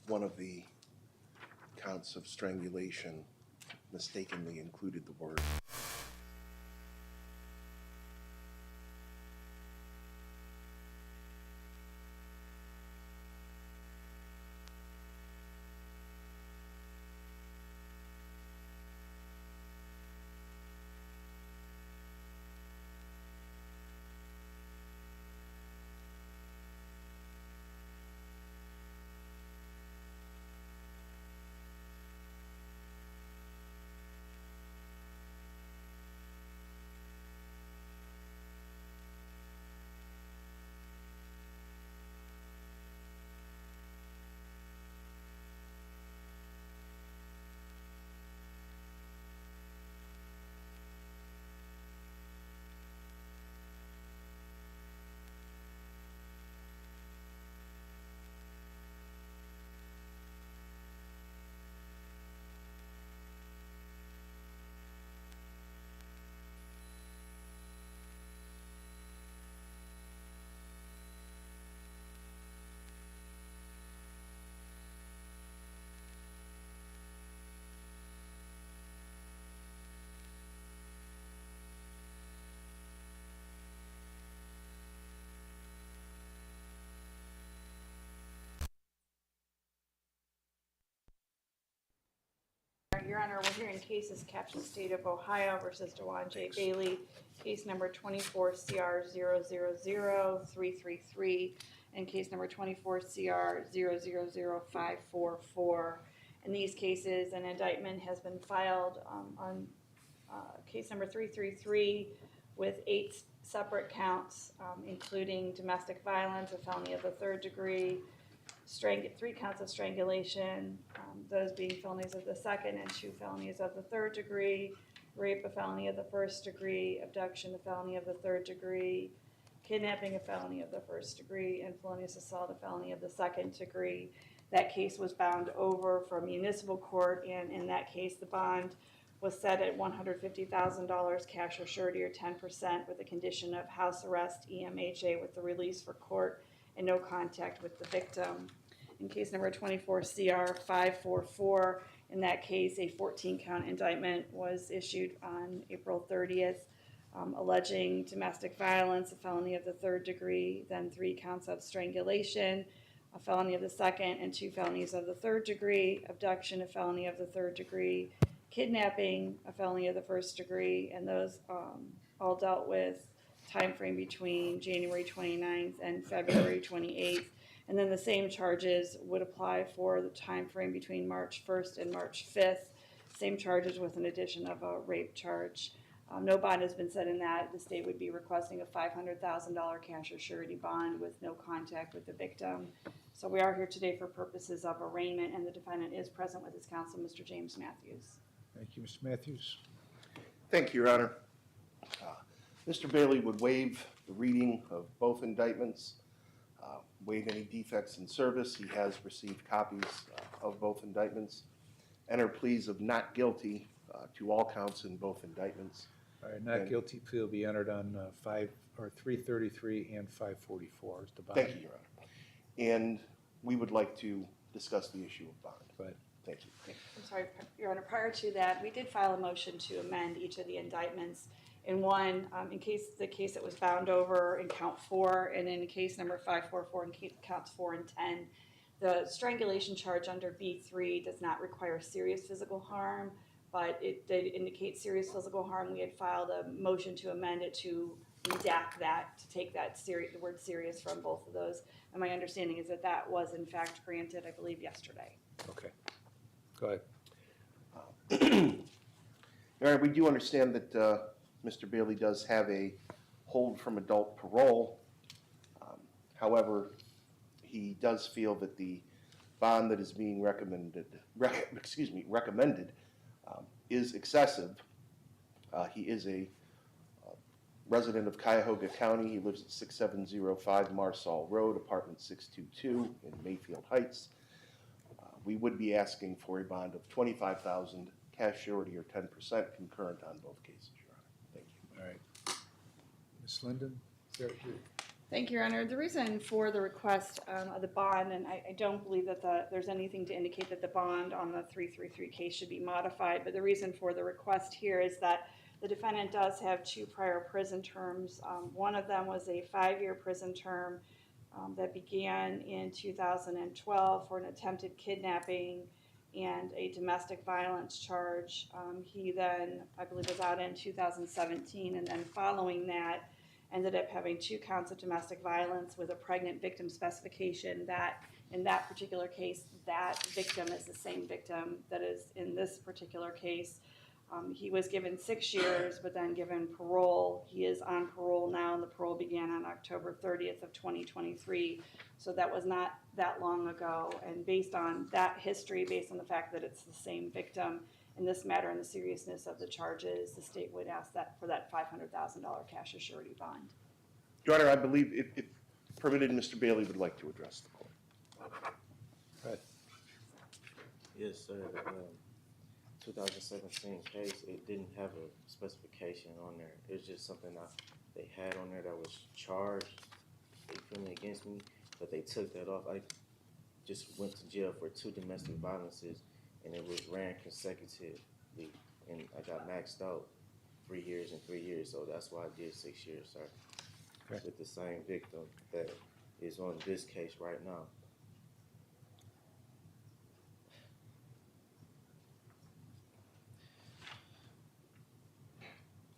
one of the counts of strangulation mistakenly included the word. Your Honor, we're hearing cases captioned State of Ohio versus Dewan J. Bailey, case number 24 CR 000-333, and case number 24 CR 000-544. In these cases, an indictment has been filed on case number 333 with 8 separate counts, including domestic violence, a felony of the 3rd degree, 3 counts of strangulation, those being felonies of the 2nd, and 2 felonies of the 3rd degree, rape, a felony of the 1st degree, abduction, a felony of the 3rd degree, kidnapping, a felony of the 1st degree, and felonious assault, a felony of the 2nd degree. That case was bound over from municipal court, and in that case, the bond was set at $150,000 cash or surety or 10% with the condition of house arrest, EMHA, with the release for court and no contact with the victim. In case number 24 CR 544, in that case, a 14-count indictment was issued on April 30th, alleging domestic violence, a felony of the 3rd degree, then 3 counts of strangulation, a felony of the 2nd, and 2 felonies of the 3rd degree, abduction, a felony of the 3rd degree, kidnapping, a felony of the 1st degree, and those all dealt with time frame between January 29th and February 28th. And then the same charges would apply for the time frame between March 1st and March 5th. Same charges with an addition of a rape charge. No bond has been set in that. The state would be requesting a $500,000 cash or surety bond with no contact with the victim. So we are here today for purposes of arraignment, and the defendant is present with his counsel, Mr. James Matthews. Thank you, Mr. Matthews. Thank you, Your Honor. Mr. Bailey would waive the reading of both indictments, waive any defects in service. He has received copies of both indictments. Enter pleas of not guilty to all counts in both indictments. All right, not guilty plea will be entered on 333 and 544 is the bond. Thank you, Your Honor. And we would like to discuss the issue of bond. Go ahead. Thank you. I'm sorry, Your Honor, prior to that, we did file a motion to amend each of the indictments. In one, in case the case that was bound over in count 4, and in case number 544 in counts 4 and 10, the strangulation charge under B3 does not require serious physical harm, but it did indicate serious physical harm. We had filed a motion to amend it to redact that, to take that the word serious from both of those. And my understanding is that that was in fact granted, I believe, yesterday. Okay. Go ahead. All right, we do understand that Mr. Bailey does have a hold from adult parole. However, he does feel that the bond that is being recommended is excessive. He is a resident of Cuyahoga County. He lives at 6705 Marsall Road, apartment 622 in Mayfield Heights. We would be asking for a bond of $25,000, cash surety or 10% concurrent on both cases, Your Honor. Thank you. All right. Ms. Linden, is that Thank you, Your Honor. The reason for the request of the bond, and I don't believe that there's anything to indicate that the bond on the 333 case should be modified, but the reason for the request here is that the defendant does have 2 prior prison terms. One of them was a 5-year prison term that began in 2012 for an attempted kidnapping and a domestic violence charge. He then, I believe, was out in 2017, and then following that, ended up having 2 counts of domestic violence with a pregnant victim specification. That in that particular case, that victim is the same victim that is in this particular case. He was given 6 years, but then given parole. He is on parole now, and the parole began on October 30th of 2023. So that was not that long ago. And based on that history, based on the fact that it's the same victim, in this matter and the seriousness of the charges, the state would ask that for that $500,000 cash as surety bond. Your Honor, I believe if permitted, Mr. Bailey would like to address the court. Right. Yes, sir. The 2017 case, it didn't have a specification on there. It was just something that they had on there that was charged, they feel me, against me, but they took that off. I just went to jail for 2 domestic violences, and it was ran consecutively, and I got maxed out 3 years and 3 years, so that's why I did 6 years, sir. Okay. With the same victim that is on this case right now.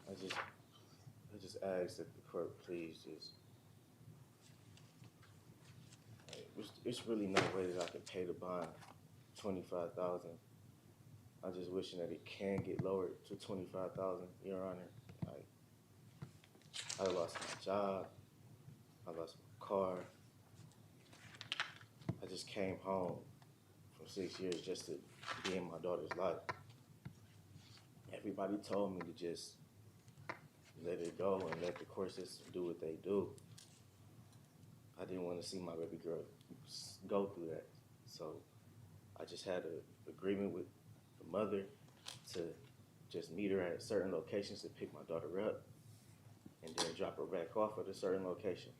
I just ask that the court please just, it's really no way that I can pay the bond $25,000. I'm just wishing that it can get lowered to $25,000, Your Honor. I lost my job, I lost my car. I just came home from 6 years just to be in my daughter's life. Everybody told me to just let it go and let the court system do what they do. I didn't want to see my baby girl go through that. So I just had an agreement with the mother to just meet her at certain locations to pick my daughter up and then drop her back off at a certain location.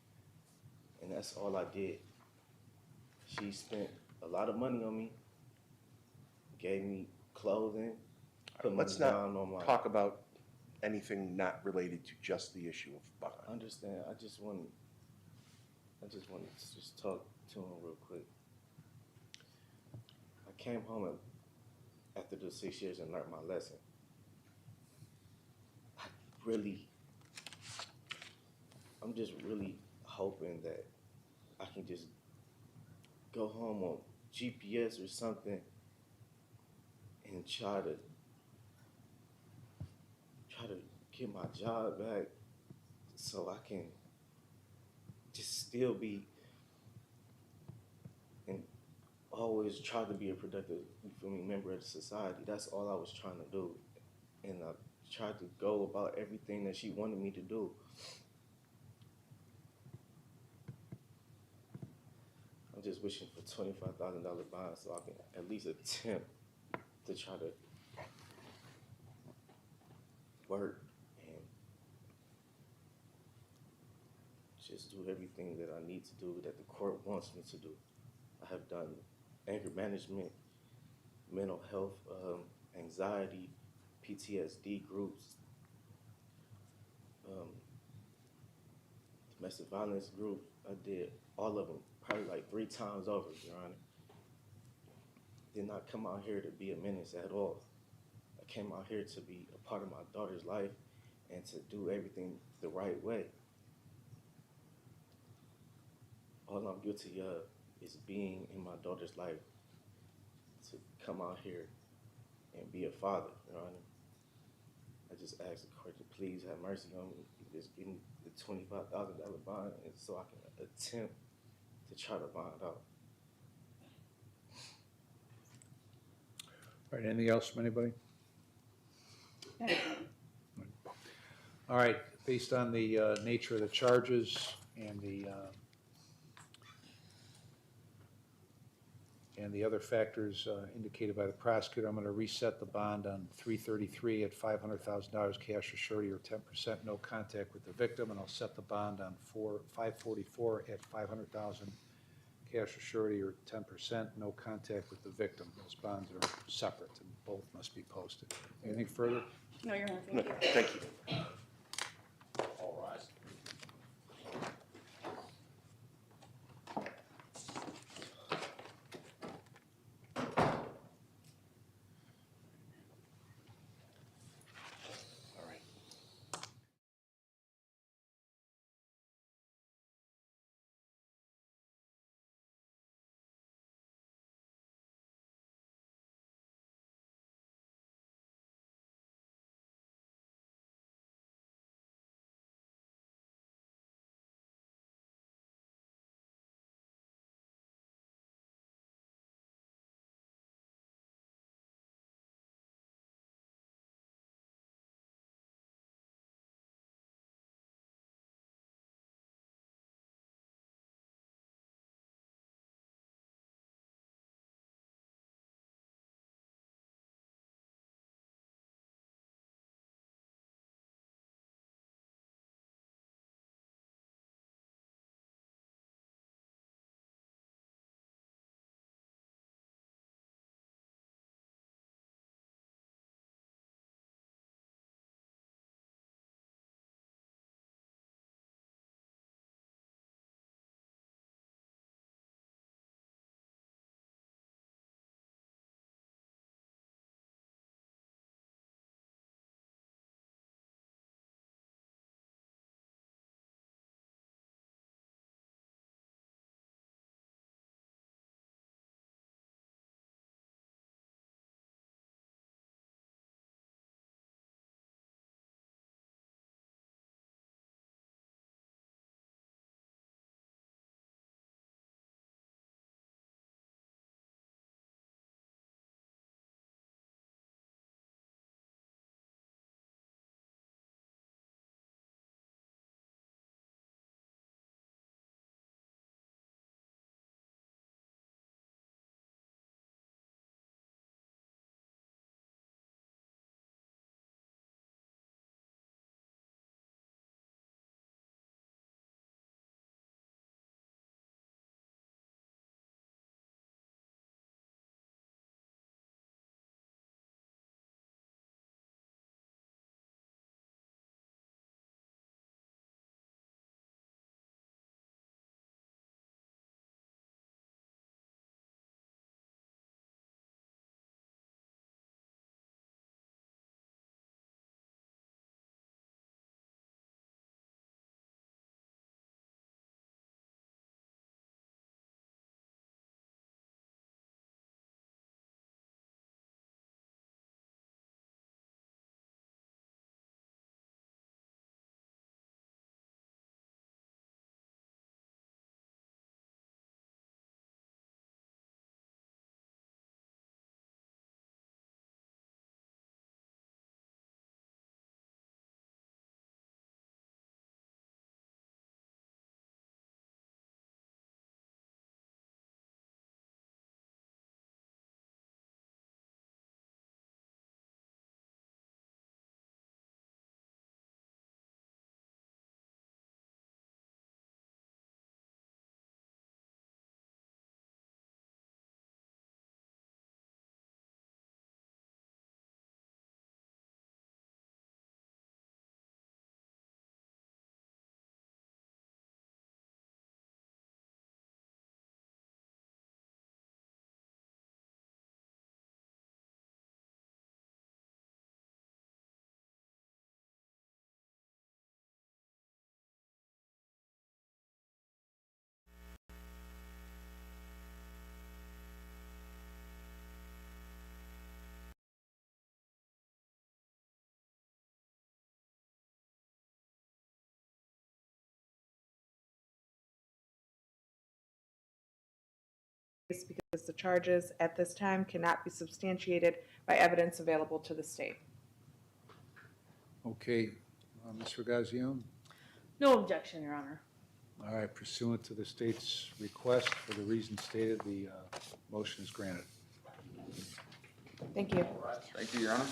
And that's all I did. She spent a lot of money on me, gave me clothing, put Let's money not down on my... talk about anything not related to just the issue of bond. I understand. I just wanted to just talk to him real quick. I came home after the 6 years and learned my lesson. I'm just really hoping that I can just go home on GPS or something and try to get my job back so I can just still be and always try to be a productive, you feel me, member of society. That's all I was trying to do. And I tried to go about everything that she wanted me to do. I'm just wishing for $25,000 bond so I can at least attempt to try to work and just do everything that I need to do, that the court wants me to do. I have done anger management, mental health, anxiety, PTSD groups, domestic violence group. I did all of them, probably like 3 times over, Your Honor. Did not come out here to be a menace at all. I came out here to be a part of my daughter's life and to do everything the right way. All I'm guilty of is being in my daughter's life, to come out here and be a father, Your Honor. I just ask the court to please have mercy on me. Just give me the $25,000 bond and so I can attempt to try to bond out. All right, anything else from anybody? All right, based on the nature of the charges and and the other factors indicated by the prosecutor, I'm going to reset the bond on 333 at $500,000 cash or surety or 10% no contact with the victim, and I'll set the bond on 544 at $500,000 cash or surety or 10% no contact with the victim. Those bonds are separate and both must be posted. Anything further? No, Your Honor, No, thank you. thank you. All rise. All right. Because the charges at this time cannot be substantiated by evidence available to the state. Okay, Ms. Regazione? No objection, Your Honor. All right, pursuant to the state's request for the reasons stated, the motion is granted. Thank you. All right, thank you, Your Honor.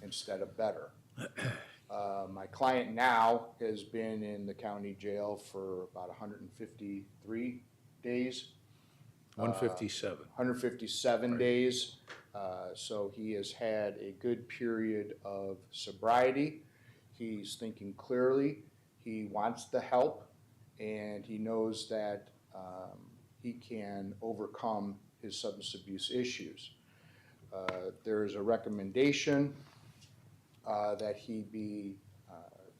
instead of better. My client now has been in the county jail for about 153 days. 157. 157 Right. days. So he has had a good period of sobriety. He's thinking clearly. He wants the help, and he knows that he can overcome his substance abuse issues. There is a recommendation that he be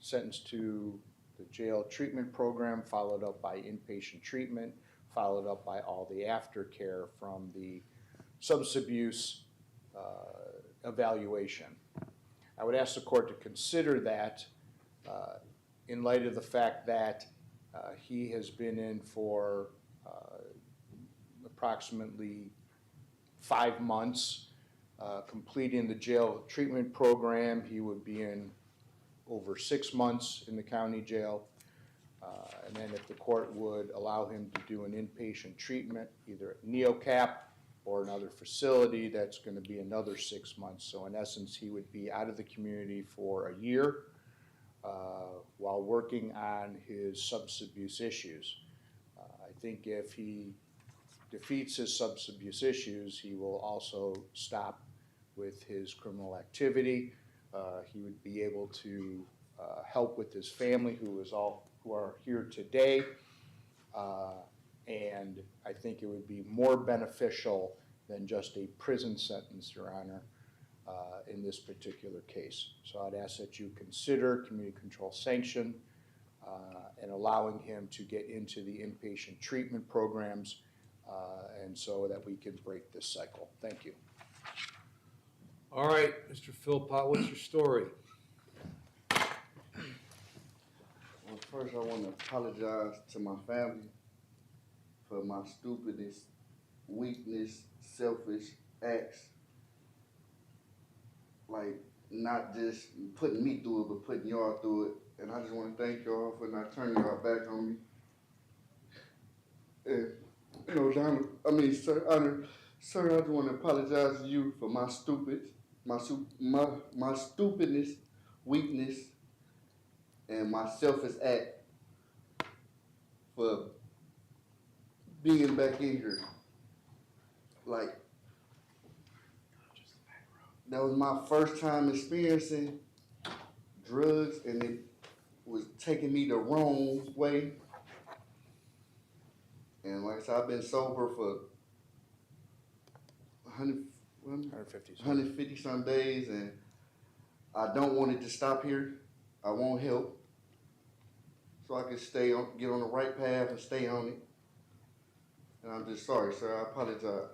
sentenced to the jail treatment program, followed up by inpatient treatment, followed up by all the aftercare from the substance abuse evaluation. I would ask the court to consider that in light of the fact that he has been in for approximately 5 months, completing the jail treatment program. He would be in over 6 months in the county jail. And then if the court would allow him to do an inpatient treatment, either at NeoCap or another facility, that's going to be another 6 months. So in essence, he would be out of the community for a year while working on his substance abuse issues. I think if he defeats his substance abuse issues, he will also stop with his criminal activity. He would be able to help with his family, who are here today. And I think it would be more beneficial than just a prison sentence, Your Honor, in this particular case. So I'd ask that you consider community control sanction and allowing him to get into the inpatient treatment programs and so that we can break this cycle. Thank you. All right, Mr. Philpott, what's your story? Well, first I want to apologize to my family for my stupidness, weakness, selfish acts. Like, not just putting me through it, but putting y'all through it. And I just want to thank y'all for not turning y'all back on me. And, you know, sir, I just want to apologize to you for my stupidness, weakness, and my selfish act for being back in here. Like, that was my first time experiencing drugs, and it was taking me the wrong way. And like I said, I've been sober for 150 some days, and I don't want it to stop here. I want help so I can get on the right path and stay on it. And I'm just sorry, sir. I apologize.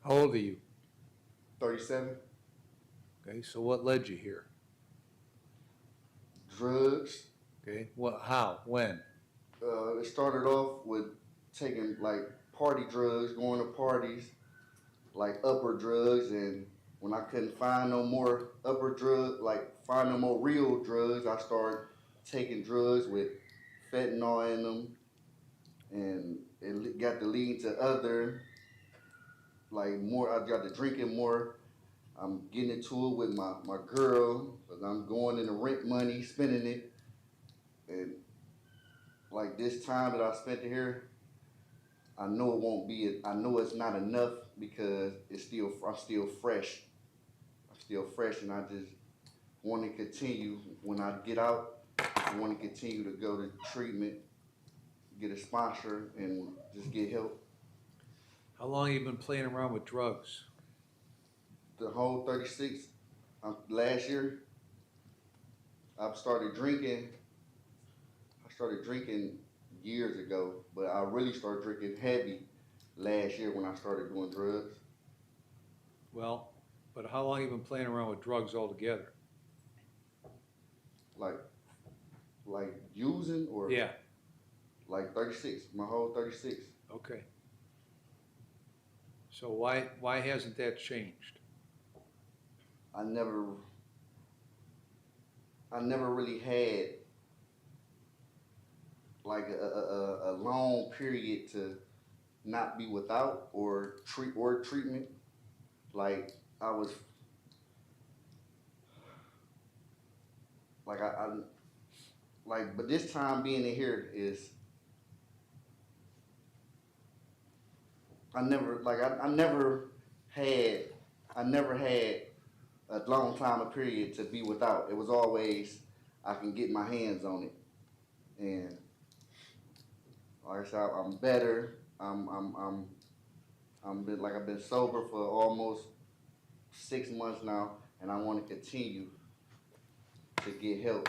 How old are you? 37, Okay, so what led you here? drugs. Okay, what, how, when? It started off with taking like party drugs, going to parties, like upper drugs, and when I couldn't find no more upper drug, find no more real drugs, I started taking drugs with fentanyl in them, and it got to lead to other, like more, I got to drinking more. I'm getting into it with my girl, because I'm going into rent money, spending it, and like this time that I spent here, I know it won't be, I know it's not enough because I'm still fresh. I'm still fresh, and I just want to continue. When I get out, I want to continue to go to treatment, get a sponsor, and just get help. How long have you been playing around with drugs? The whole 36, last year, I started drinking years ago, but I really started drinking heavy last year when I started doing drugs. Well, but how long have you been playing around with drugs altogether? Like using or? Yeah, Like 36, my whole 36. okay. So why hasn't that changed? I never really had like a long period to not be without or treatment. Like I was like like, but this time being in here is, I never had, I never had a long time a period to be without. It was always, I can get my hands on it. And like I said, I'm better. I've been sober for almost 6 months now, and I want to continue to get help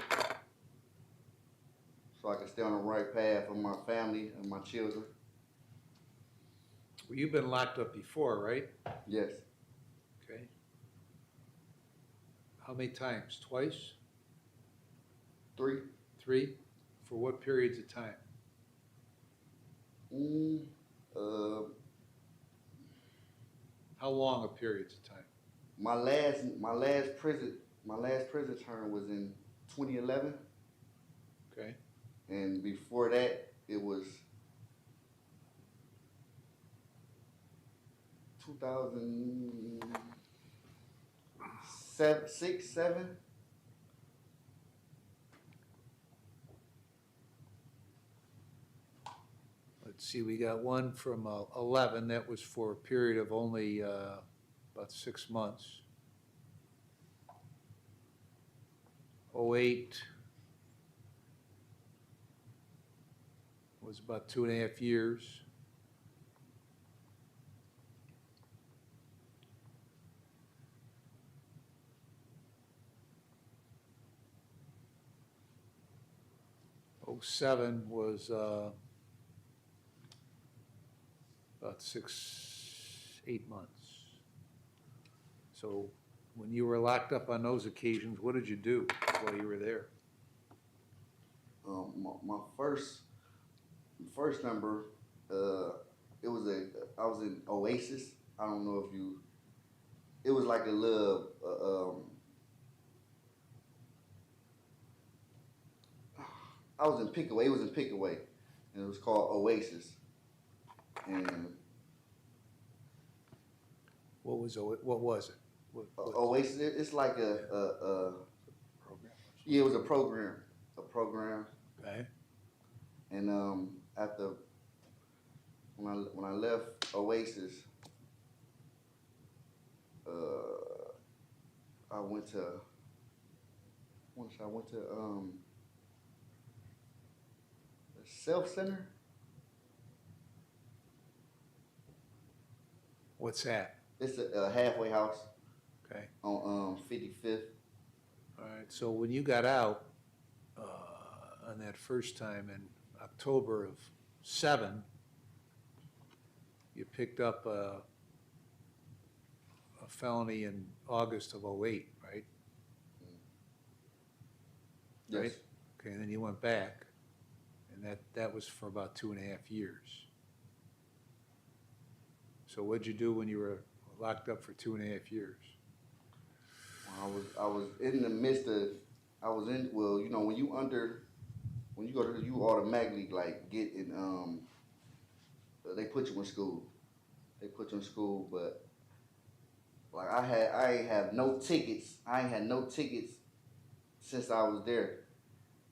so I can stay on the right path for my family and my children. Well, you've been locked up before, right? Yes, Okay. How many times? Twice? 3. 3? For what periods of time? How long of periods of time? My last prison term was in 2011, Okay. and before that it was 2006, 7. Let's see, we got one from 11, that was for a period of only about 6 months. 08 was about 2.5 years. '07 was about 8 months. So when you were locked up on those occasions, what did you do while you were there? My first number, I was in Oasis. I don't know if you. It was like a little. I was in Pickaway. It was in Pickaway, and it was called Oasis. And What was it? What Oasis, it's like a program? yeah, it was a program, Okay. and after when I left Oasis, I went to Self Center. What's that? It's a halfway house Okay. on 55th. All right. So when you got out on that first time in October of '07, you picked up a felony in August of '08, right? Yes. Right. Okay, and then you went back, and that was for about 2.5 years. So what'd you do when you were locked up for 2.5 years? I was in the midst of, well, you know, when you go to, you automatically like get in, they put you in school. But like I ain't have no tickets. I ain't had no tickets since I was there.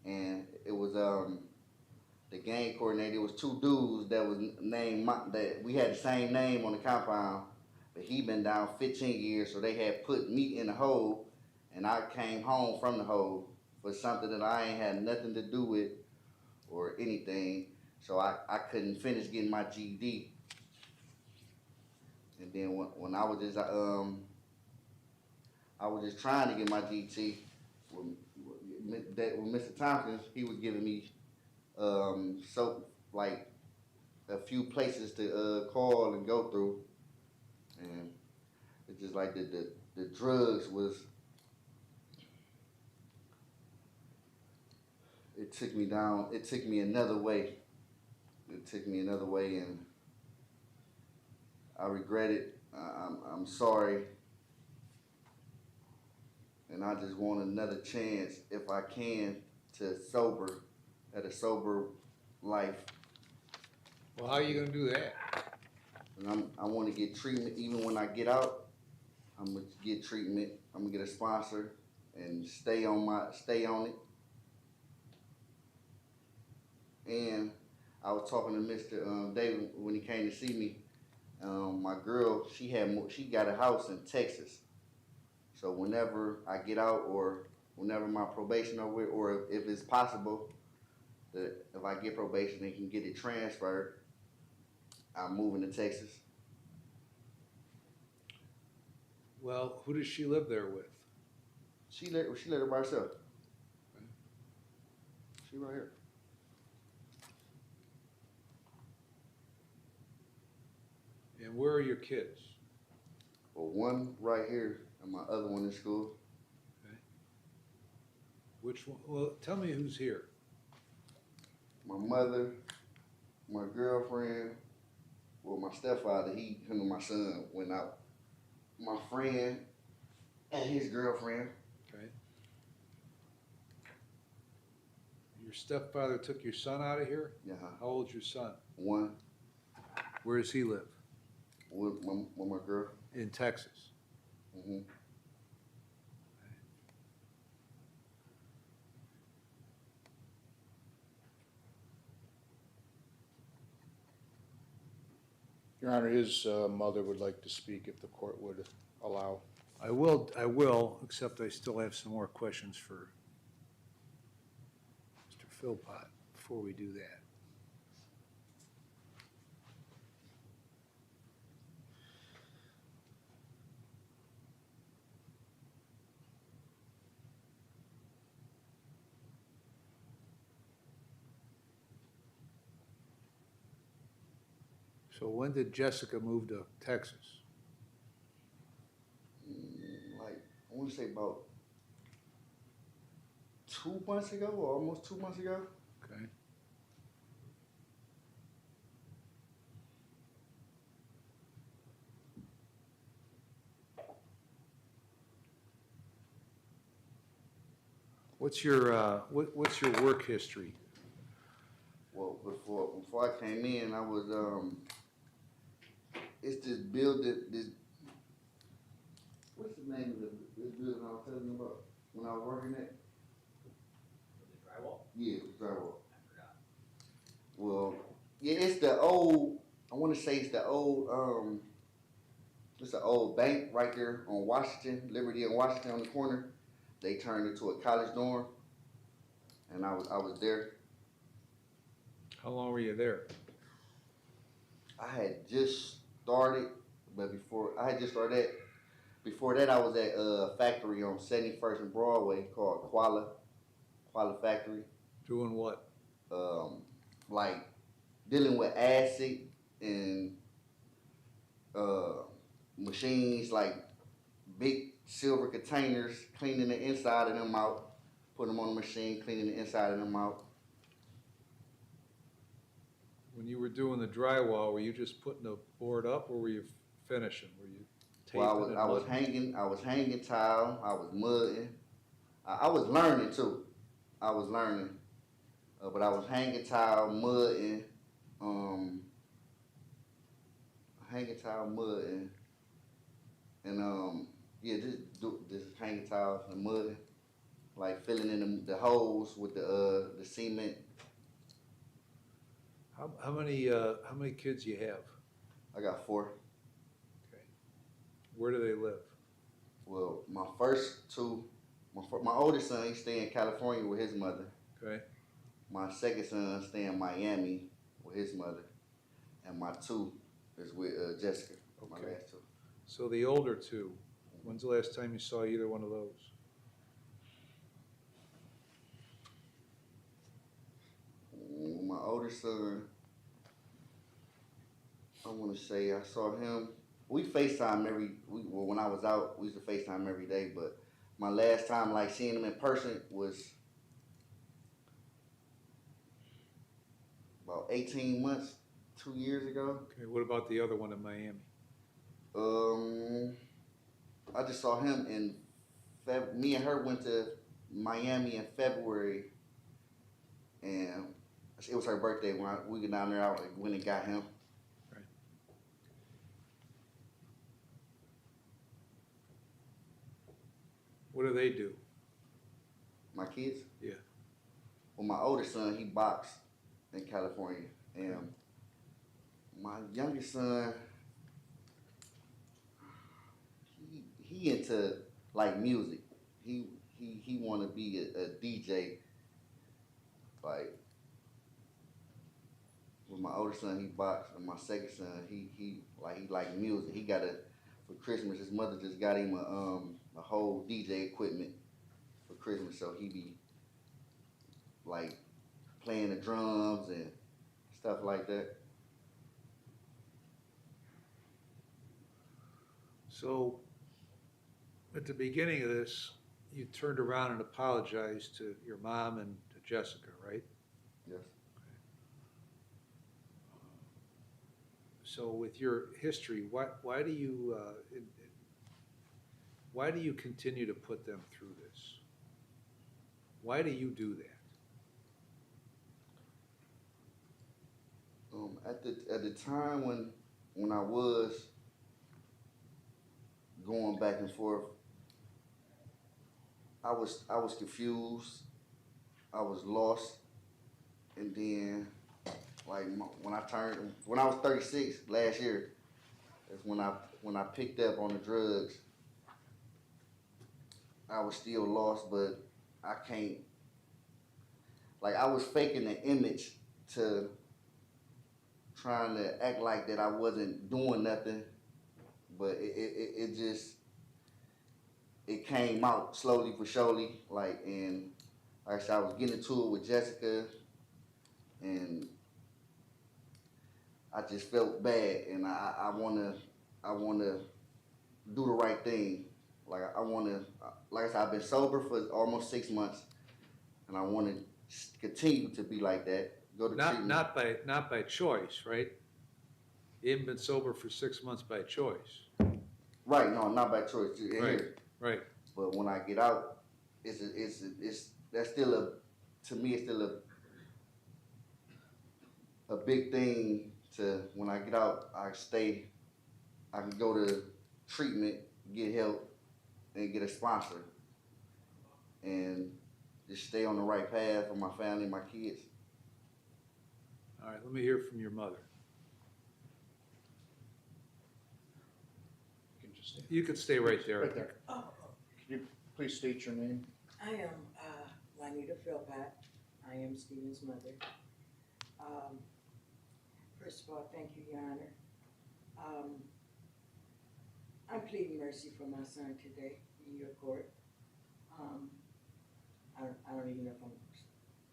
And it was, the gang coordinator, it was 2 dudes that was named, that we had the same name on the compound, but he been down 15 years, so they had put me in the hole, and I came home from the hole for something that I ain't had nothing to do with or anything, so I couldn't finish getting my GED. And then when I was just trying to get my GT, with Mr. Tompkins, he was giving me so like a few places to call and go through, and it's just like the drugs was. It took me down. It took me another way. And I regret it. I'm sorry, and I just want another chance, if I can, to at a sober life. Well, how are you gonna do that? And I want to get treatment even when I get out. I'm gonna get treatment. I'm gonna get a sponsor, and stay on it. And I was talking to Mr. David when he came to see me. My girl, she got a house in Texas. So whenever I get out, or whenever my probation over, or if it's possible that if I get probation, they can get it transferred. I'm moving to Texas. Well, who does she live there with? She let her by herself. She right here. And where are your kids? Well, one right here, and my other one in school. Which one? Well, tell me who's here. My mother, my girlfriend, well, my stepfather, him and my son went out. My friend and his girlfriend. Okay. Your stepfather took your son out of here? Yeah, How old's your son? one Where does he live? with my girl. In Texas. Hmm. Your Honor, his mother would like to speak if the court would allow. I will, except I still have some more questions for Mr. Philpott before we do that. So when did Jessica move to Texas? Like, I want to say about 2 months ago, or almost 2 months ago. Okay. What's your work history? Well, before I came in, I was it's this building. What's the name of this building I was telling you about when I was working at? The drywall? Yeah, it was drywall. I forgot. Well, yeah, it's the old. I want to say it's the old. It's an old bank right there on Washington, Liberty and Washington on the corner. They turned it to a college dorm, and I was there. How long were you there? I had just started, but before that, I was at a factory on 71st and Broadway called Koala Factory. Doing what? Like dealing with acid and machines, like big silver containers, cleaning the inside of them out, putting them on the machine, cleaning the inside of them out. When you were doing the drywall, were you just putting the board up, or were you finishing? Were you taping Well, and I was hanging tile, I was mudding. I was learning too. I was learning. But I was hanging tile, mudding, and yeah, just hanging tiles and mudding, like filling in the holes with the cement. How many kids you have? I got 4. Okay. Where do they live? Well, my first 2, my oldest son, he stay in California with his mother. Okay. My second son stay in Miami with his mother, and my 2 is with Jessica. My Okay. last 2. So the older two, when's the last time you saw either one of those? My older son, I want to say I saw him. We FaceTime when I was out, we used to FaceTime every day, but my last time like seeing him in person was about 18 months, 2 years ago. Okay. What about the other one in Miami? I just saw him in me and her went to Miami in February, and it was her birthday when we went down there. I went and got him. Right. What do they do? My kids? Yeah. Well, my oldest son, he boxed in California. And my youngest son, he into like music. He want to be a DJ. Like with my older son, he boxed, and my second son, he like music. He got for Christmas. His mother just got him a whole DJ equipment for Christmas, so he be like playing the drums and stuff like that. So, at the beginning of this, you turned around and apologized to your mom and to Jessica, right? Yes. So with your history, why do you continue to put them through this? Why do you do that? At the time when I was going back and forth, I was confused, I was lost, and then like when I was 36 last year, that's when I picked up on the drugs. I was still lost, but I can't. Like I was faking the image to trying to act like that I wasn't doing nothing, but it just it came out slowly but surely. And like I said, I was getting into it with Jessica, and I just felt bad, and I wanna do the right thing. Like I wanna, like I said, I've been sober for almost 6 months, and I wanna continue to be like that. Go to treatment. Not by choice, right? You haven't been sober for 6 months by choice. Right, no, not by choice. Right, right. But when I get out, that's still to me it's still a big thing. To when I get out, I can go to treatment, get help, and get a sponsor, and just stay on the right path for my family, my kids. All right, let me hear from your mother. You can just, You could stay right there. right there. Oh, Could you please state your name? I am Juanita Philpott. I am Stephen's mother. First of all, thank you, Your Honor. I'm pleading mercy for my son today in your court. I don't even know if I'm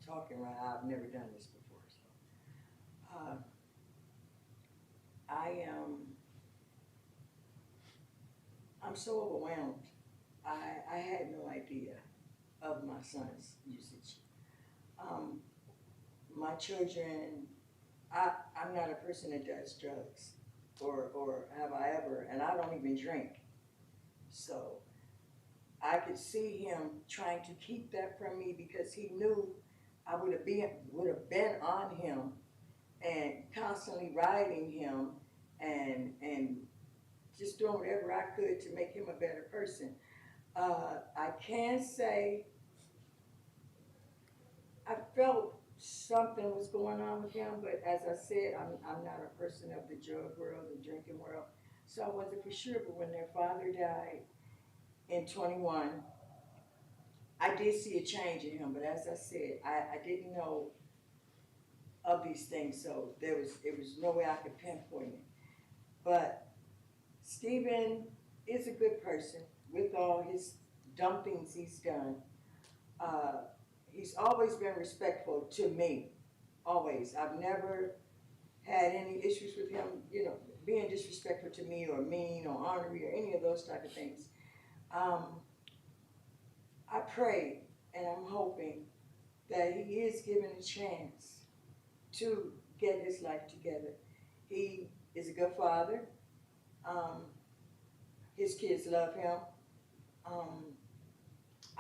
talking right. I've never done this before. So, I'm so overwhelmed. I had no idea of my son's usage. My children, I'm not a person that does drugs, or have I ever, and I don't even drink. So I could see him trying to keep that from me because he knew I would have been on him and constantly riding him and just doing whatever I could to make him a better person. I can say I felt something was going on with him, but as I said, I'm not a person of the drug world, the drinking world, so I wasn't for sure. But when their father died in 21, I did see a change in him, but as I said, I didn't know of these things, so it was no way I could pinpoint it. But Stephen is a good person with all his dumb things he's done. He's always been respectful to me, always. I've never had any issues with him, being disrespectful to me or mean or ornery or any of those type of things. I pray and I'm hoping that he is given a chance to get his life together. He is a good father. His kids love him.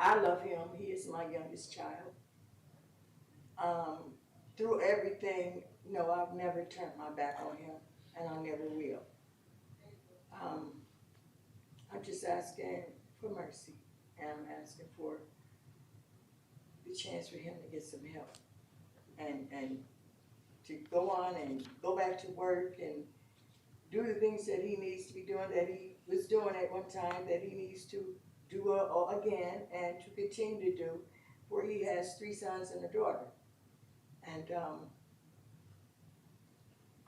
I love him. He is my youngest child. Through everything, I've never turned my back on him, and I never will. I'm just asking for mercy, and I'm asking for the chance for him to get some help. And to go on and go back to work and do the things that he needs to be doing, that he was doing at one time, that he needs to do again and to continue to do, where he has 3 sons and a daughter. And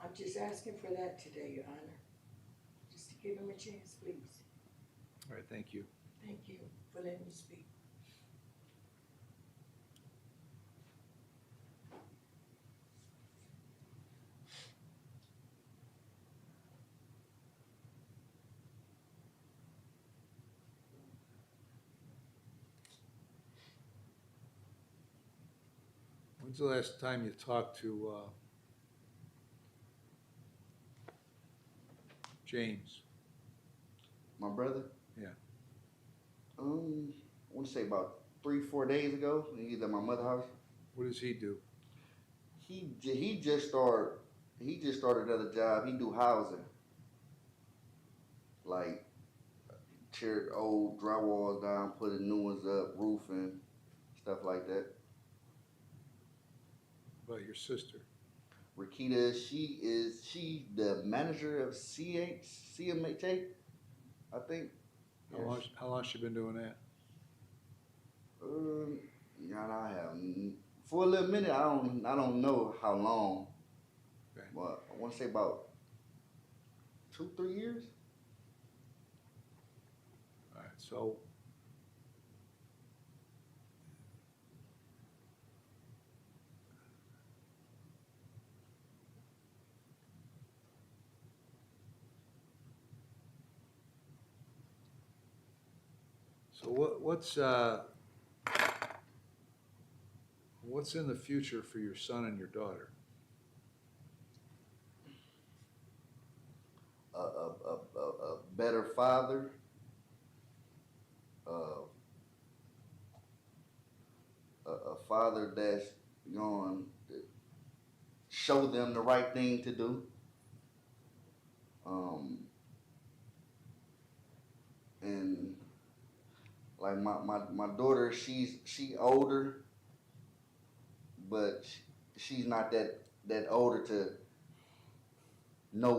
I'm just asking for that today, Your Honor. Just to give him a chance, please. All right, thank you. Thank you for letting me speak. When's the last time you talked to James? My brother? Yeah. I want to say about 3-4 days ago. He's at my mother's house. What does he do? He just started another job. He do housing, like tear old drywalls down, putting new ones up, roofing, stuff like that. About your sister? Rakita, she the manager of CMHA, I think. How long she been doing that? Yeah, I have for a little minute. I don't know how long, Okay. but I want to say about 2-3 years. All right, so what's in the future for your son and your daughter? A better father. A father that's going to show them the right thing to do. And like my daughter, she older, but she's not that older to know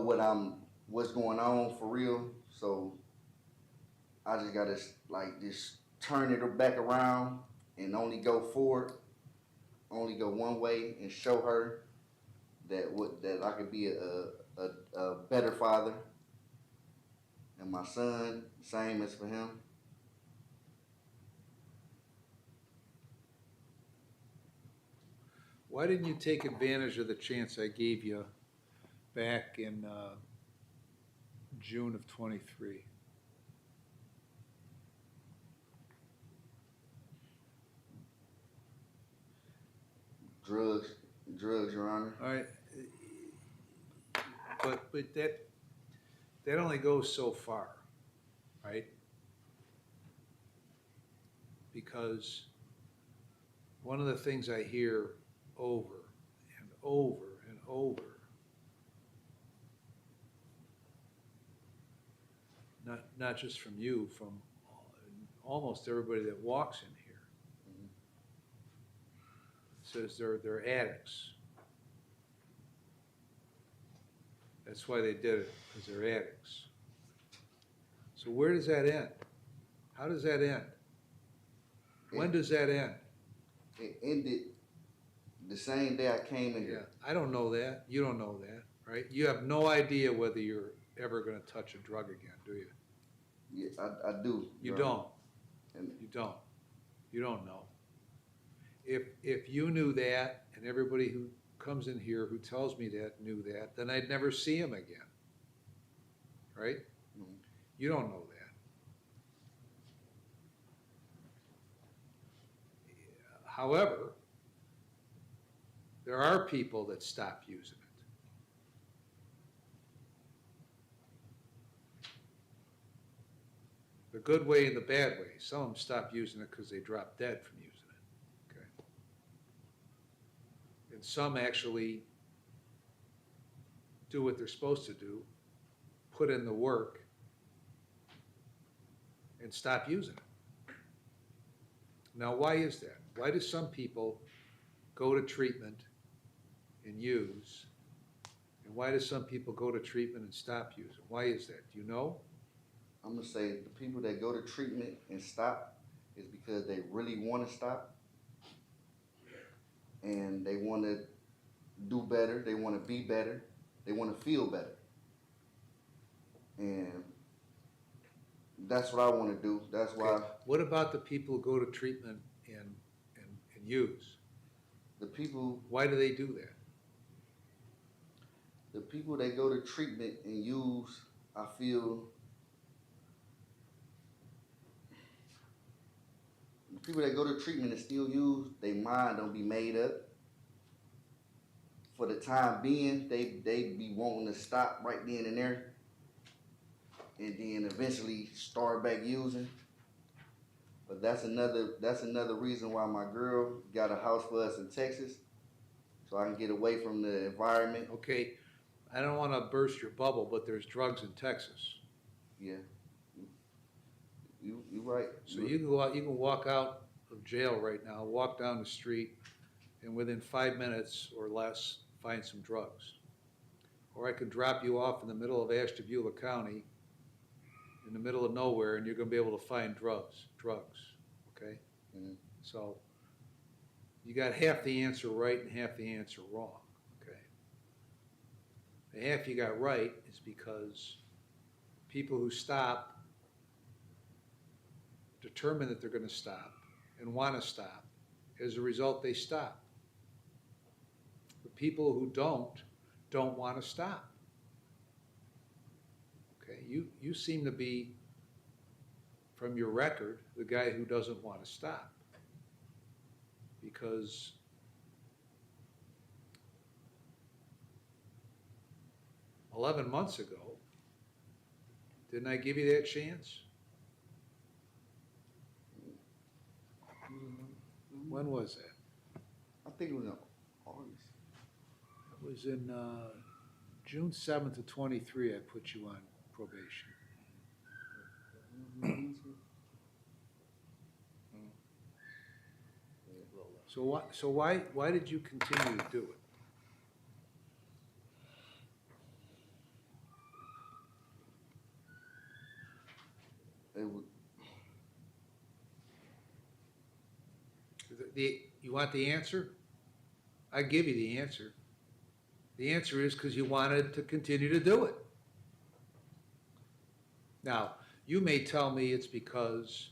what's going on for real. So I just gotta just turn it back around and only go forward, only go one way, and show her that I could be a better father. And my son, same as for him. Why didn't you take advantage of the chance I gave you back in June of '23? Drugs, Your Honor. All right, but that only goes so far, right? Because one of the things I hear over and over and over, not just from you, from almost everybody that walks in here, says they're addicts. That's why they did it, because they're addicts. So where does that end? How does that end? When does that end? It ended the same day I came in Yeah, here. I don't know that. You don't know that, right? You have no idea whether you're ever gonna touch a drug again, do you? Yeah, I do. You Your don't. Honor. And You don't. You don't know. If you knew that, and everybody who comes in here who tells me that knew that, then I'd never see him again. Right? Mhm. You don't know that. However, there are people that stop using it. The good way and the bad way. Some of them stop using it because they drop dead from using it. Okay. And some actually do what they're supposed to do, put in the work, and stop using it. Now, why is that? Why do some people go to treatment and use? And why do some people go to treatment and stop using? Why is that? Do you know? I'm gonna say the people that go to treatment and stop is because they really want to stop, and they want to do better. They want to be better. They want to feel better, and that's what I want to do. That's why Okay. What about the people who go to treatment and use? the people Why do they do that? that go to treatment and use, I feel the people that go to treatment and still use, their mind don't be made up. For the time being, they be wanting to stop right then and there, and then eventually start back using. But that's another reason why my girl got a house for us in Texas, so I can get away from the environment. Okay, I don't want to burst your bubble, but there's drugs in Texas. Yeah, you right. So you can go out, you can walk out of jail right now, walk down the street, and within 5 minutes or less, find some drugs. Or I could drop you off in the middle of Ashtabula County, in the middle of nowhere, and you're gonna be able to find drugs, okay? Mhm. So, you got half the answer right and half the answer wrong, okay? The half you got right is because people who stop determine that they're gonna stop and wanna stop. As a result, they stop. The people who don't wanna stop. Okay, you seem to be, from your record, the guy who doesn't want to stop. Because $11 months ago, didn't I give you that chance? When was that? I think it was in August. It was in June 7th of 23, I put you on probation. So why did you continue to do it? It was, You want the answer? I give you the answer. The answer is because you wanted to continue to do it. Now, you may tell me it's because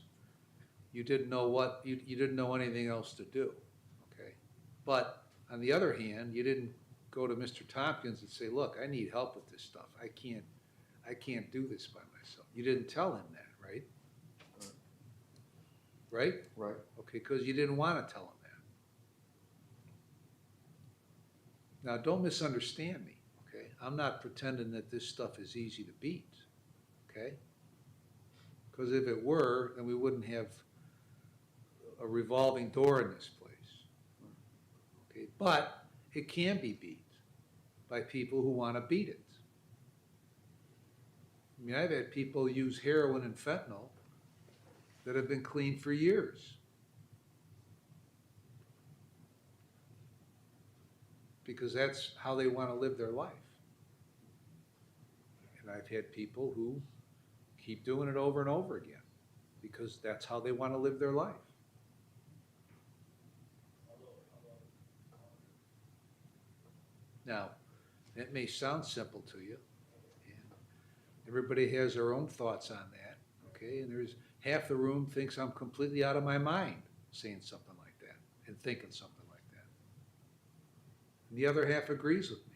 you didn't know you didn't know anything else to do, okay? But on the other hand, you didn't go to Mr. Tompkins and say, look, I need help with this stuff. I can't do this by myself. You didn't tell him that, right? Right? right. Okay, because you didn't want to tell him that. Now, don't misunderstand me, okay? I'm not pretending that this stuff is easy to beat, okay? Because if it were, then we wouldn't have a revolving door in this place, okay? But it can be beat by people who want to beat it. I mean, I've had people use heroin and fentanyl that have been clean for years. Because that's how they want to live their life. And I've had people who keep doing it over and over again because that's how they want to live their life. Now, that may sound simple to you, and everybody has their own thoughts on that, okay? And there's half the room thinks I'm completely out of my mind saying something like that and thinking something like that. And the other half agrees with me.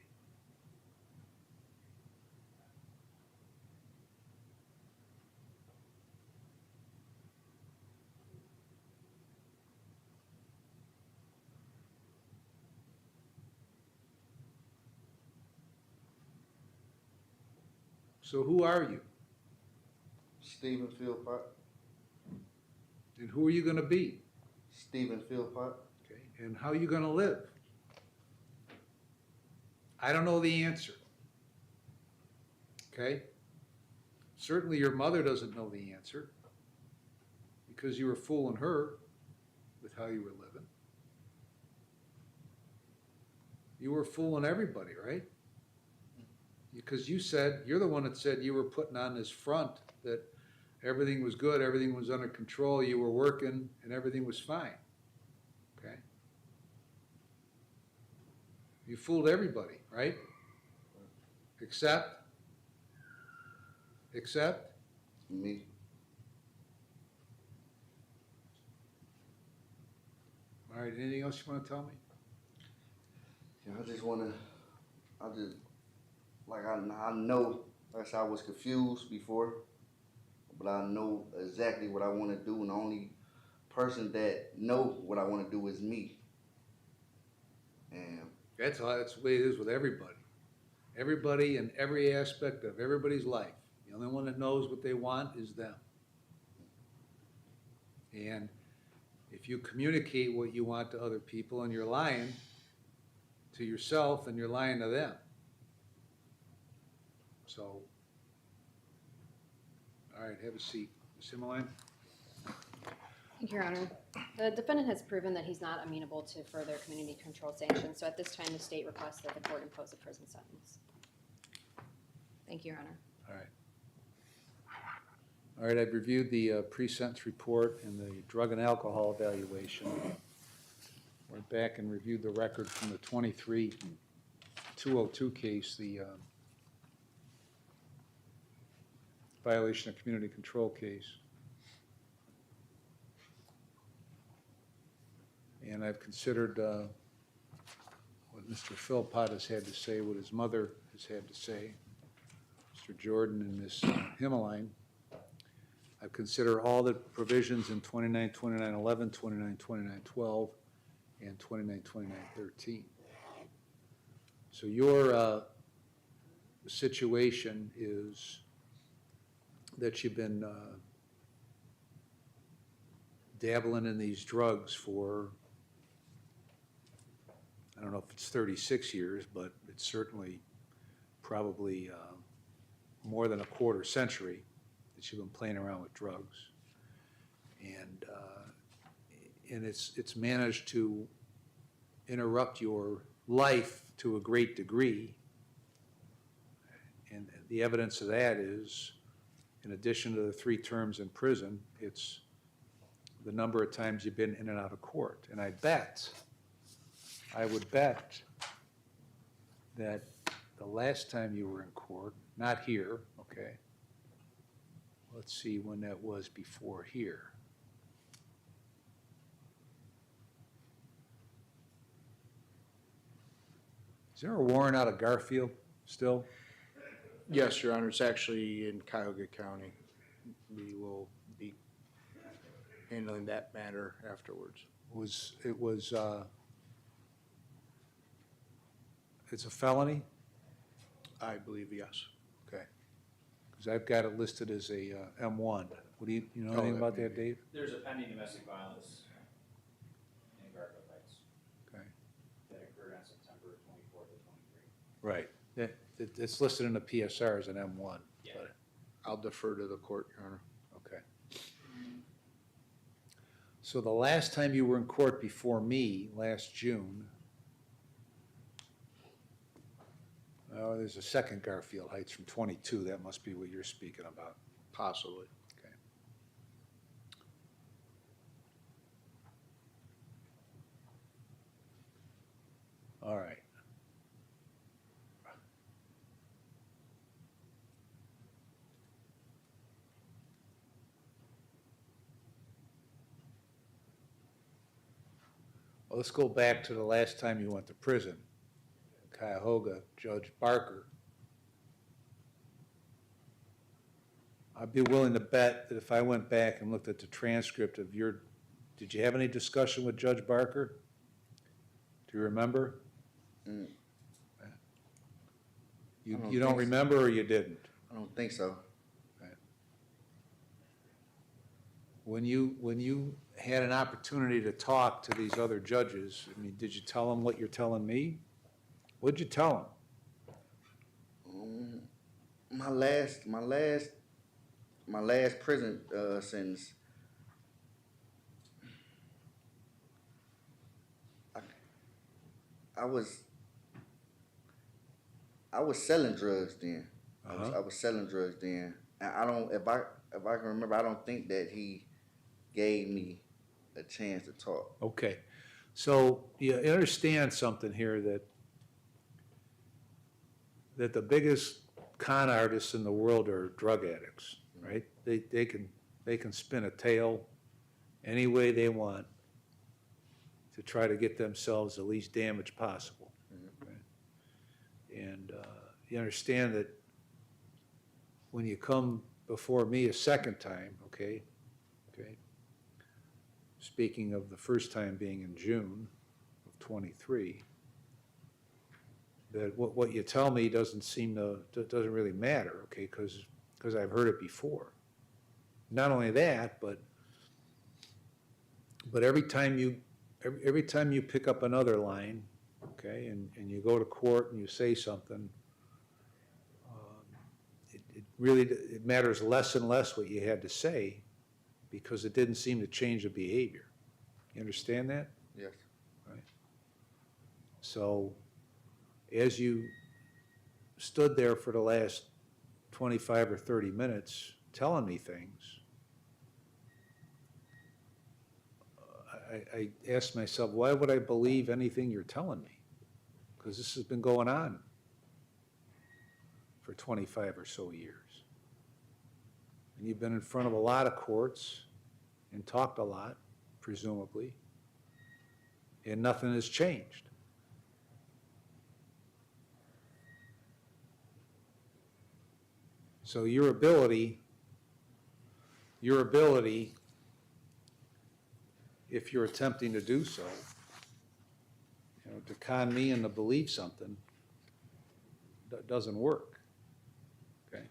So who are you? Stephen Philpott. And who are you going to be? Stephen Philpott. Okay, and how are you going to live? I don't know the answer. Okay? Certainly your mother doesn't know the answer because you were fooling her with how you were living. You were fooling everybody, right? Because you're the one that said you were putting on this front that everything was good, everything was under control, you were working, and everything was fine. Okay? You fooled everybody, right? Except? Me. All right, anything else you want to tell me? Yeah, I know, like I said, I was confused before, but I know exactly what I want to do, and the only person that know what I want to do is me. And That's the way it is with everybody. Everybody in every aspect of everybody's life. The only one that knows what they want is them. And if you communicate what you want to other people and you're lying to yourself, then you're lying to them. So, all right, have a seat. Ms. Himmeline? Thank you, Your Honor. The defendant has proven that he's not amenable to further community-controlled sanctions, so at this time, the state requests that the court impose a prison sentence. Thank you, Your Honor. All right. All right, I've reviewed the pre-sentence report and the drug and alcohol evaluation. Went back and reviewed the record from the 23-202 case, the violation of community control case. And I've considered what Mr. Philpott has had to say, what his mother has had to say, Mr. Jordan and Ms. Himmeline. I've considered all the provisions in 29-29-11, 29-29-12, and 29-29-13. So your situation is that you've been dabbling in these drugs for, I don't know if it's 36 years, but it's certainly probably more than a quarter century that you've been playing around with drugs. And it's managed to interrupt your life to a great degree. And the evidence of that is, in addition to the 3 terms in prison, it's the number of times you've been in and out of court. And I would bet that the last time you were in court, not here, okay, let's see when that was before here. Is there a warrant out of Garfield still? Yes, Your Honor, it's actually in Cuyahoga County. We will be handling that matter afterwards. It's a felony? I believe yes. Okay. Because I've got it listed as a M1. What do you know anything that about may that, be. Dave? There's a pending domestic violence in Garfield Heights Okay. that occurred on September 24th of 23. Right. It's listed in the PSR as an M1. Yeah. but- I'll defer to the court, Your Honor. Okay. So the last time you were in court before me, last June, oh, there's a second Garfield Heights from 22. That must be what you're speaking about. Possibly. Okay. All right. Well, let's go back to the last time you went to prison, Cuyahoga, Judge Barker. I'd be willing to bet that if I went back and looked at the transcript of did you have any discussion with Judge Barker? Do you remember? Mm. You I don't you don't think so. remember or you didn't? I don't think so. When you had an opportunity to talk to these other judges, I mean, did you tell them what you're telling me? What'd you tell them? My last prison sentence. I was selling drugs then. Uh-huh. I was selling drugs then. And I don't, if I can remember, I don't think that he gave me a chance to talk. Okay, so you understand something here that the biggest con artists in the world are drug addicts, right? They can spin a tale any way they want to try to get themselves the least damage possible. Okay? And you understand that when you come before me a second time, okay, speaking of the first time being in June of '23, that what you tell me doesn't really matter, okay, because I've heard it before. Not only that, but every time you pick up another line, okay, and you go to court and you say something, it matters less and less what you had to say, because it didn't seem to change the behavior. You understand that? Yes. Right. So, as you stood there for the last 25 or 30 minutes telling me things, I asked myself, why would I believe anything you're telling me? Because this has been going on for 25 or so years. And you've been in front of a lot of courts and talked a lot, presumably, and nothing has changed. So your ability, if you're attempting to do so, to con me into believe something, doesn't work. Okay?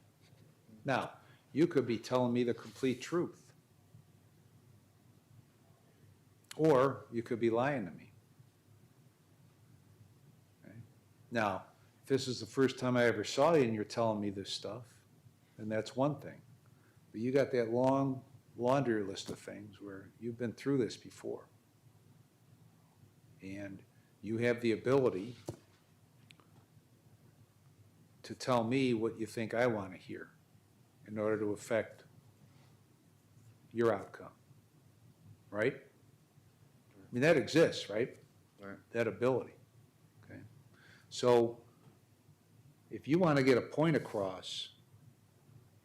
Now, you could be telling me the complete truth. Or you could be lying to me. Okay? Now, if this is the first time I ever saw you and you're telling me this stuff, then that's one thing. But you got that long laundry list of things where you've been through this before. And you have the ability to tell me what you think I want to hear in order to affect your outcome. Right? I mean, that exists, right? Right. That ability. Okay? So, if you want to get a point across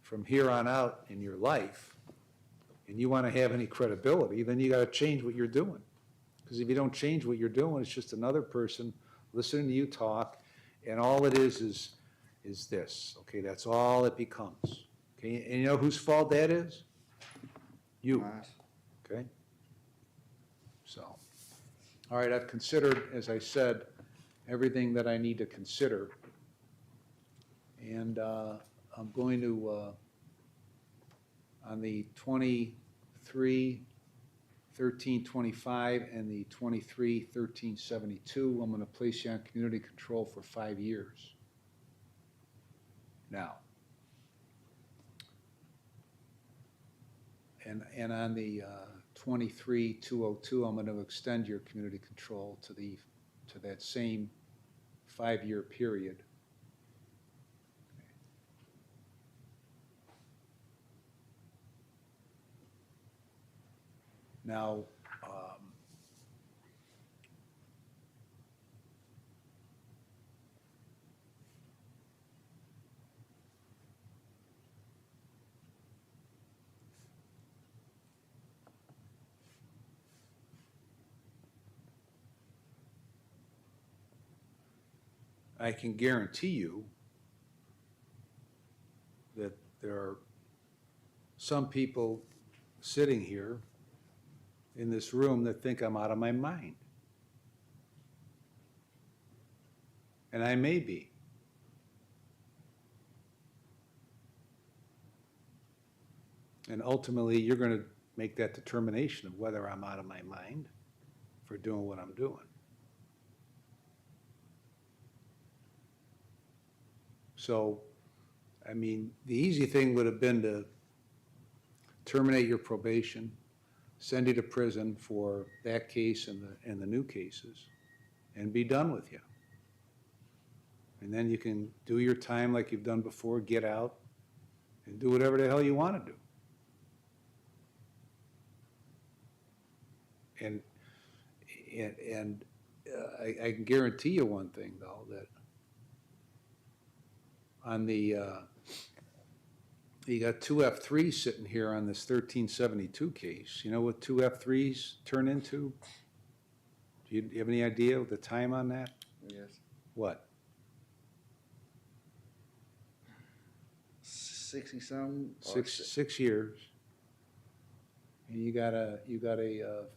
from here on out in your life, and you want to have any credibility, then you got to change what you're doing. Because if you don't change what you're doing, it's just another person listening to you talk, and all it is this. Okay, that's all it becomes. Okay, and you know whose fault that is? You. Nice. Okay? So, all right, I've considered, as I said, everything that I need to consider. And I'm going to, on the 23-13-25 and the 23-13-72, I'm going to place you on community control for 5 years. Now, and on the 23-202, I'm going to extend your community control to that same 5-year period. Now, I can guarantee you that there are some people sitting here in this room that think I'm out of my mind. And I may be. And ultimately, you're going to make that determination of whether I'm out of my mind for doing what I'm doing. So, I mean, the easy thing would have been to terminate your probation, send you to prison for that case and the new cases, and be done with you. And then you can do your time like you've done before, get out, and do whatever the hell you want to do. And I can guarantee you one thing, though, that on the, you got two F3s sitting here on this 1372 case. You know what two F3s turn into? Do you have any idea of the time on that? Yes. What? 60-something? Six years. And you got a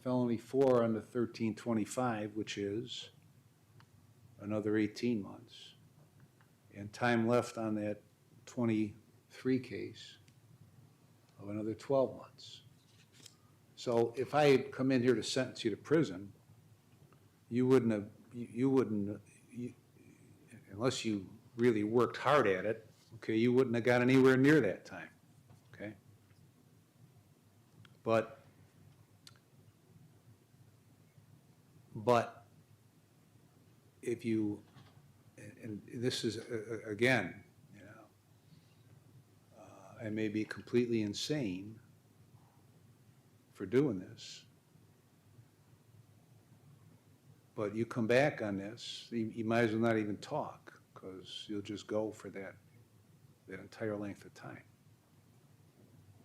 felony 4 on the 1325, which is another 18 months. And time left on that 23 case of another 12 months. So if I come in here to sentence you to prison, you wouldn't, unless you really worked hard at it, okay, you wouldn't have got anywhere near that time, okay? But if you, and this is, again, you know, I may be completely insane for doing this, but you come back on this, you might as well not even talk, because you'll just go for that entire length of time.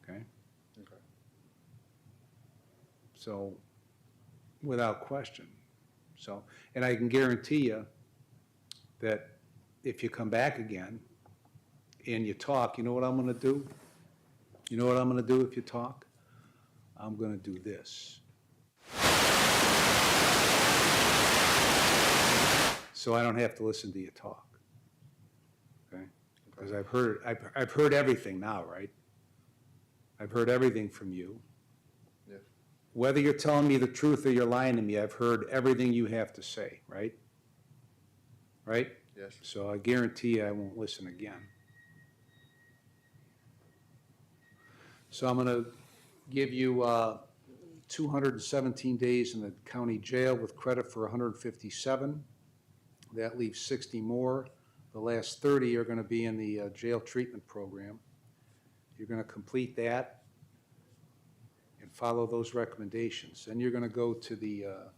Okay? Okay. So, without question. So, and I can guarantee you that if you come back again and you talk, you know what I'm gonna do? You know what I'm gonna do if you talk? I'm gonna do this. So I don't have to listen to you talk. Okay? Because I've heard everything now, right? I've heard everything from you. Yes. Whether you're telling me the truth or you're lying to me, I've heard everything you have to say, right? Right? Yes. So I guarantee you I won't listen again. So I'm gonna give you 217 days in the county jail with credit for 157. That leaves 60 more. The last 30 are gonna be in the jail treatment program. You're gonna complete that and follow those recommendations. Then you're gonna go to the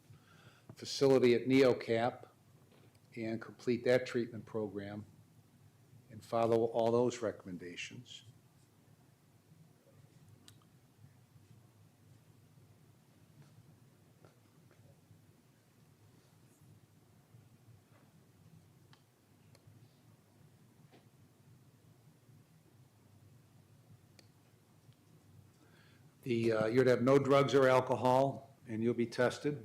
facility at NeoCap and complete that treatment program and follow all those recommendations. You'd have no drugs or alcohol, and you'll be tested.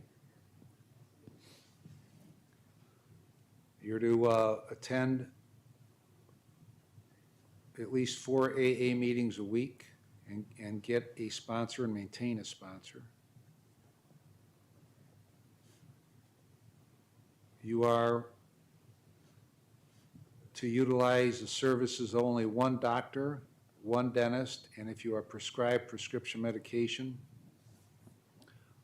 You're to attend at least 4 AA meetings a week and get a sponsor and maintain a sponsor. You are to utilize the services of only one doctor, one dentist, and if you are prescribed prescription medication,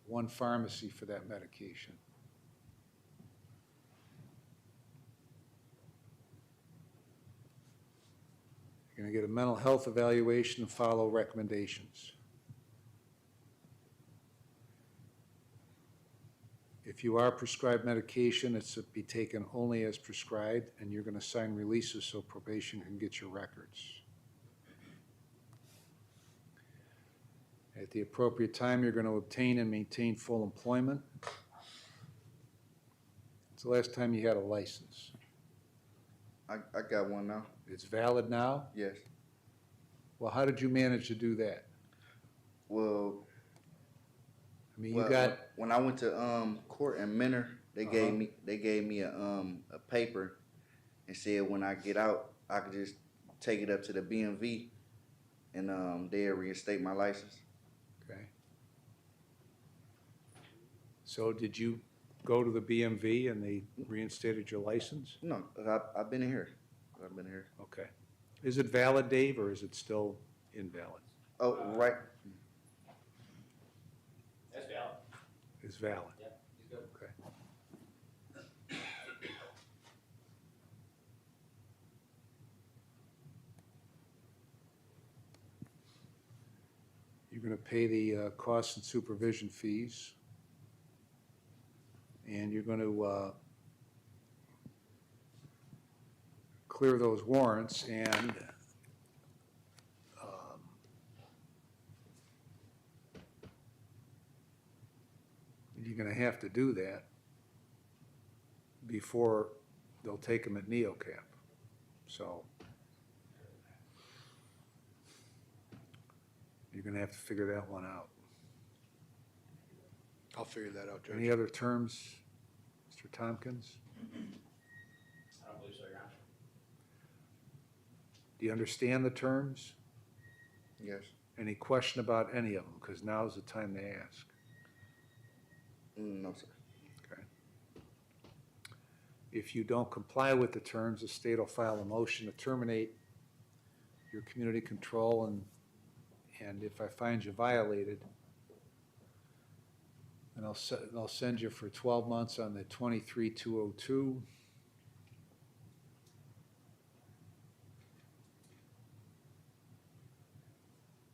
one pharmacy for that medication. You're going to get a mental health evaluation and follow recommendations. If you are prescribed medication, it's to be taken only as prescribed, and you're going to sign releases so probation can get your records. At the appropriate time, you're going to obtain and maintain full employment. It's the last time you had a license. I got one now. It's valid now? Yes. Well, how did you manage to do that? Well, I mean, you got, when I went to court in Menor, they gave me a paper and said when I get out, I could just take it up to the BMV and they'll reinstate my license. okay. So did you go to the BMV and they reinstated your license? No, I've been here. I've been here. Okay. Is it valid, Dave, or is it still invalid? Oh, right. That's valid. It's valid. Yep, he's good. Okay. You're gonna pay the costs and supervision fees. And you're gonna clear those warrants, and you're gonna have to do that before they'll take them at NeoCap. So you're gonna have to figure that one out. I'll figure that out, Judge. Any other terms, Mr. Tompkins? I don't believe so, Your Honor. Do you understand the terms? Yes. Any question about any of them? Because now's the time to ask. No, sir. Okay. If you don't comply with the terms, the state will file a motion to terminate your community control, and if I find you violated, then I'll send you for 12 months on the 23-202.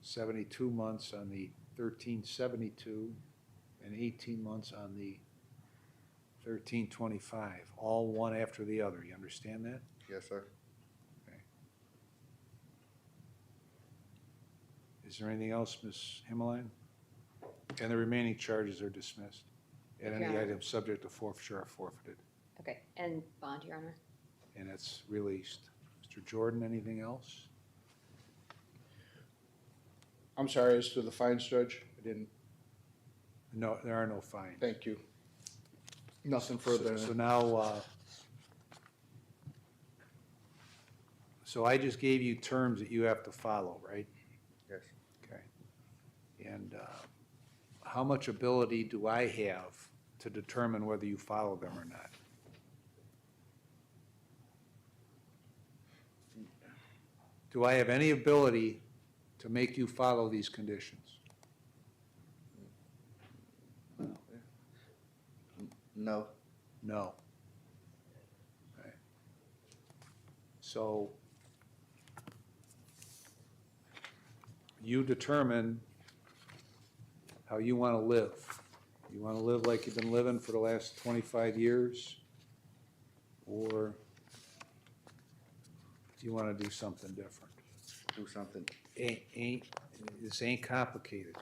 $72 months on the 1372, and 18 months on the 1325, all one after the other. You understand that? Yes, sir. Is there anything else, Ms. Himmeline? And the remaining charges are dismissed. And any Your Honor. items subject to forfeiture are forfeited, Okay, and bond, Your Honor? and it's released. Mr. Jordan, anything else? I'm sorry, as to the fines, Judge, I didn't, No, there are no fines. thank you. Nothing further. So now, so I just gave you terms that you have to follow, right? Yes. Okay. And how much ability do I have to determine whether you follow them or not? Do I have any ability to make you follow these conditions? No. No. Okay. So you determine how you want to live. You want to live like you've been living for the last 25 years? Or do you want to do something different? Do something. This ain't complicated.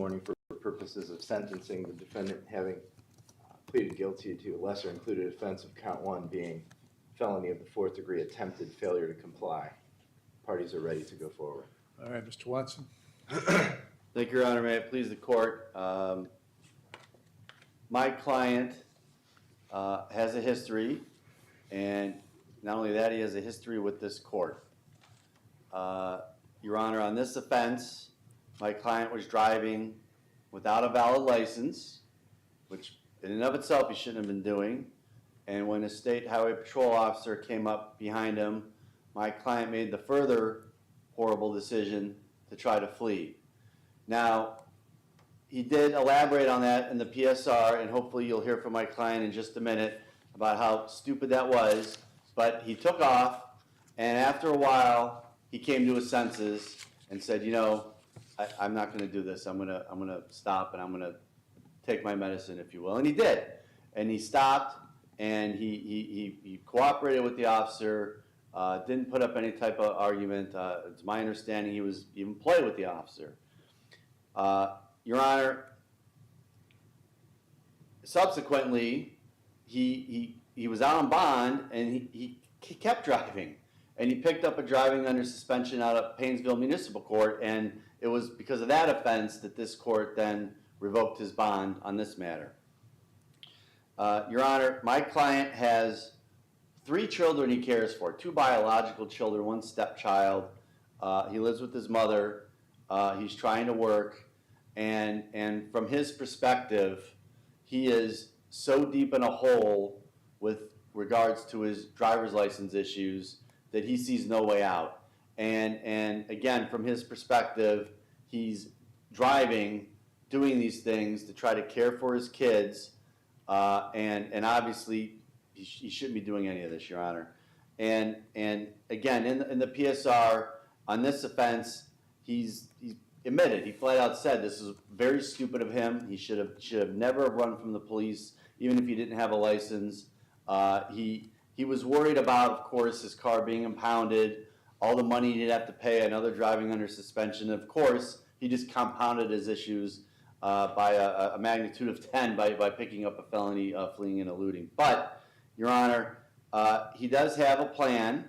morning for purposes of sentencing, the defendant having pleaded guilty to a lesser included offense of count 1 being felony of the 4th degree attempted failure to comply. Parties are ready to go forward. All right, Mr. Watson. Thank you, Your Honor. May it please the court. My client has a history, and not only that, he has a history with this court. Your Honor, on this offense, my client was driving without a valid license, which in and of itself he shouldn't have been doing. And when a state highway patrol officer came up behind him, my client made the further horrible decision to try to flee. Now, he did elaborate on that in the PSR, and hopefully you'll hear from my client in just a minute about how stupid that was. But he took off, and after a while, he came to his senses and said, you know, I'm not going to do this. I'm gonna stop, and I'm going to take my medicine, if you will. And he did. And he stopped, and he cooperated with the officer, didn't put up any type of argument. It's my understanding he was even playing with the officer. Your Honor, subsequently, he was out on bond, and he kept driving. And he picked up a driving under suspension out of Painesville Municipal Court, and it was because of that offense that this court then revoked his bond on this matter. Your Honor, my client has 3 children he cares for, 2 biological children, 1 stepchild. He lives with his mother. He's trying to work. And from his perspective, he is so deep in a hole with regards to his driver's license issues that he sees no way out. And again, from his perspective, he's driving, doing these things to try to care for his kids, and obviously he shouldn't be doing any of this, Your Honor. And again, in the PSR on this offense, he's admitted, he flat out said this is very stupid of him. He should have never run from the police, even if he didn't have a license. He was worried about, of course, his car being impounded, all the money he'd have to pay, another driving under suspension. Of course, he just compounded his issues by a magnitude of 10 by picking up a felony fleeing and eluding. But, Your Honor, he does have a plan.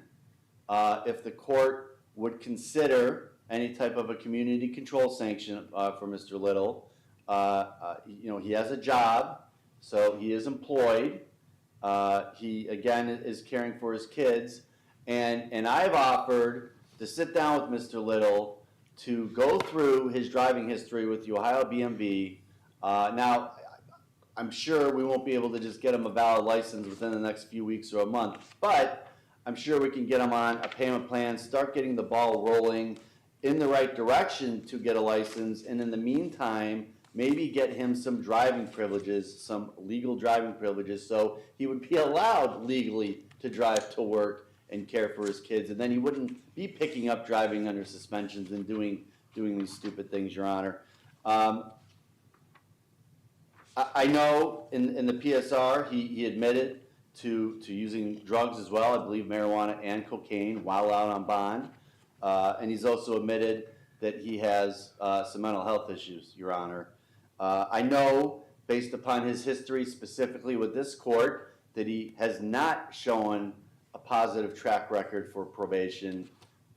If the court would consider any type of a community control sanction for Mr. Little, you know, he has a job, so he is employed. He, again, is caring for his kids. And I've offered to sit down with Mr. Little to go through his driving history with the Ohio BMV. Now, I'm sure we won't be able to just get him a valid license within the next few weeks or a month, but I'm sure we can get him on a payment plan, start getting the ball rolling in the right direction to get a license, and in the meantime, maybe get him some driving privileges, some legal driving privileges, so he would be allowed legally to drive to work and care for his kids, and then he wouldn't be picking up driving under suspensions and doing these stupid things, Your Honor. I know in the PSR he admitted to using drugs as well, I believe marijuana and cocaine, while out on bond, and he's also admitted that he has some mental health issues, Your Honor. I know, based upon his history specifically with this court, that he has not shown a positive track record for probation.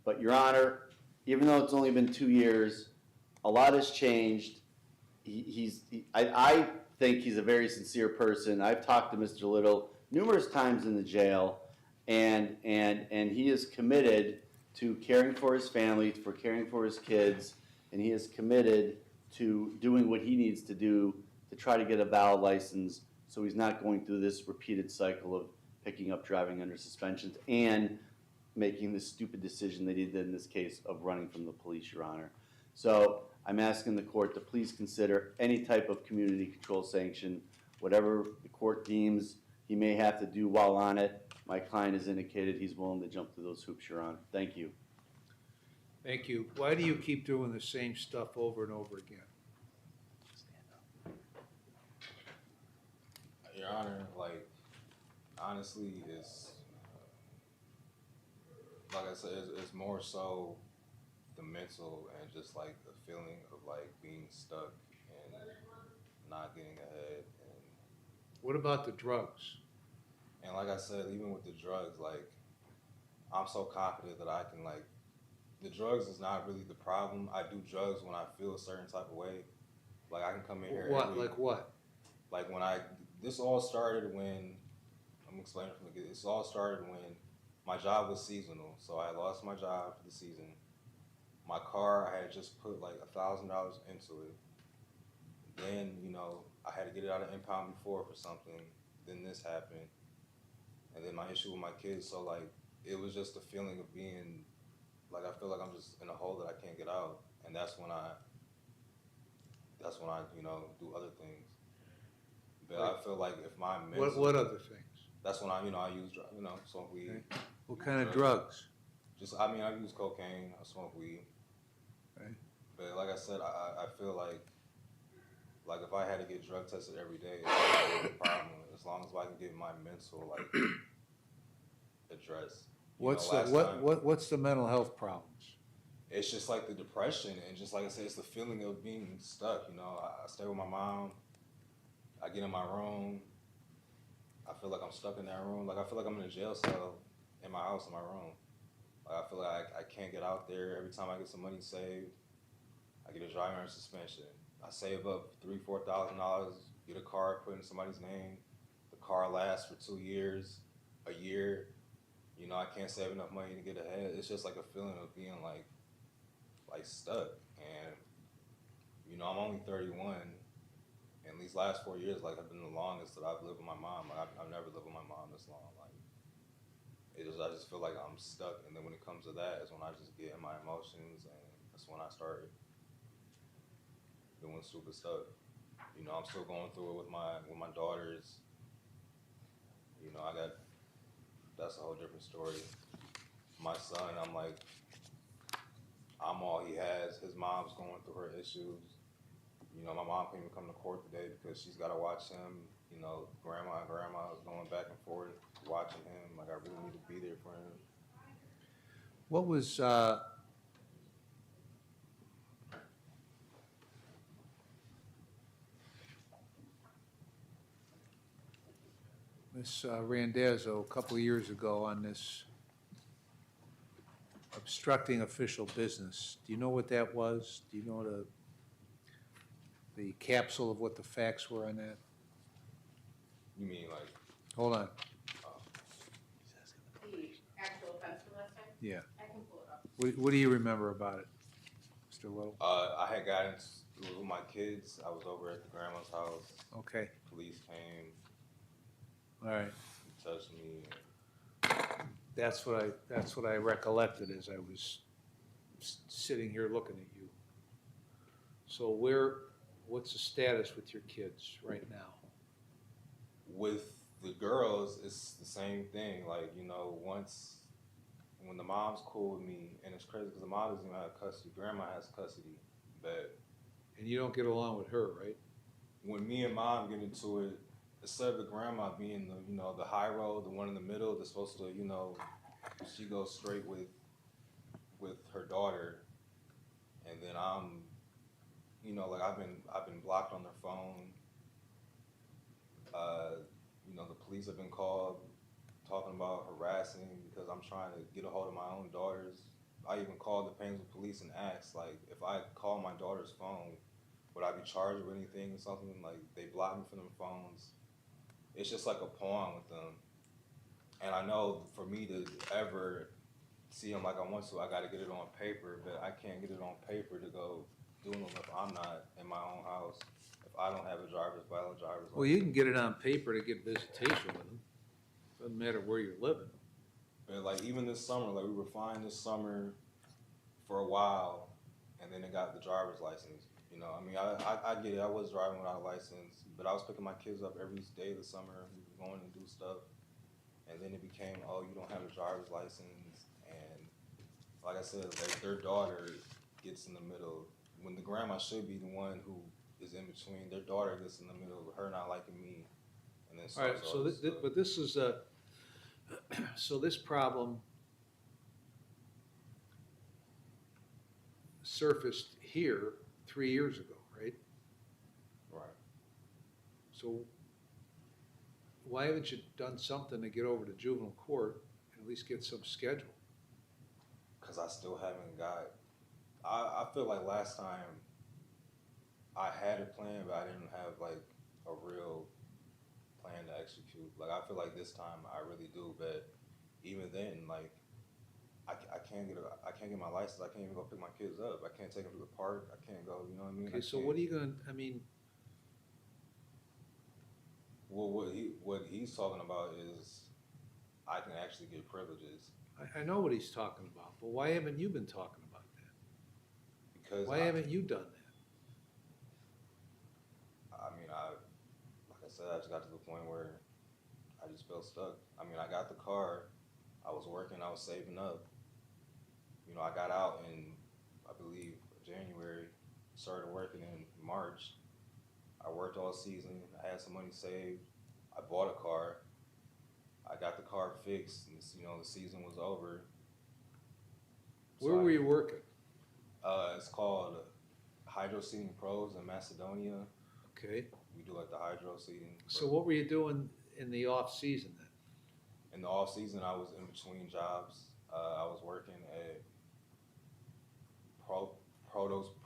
But, Your Honor, even though it's only been 2 years, a lot has changed. I think he's a very sincere person. I've talked to Mr. Little numerous times in the jail, and he is committed to caring for his family, for caring for his kids, and he is committed to doing what he needs to do to try to get a valid license so he's not going through this repeated cycle of picking up driving under suspensions and making this stupid decision that he did in this case of running from the police, Your Honor. So I'm asking the court to please consider any type of community control sanction, whatever the court deems he may have to do while on it. My client has indicated he's willing to jump through those hoops, Your Honor. Thank you. Thank you. Why do you keep doing the same stuff over and over again? Your Honor, like, honestly, it's, like I said, it's more so the mental and just, like, the feeling of, like, being stuck and not getting ahead. What about the drugs? And like I said, even with the drugs, like, I'm so confident that I can, like, the drugs is not really the problem. I do drugs when I feel a certain type of way. Like, I can come in here. What, like what? Like, this all started when, I'm explaining from the beginning, this all started when my job was seasonal. So I lost my job for the season. My car, I had just put like $1,000 into it. Then, you know, I had to get it out of impound before for something. Then this happened. And then my issue with my kids. So like, it was just a feeling of being, like, I feel like I'm just in a hole that I can't get out. And that's when I, you know, do other things. But I feel like if my mental, What other things? that's when I use, you know, smoke weed. Okay. What kind of drugs? I use cocaine, I smoke weed. Okay. But like I said, I feel like if I had to get drug tested every day, it's not a problem. As long as I can get my mental, like, addressed. What's the mental health problems? It's just like the depression, and just like I said, it's the feeling of being stuck. You know, I stay with my mom. I get in my room. I feel like I'm stuck in that room. Like, I feel like I'm in a jail cell in my house, in my room. Like, I feel like I can't get out there. Every time I get some money saved, I get a driving under suspension. I save up $3,000-$4,000, get a car, put in somebody's name. The car lasts for 2 years, a year. You know, I can't save enough money to get ahead. It's just like a feeling of being like stuck. And, you know, I'm only 31. And these last 4 years, like, have been the longest that I've lived with my mom. Like, I've never lived with my mom this long. Like, I just feel like I'm stuck. And then when it comes to that, is when I just get in my emotions, and that's when I started doing stupid stuff. You know, I'm still going through it with my daughters. You know, that's a whole different story. My son, I'm all he has. His mom's going through her issues. You know, my mom couldn't even come to court today because she's got to watch him. You know, grandma is going back and forth watching him. Like, I really need to be there for him. What was, Ms. Randazzo, a couple of years ago on this obstructing official business, do you know what that was? Do you know the capsule of what the facts were on that? You mean like? Hold on. The actual offense from last time? Yeah. I can pull it up. What do you remember about it, Mr. Little? I had gotten with my kids. I was over at the grandma's house. Okay. Police came. All right. Touched me. That's what I recollected as I was sitting here looking at you. So what's the status with your kids right now? With the girls, it's the same thing. Like, you know, when the mom's cool with me, and it's crazy because the mom doesn't even have custody. Grandma has custody, but. And you don't get along with her, right? When me and mom get into it, instead of the grandma being the high road, the one in the middle that's supposed to, she goes straight with her daughter, and then I'm, I've been blocked on their phone. The police have been called, talking about harassing because I'm trying to get a hold of my own daughters. I even called the Painesville police and asked, like, if I call my daughter's phone, would I be charged with anything or something? Like, they blocked me from them phones. It's just like a pawn with them. And I know for me to ever see them like I want to, I got to get it on paper, but I can't get it on paper to go do them if I'm not in my own house, if I don't have a valid driver's license. Well, you can get it on paper to get visitation with them. Doesn't matter where you're living. But like even this summer, like we were fine this summer for a while, and then it got the driver's license. You know, I mean, I get it. I was driving without a license, but I was picking my kids up every day this summer. We were going to do stuff. And then it became, oh, you don't have a driver's license. And like I said, like their daughter gets in the middle. When the grandma should be the one who is in between, their daughter gets in the middle of her not liking me. And then all right, but this is so this problem surfaced here 3 years ago, right? So why haven't you done something to get over to juvenile court and at least get some schedule? Cause I still haven't got, I feel like last time I had a plan, but I didn't have like a real plan to execute. Like, I feel like this time I really do, but even then, like, I can't get my license. I can't even go pick my kids up. I can't take them to the park. I can't go, you know what I mean? Okay, so what are you gonna, I mean, Well, what he's talking about is I can actually get privileges I know what he's talking about, but why haven't you been talking about that? because Why haven't you done that? I mean, like I said, I just got to the point where I just felt stuck. I mean, I got the car, I was working, I was saving up. You know, I got out in, I believe, January, started working in March. I worked all season, I had some money saved, I bought a car, I got the car fixed, and you know, the season was over. Where were you working? It's called Hydro Seeding Pros in Macedonia. Okay, We do like the hydro seeding. so what were you doing in the off-season then? In the off season, I was in between jobs. I was working at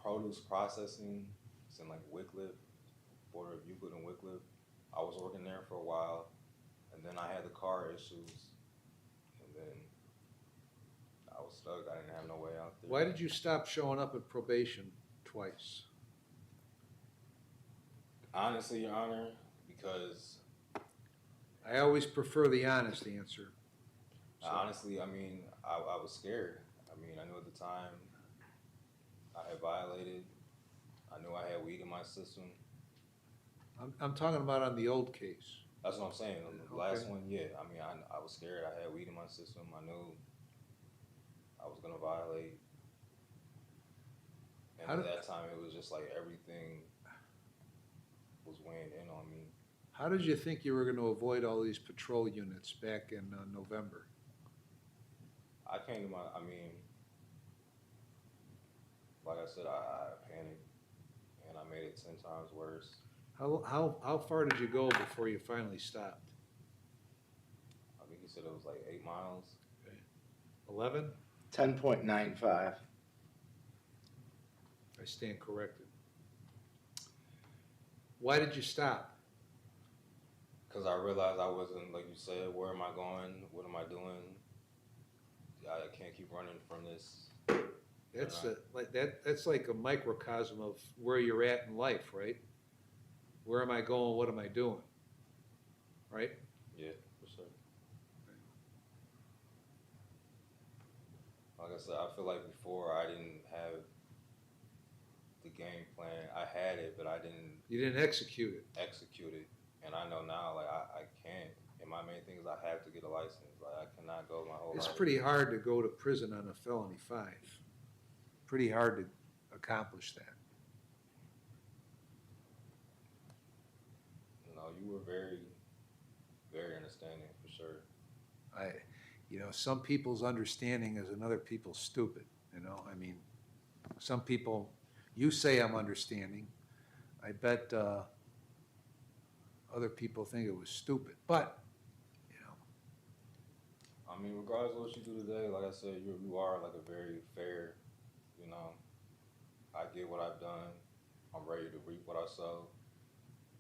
produce processing. It's in like Wickliffe, border of Euclid and Wickliffe. I was working there for a while, and then I had the car issues, and then I was stuck. I didn't have no way out there. Why did you stop showing up at probation twice? Honestly, Your Honor, because I always prefer the honest answer. So- honestly, I mean, I was scared. I mean, I knew at the time I had violated. I knew I had weed in my system. I'm talking about on the old case. That's what I'm saying. On the last Okay. one, yeah. I mean, I was scared. I had weed in my system. I knew I was gonna violate. And How at did- that time, it was just like everything was weighing in on me. How did you think you were gonna avoid all these patrol units back in November? I came to my, I mean, like I said, I panicked, and I made it 10 times worse. How far did you go before you finally stopped? I think he said it was like 8 miles. 11? 10.95. I stand corrected. Why did you stop? Because I realized I wasn't, like you said, where am I going? What am I doing? I can't keep running from this. That's Right. that's like a microcosm of where you're at in life, right? Where am I going? What am I doing? Right? Yeah, for sure. Like I said, I feel like before I didn't have the game plan. I had it, but I didn't You didn't execute it. execute it. And I know now, like, I can't. And my main thing is I have to get a license. Like, I cannot go my whole It's life. pretty hard to go to prison on a felony 5. Pretty hard to accomplish that. You know, you were very, very understanding for sure. Some people's understanding is another people's stupid, I mean, some people, you say I'm understanding, I bet, other people think it was stupid, but, I mean, regardless of what you do today, like I said, you are like a very fair, I get what I've done. I'm ready to reap what I sow.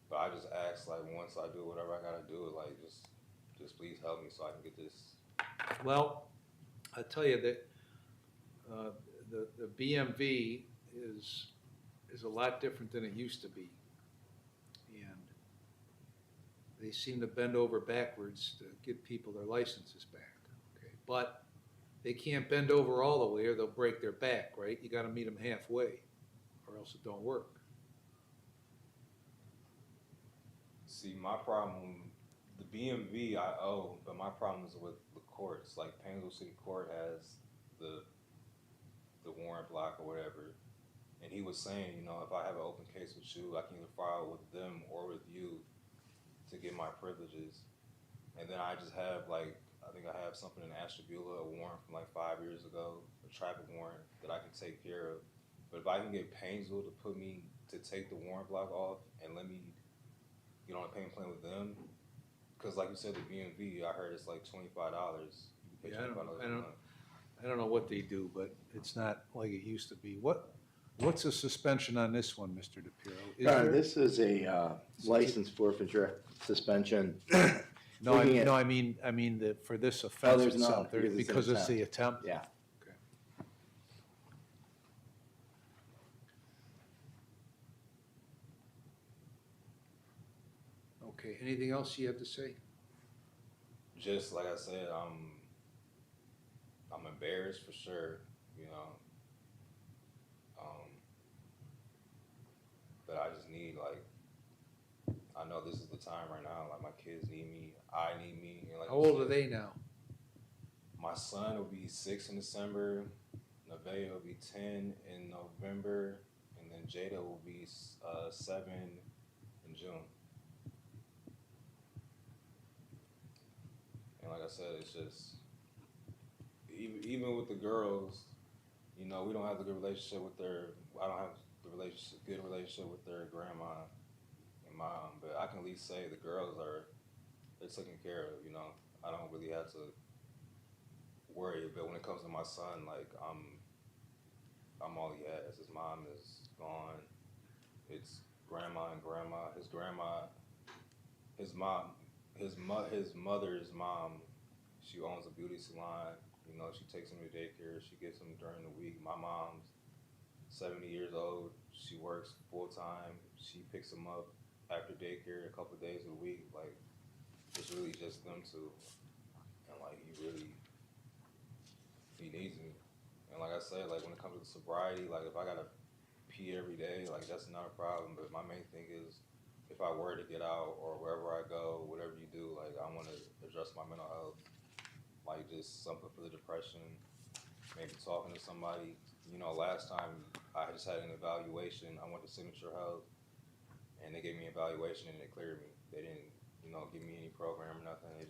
But I just ask, like, once I do whatever I gotta do, like, just please help me so I can get this. well, I tell you that, the BMV is a lot different than it used to be. And they seem to bend over backwards to get people their licenses back, okay? But they can't bend over all the way or they'll break their back, right? You gotta meet them halfway, or else it don't work. See, my problem, the BMV I owe, but my problem is with the courts. Like, Painesville City Court has the warrant block or whatever. And he was saying, if I have an open case with you, I can either file with them or with you to get my privileges. And then I just have, like, I think I have something in Ashtabula, a warrant from like 5 years ago, a traffic warrant that I can take care of. But if I can get Painesville to take the warrant block off and let me get on a payment plan with them? Cause like you said, the BMV, I heard it's like $25. You pay Yeah, $25 a month. I don't know what they do, but it's not like it used to be. What's the suspension on this one, Mr. DePiero? Is there- This is a license forfeiture suspension. No, looking at- I mean, for this offense there's none, itself, because it's an because it's the attempt? Yeah. Okay. Okay, anything else you have to say? Just like I said, I'm embarrassed for sure, you know. But I just need, like, I know this is the time right now. Like, my kids need me, I need me. And like How you old said, are they now? My son will be 6 in December. Nevaeh will be 10 in November, and then Jada will be 7 in June. And like I said, it's just even with the girls, you know, we don't have a good relationship with their. I don't have good relationship with their grandma and mom, but I can at least say the girls they're taken care of. You know, I don't really have to worry. But when it comes to my son, like I'm all he has. His mom is gone. It's grandma and grandma. His mother's mom. She owns a beauty salon. You know, she takes him to daycare. She gets him during the week. My mom's 70 years old. She works full time. She picks him up after daycare a couple of days a week. Like, it's really just them two. And like, he needs me. And like I said, like when it comes to sobriety, like if I gotta pee every day, like that's not a problem. But my main thing is, if I were to get out or wherever I go, whatever you do, like I want to address my mental health, like just something for the depression, maybe talking to somebody. You know, last time I just had an evaluation. I went to Signature Health, and they gave me an evaluation and it cleared me. They didn't, you know, give me any program or nothing. It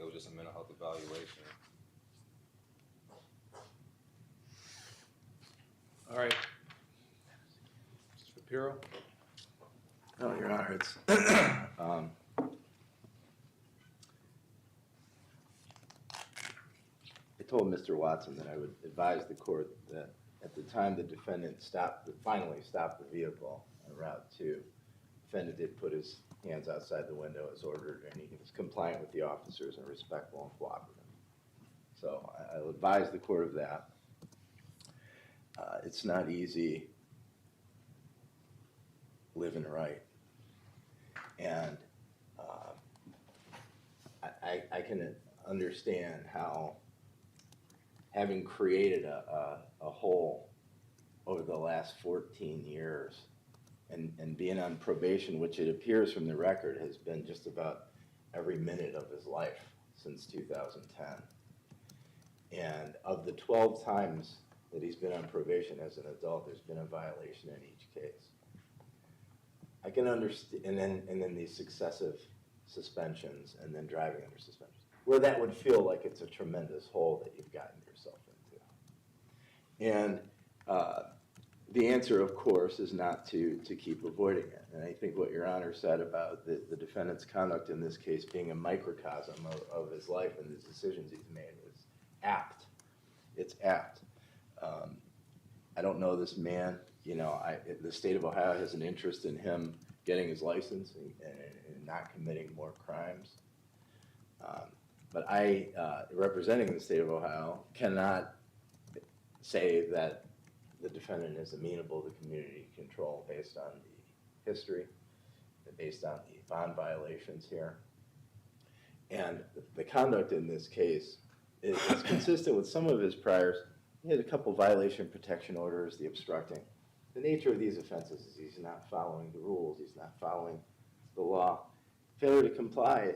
was just a mental health evaluation. All right. Mr. Shapiro? No, Your Honor, it's, I told Mr. Watson that I would advise the court that at the time the defendant finally stopped the vehicle on Route 2, the defendant did put his hands outside the window as ordered, and he was compliant with the officers and respectful and cooperative. So I'll advise the court of that. It's not easy living right. And I can understand how, having created a hole over the last 14 years and being on probation, which it appears from the record has been just about every minute of his life since 2010. And of the 12 times that he's been on probation as an adult, there's been a violation in each case. I can understand, and then these successive suspensions and then driving under suspensions, where that would feel like it's a tremendous hole that you've gotten yourself into. And the answer, of course, is not to keep avoiding it. And I think what Your Honor said about the defendant's conduct in this case being a microcosm of his life and the decisions he's made is apt. It's apt. I don't know this man. You know, the state of Ohio has an interest in him getting his license and not committing more crimes. But I, representing the state of Ohio, cannot say that the defendant is amenable to community control based on the history, based on the bond violations here. And the conduct in this case is consistent with some of his priors. He had a couple violation protection orders, the obstructing. The nature of these offenses is he's not following the rules, he's not following the law. Failure to comply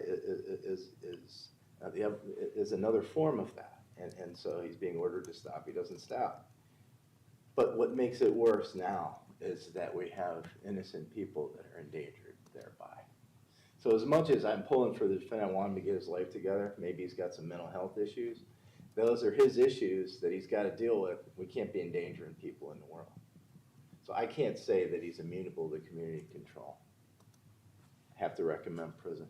is another form of that. And so he's being ordered to stop, he doesn't stop. But what makes it worse now is that we have innocent people that are endangered thereby. So as much as I'm pulling for the defendant, I want him to get his life together, maybe he's got some mental health issues, those are his issues that he's got to deal with. We can't be endangering people in the world. So I can't say that he's amenable to community control. have to recommend prison.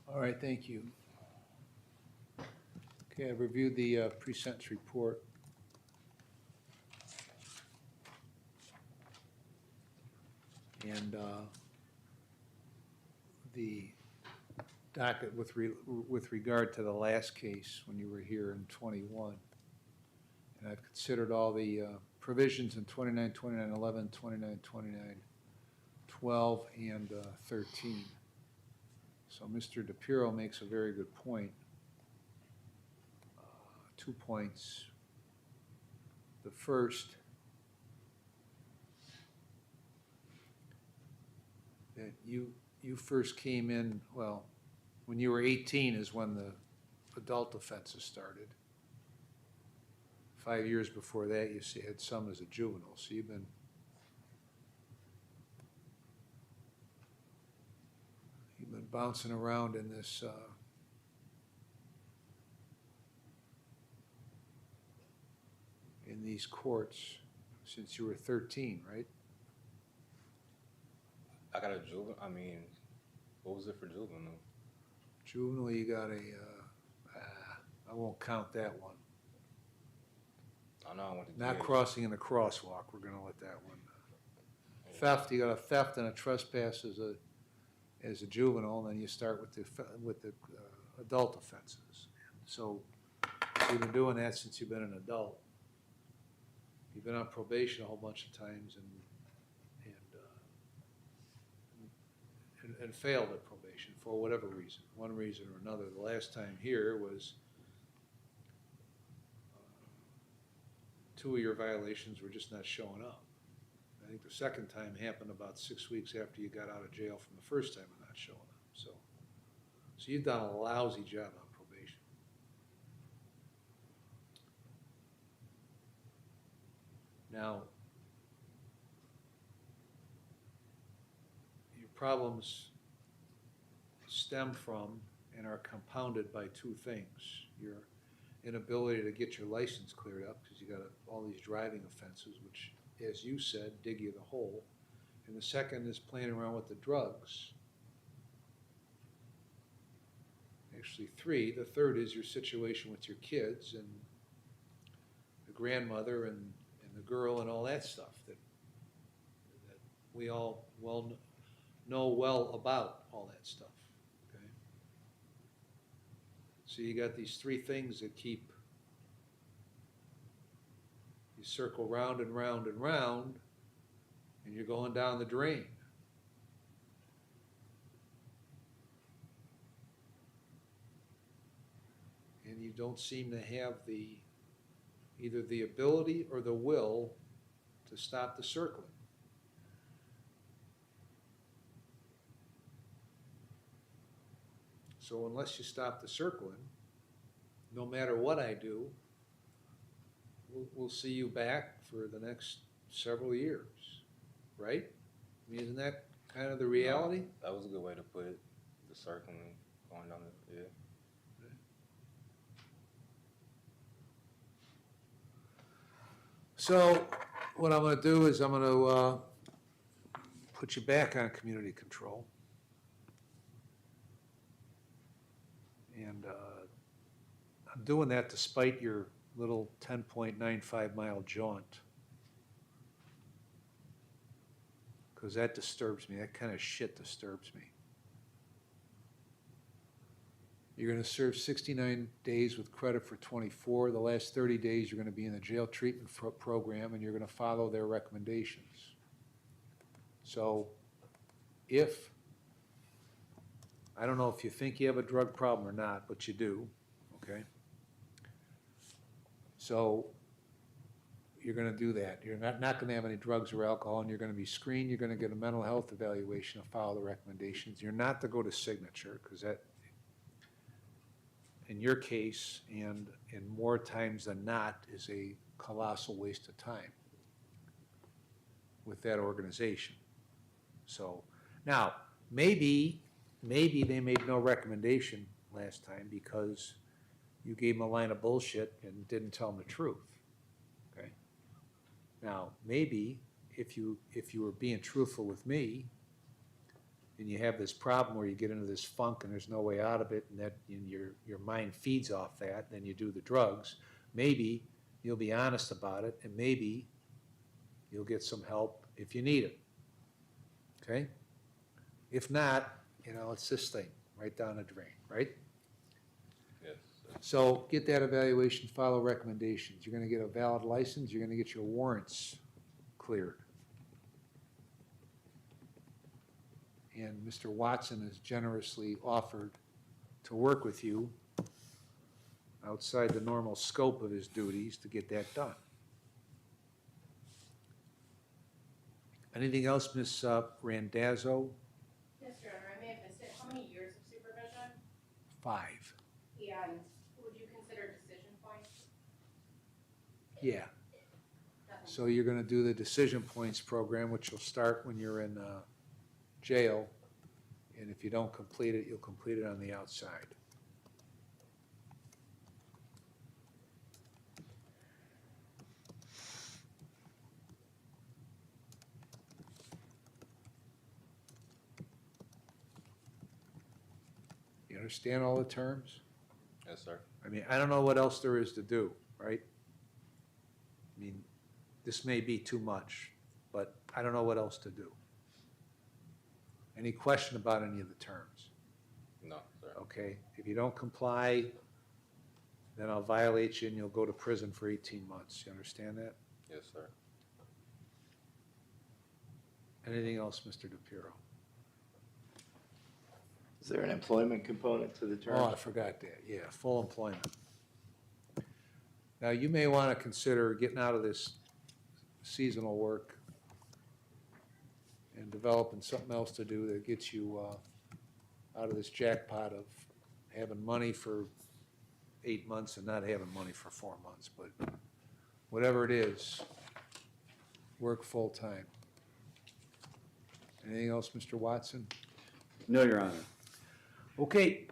All right, thank you. Okay, I've reviewed the pre-sentence report. And the docket with regard to the last case when you were here in 21. And I've considered all the provisions in 29, 29, 11, 29, 29, 12, and 13. So Mr. DePiero makes a very good point. 2 points. The first, that you first came in, well, when you were 18 is when the adult offenses started. 5 years before that, you had some as a juvenile, so you've been bouncing around in this in these courts since you were 13, right? I got a juvenile. I mean, what was it for juvenile? Juvenile, you got I won't count that one. I know I went to Not jail. crossing in the crosswalk, we're gonna let that one. Theft, you got a theft and a trespass as a juvenile, and then you start with the adult offenses. So you've been doing that since you've been an adult. You've been on probation a whole bunch of times and failed at probation for whatever reason, one reason or another. The last time here was 2 of your violations were just not showing up. I think the second time happened about 6 weeks after you got out of jail from the first time of not showing up. So you've done a lousy job on probation. Now, your problems stem from and are compounded by 2 things. Your inability to get your license cleared up because you got all these driving offenses, which, as you said, dig you the hole. And the second is playing around with the drugs. Actually 3. The third is your situation with your kids and the grandmother and the girl and all that stuff that we all know well about all that stuff. Okay? So you got these 3 things that keep you circle round and round and round, and you're going down the drain. And you don't seem to have either the ability or the will to stop the circling. So unless you stop the circling, no matter what I do, we'll see you back for the next several years, right? I mean, isn't that kind of the reality? That was a good way to put it. The circling, going down the, yeah. So what I'm gonna do is I'm gonna put you back on community control. And I'm doing that despite your little 10.95 mile jaunt. Because that disturbs me, that kind of shit disturbs me. You're gonna serve 69 days with credit for 24. The last 30 days, you're gonna be in the jail treatment program and you're gonna follow their recommendations. So if, I don't know if you think you have a drug problem or not, but you do, okay? So you're gonna do that. You're not gonna have any drugs or alcohol, and you're gonna be screened, you're gonna get a mental health evaluation and follow the recommendations. You're not to go to signature, because that, in your case, and in more times than not, is a colossal waste of time with that organization. So, now, maybe they made no recommendation last time because you gave them a line of bullshit and didn't tell them the truth, okay? Now, maybe if you were being truthful with me and you have this problem where you get into this funk and there's no way out of it, and that and your mind feeds off that, then you do the drugs, maybe you'll be honest about it, and maybe you'll get some help if you need it. Okay? If not, it's this thing, right down the drain, right? Yes. So get that evaluation, follow recommendations. You're gonna get a valid license, you're gonna get your warrants cleared. And Mr. Watson has generously offered to work with you outside the normal scope of his duties to get that done. Anything else, Ms. Randazzo? Yes, Your Honor, I may have missed it. How many years of supervision? 5. And would you consider decision points? Yeah. So you're gonna do the decision points program, which will start when you're in jail. And if you don't complete it, you'll complete it on the outside. You understand all the terms? Yes, sir. I mean, I don't know what else there is to do, right? I mean, this may be too much, but I don't know what else to do. Any question about any of the terms? No, sir. Okay, if you don't comply, then I'll violate you and you'll go to prison for 18 months. You understand that? Yes, sir. Anything else, Mr. DePiero? Is there an employment component to the term? Oh, I forgot that. Yeah, full employment. Now, you may want to consider getting out of this seasonal work and developing something else to do that gets you out of this jackpot of having money for 8 months and not having money for 4 months. But whatever it is, work full-time. Anything else, Mr. Watson? No, Your Honor. Okay,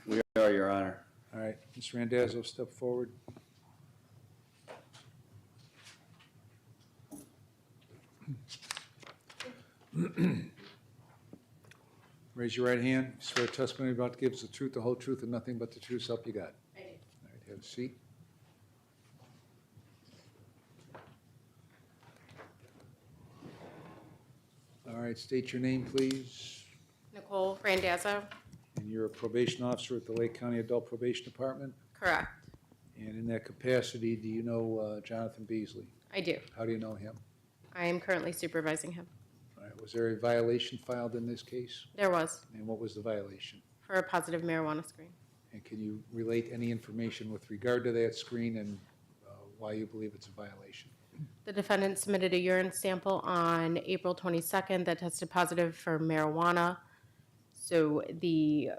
We are, Your Honor. All right, Ms. Randazzo, step forward. Raise your right hand. Swear testimony you're about to give is the truth, the whole truth, and nothing but the truth. So help you God. I do. All right, have a seat. All right, state your name, please. Nicole Randazzo? And you're a probation officer at the Lake County Adult Probation Department. Correct. And in that capacity, do you know Jonathan Beasley? I do. How do you know him? I am currently supervising him. All right, was there a violation filed in this case? There was, And what was the violation? for a positive marijuana screen. And can you relate any information with regard to that screen and why you believe it's a violation? The defendant submitted a urine sample on April 22nd that tested positive for marijuana. So the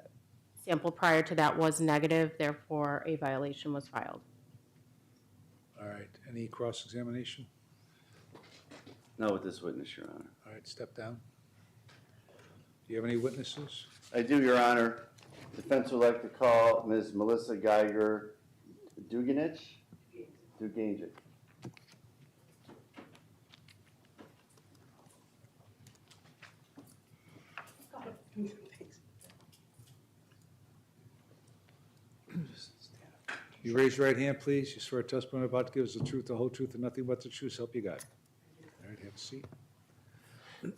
sample prior to that was negative, therefore a violation was filed. All right, any cross-examination? Not with this witness, Your Honor. All right, step down. Do you have any witnesses? I do, Your Honor. Defense would like to call Ms. Melissa Geiger Duganich? Duganjic. You raise your right hand, please. You swear testimony about to give is the truth, the whole truth, and nothing but the truth. So help you God. All right, have a seat. Good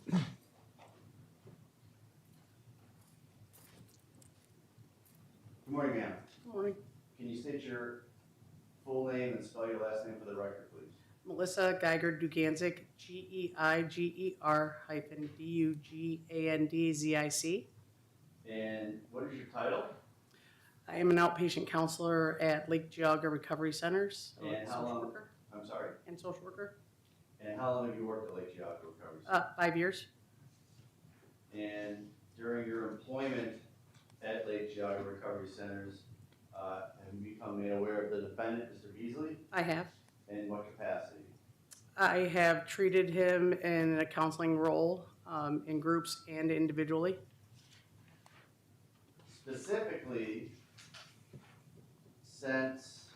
morning, ma'am. Good morning. Can you state your full name and spell your last name for the record, please? Melissa Geiger Duganzik, Geiger-Dugandzic. And what is your title? I am an outpatient counselor at Lake Geauga Recovery Centers. I'm a And how social long, worker I'm sorry, and social worker. and how long have you worked at Lake Geauga Recovery Center? 5 years. And during your employment at Lake Geauga Recovery Centers, have you become made aware of the defendant, Mr. Beasley? I have. In what capacity? I have treated him in a counseling role in groups and individually. Specifically, since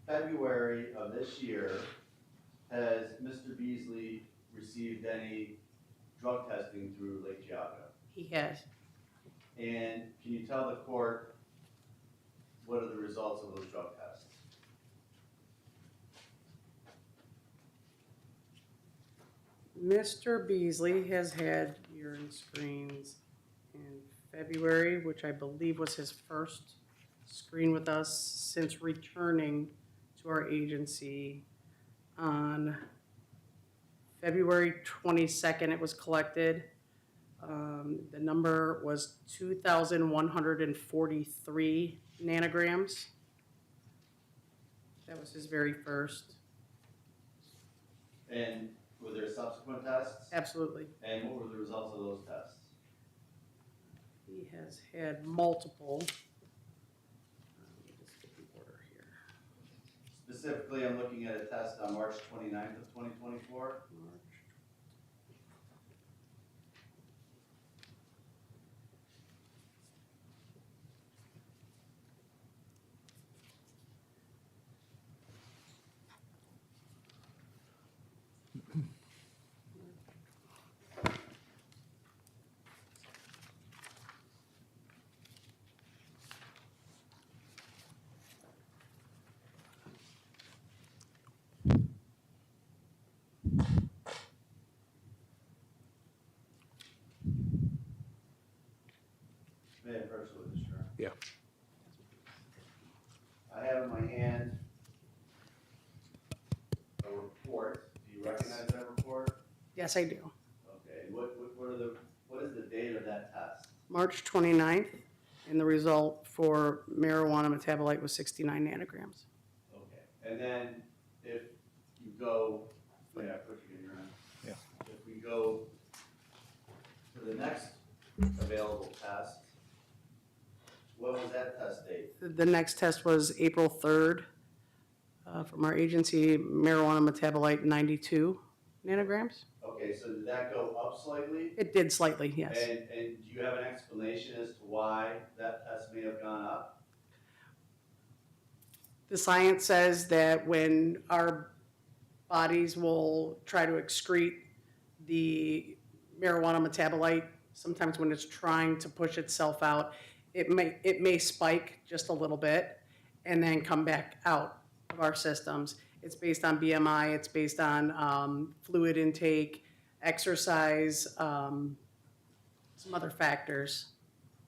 February of this year, has Mr. Beasley received any drug testing through Lake Geauga? He has. And can you tell the court what are the results of those drug tests? Mr. Beasley has had urine screens in February, which I believe was his first screen with us since returning to our agency on February 22nd. It was collected. The number was 2,143 nanograms. That was his very first. And were there subsequent tests? Absolutely. And what were the results of those tests? He has had multiple. Let me just get the order here. Specifically, I'm looking at a test on March 29th of 2024. May I approach the witness, Your Honor? Yeah. I have in my hand a report. Do you recognize that report? Yes, I do. Okay, and what is the date of that test? March 29th, and the result for marijuana metabolite was 69 nanograms. Okay, and then if you go, may I put you in your hand? Yeah. If we go to the next available test, what was that test date? The next test was April 3rd from our agency, marijuana metabolite 92 nanograms. Okay, Okay, so did that go up slightly? It did slightly, yes. And do you have an explanation as to why that test may have gone up? The science says that when our bodies will try to excrete the marijuana metabolite, sometimes when it's trying to push itself out, it may spike just a little bit and then come back out of our systems. It's based on BMI, it's based on fluid intake, exercise, some other factors.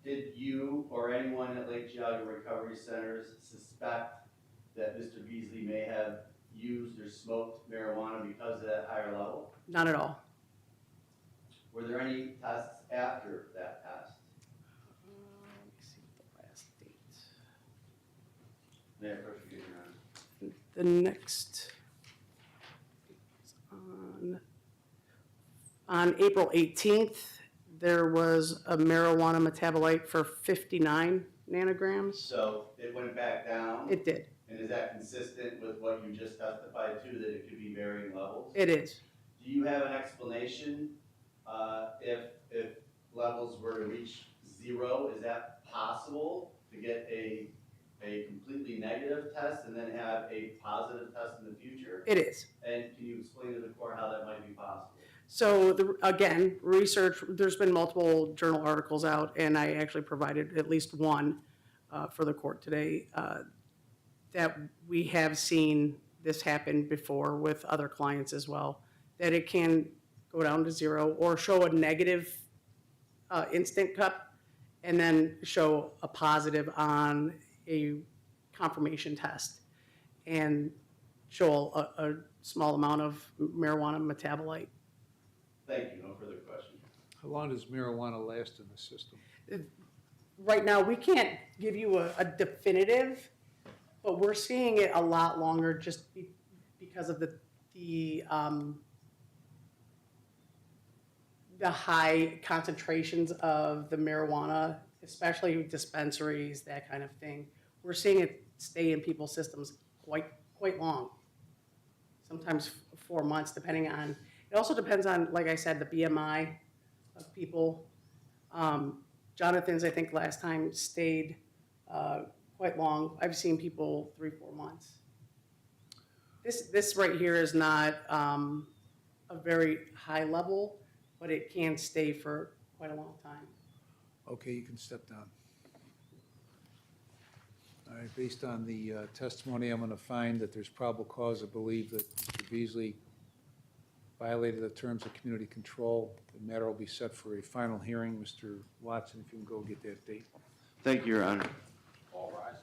Did you or anyone at Lake Geauga Recovery Centers suspect that Mr. Beasley may have used or smoked marijuana because of that higher level? Not at all. Were there any tests after that test? Let me see the last date. May I approach you, Your Honor? The next, on April 18th, there was a marijuana metabolite for 59 nanograms. So it went back down? It did. And is that consistent with what you just testified to, that it could be varying levels? It is. Do you have an explanation if levels were to reach 0? Is that possible to get a completely negative test and then have a positive test in the future? It is. And can you explain to the court how that might be possible? So again, research, there's been multiple journal articles out, and I actually provided at least one for the court today, that we have seen this happen before with other clients as well, that it can go down to 0 or show a negative instant cup and then show a positive on a confirmation test and show a small amount of marijuana metabolite. Thank you, no further questions. How long does marijuana last in the system? Right now, we can't give you a definitive, but we're seeing it a lot longer just because of the high concentrations of the marijuana, especially dispensaries, that kind of thing. We're seeing it stay in people's systems quite long, sometimes 4 months, depending on, it also depends on, like I said, the BMI of people. Jonathan's, I think, last time stayed quite long. I've seen people 3-4 months. This right here is not a very high level, but it can stay for quite a long time. Okay, you can step down. All right, based on the testimony, I'm going to find that there's probable cause to believe that Mr. Beasley violated the terms of community control. The matter will be set for a final hearing. Mr. Watson, if you can go get that date. Thank you, Your Honor. All rise.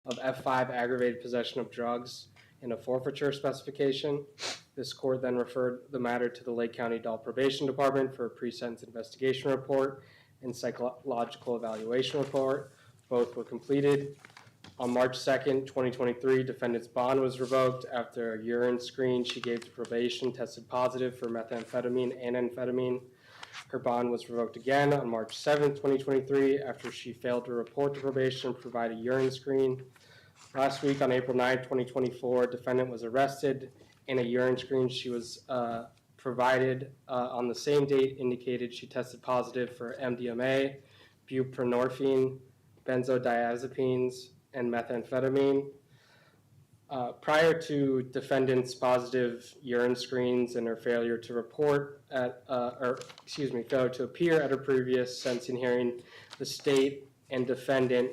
of F5 aggravated possession of drugs and a forfeiture specification. This court then referred the matter to the Lake County Adult Probation Department for a pre-sentence investigation report and psychological evaluation report. Both were completed. On March 2nd, 2023, defendant's bond was revoked after a urine screen she gave to probation tested positive for methamphetamine and amphetamine. Her bond was revoked again on March 7th, 2023, after she failed to report to probation and provide a urine screen. Last week, on April 9th, 2024, defendant was arrested, and a urine screen she was provided on the same date indicated she tested positive for MDMA, buprenorphine, benzodiazepines, and methamphetamine. Prior to defendant's positive urine screens and her failure to report failure to appear at a previous sentencing hearing, the state and defendant,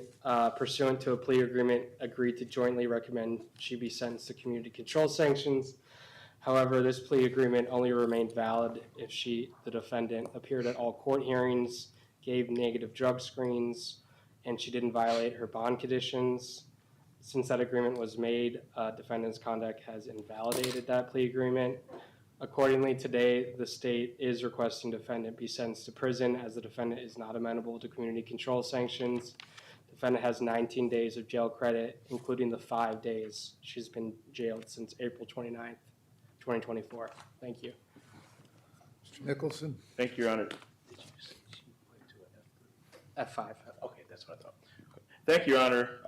pursuant to a plea agreement, agreed to jointly recommend she be sentenced to community control sanctions. However, this plea agreement only remained valid if the defendant, appeared at all court hearings, gave negative drug screens, and she didn't violate her bond conditions. Since that agreement was made, defendant's conduct has invalidated that plea agreement. Accordingly, today, the state is requesting defendant be sentenced to prison as the defendant is not amenable to community control sanctions. Defendant has 19 days of jail credit, including the 5 days she's been jailed since April 29th, 2024. Thank you. Mr. Nicholson? Thank you, Your Honor. F5. Okay, that's what I thought. Thank you, Your Honor.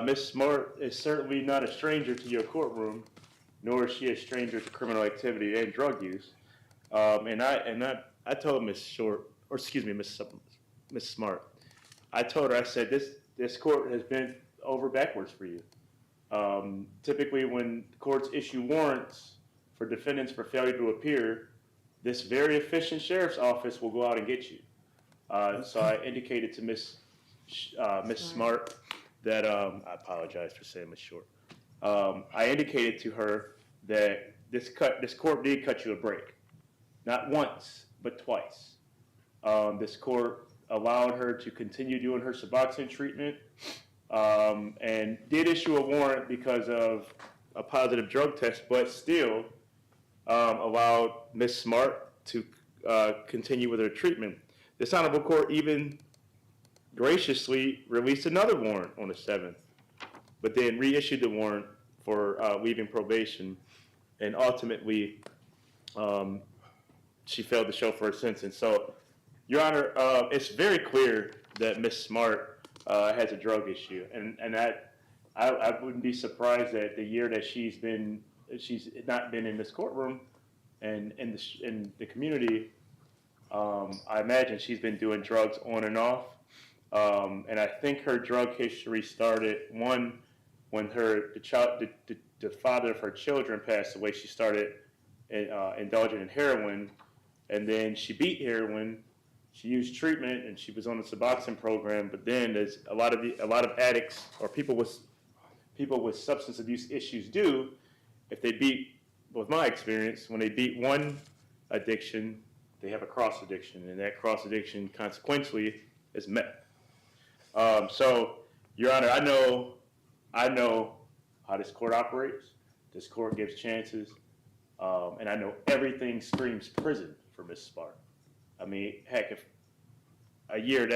Ms. Smart is certainly not a stranger to your courtroom, nor is she a stranger to criminal activity and drug use. I told Ms. Smart, I told her, I said, this court has been over backwards for you. Typically, when courts issue warrants for defendants for failure to appear, this very efficient sheriff's office will go out and get you. So I indicated to Ms. Smart that, I apologize for saying Ms. Short. I indicated to her that this court did cut you a break. Not once, but twice. This court allowed her to continue doing her Suboxone treatment and did issue a warrant because of a positive drug test, but still allowed Ms. Smart to continue with her treatment. This honorable court even graciously released another warrant on the 7th, but then reissued the warrant for leaving probation, and ultimately she failed to show for her sentence. So, Your Honor, it's very clear that Ms. Smart has a drug issue, and that I wouldn't be surprised that the year that she's not been in this courtroom and in the community, I imagine she's been doing drugs on and off. And I think her drug history started, when the father of her children passed away. She started indulging in heroin, and then she beat heroin. She used treatment, and she was on the Suboxone program. But then, there's a lot of addicts or people with substance abuse issues do, if they beat, with my experience, when they beat one addiction, they have a cross addiction, and that cross addiction consequently is meth. So, Your Honor, I know how this court operates. This court gives chances, and I know everything screams prison for Ms. Smart. I mean, heck, if a year,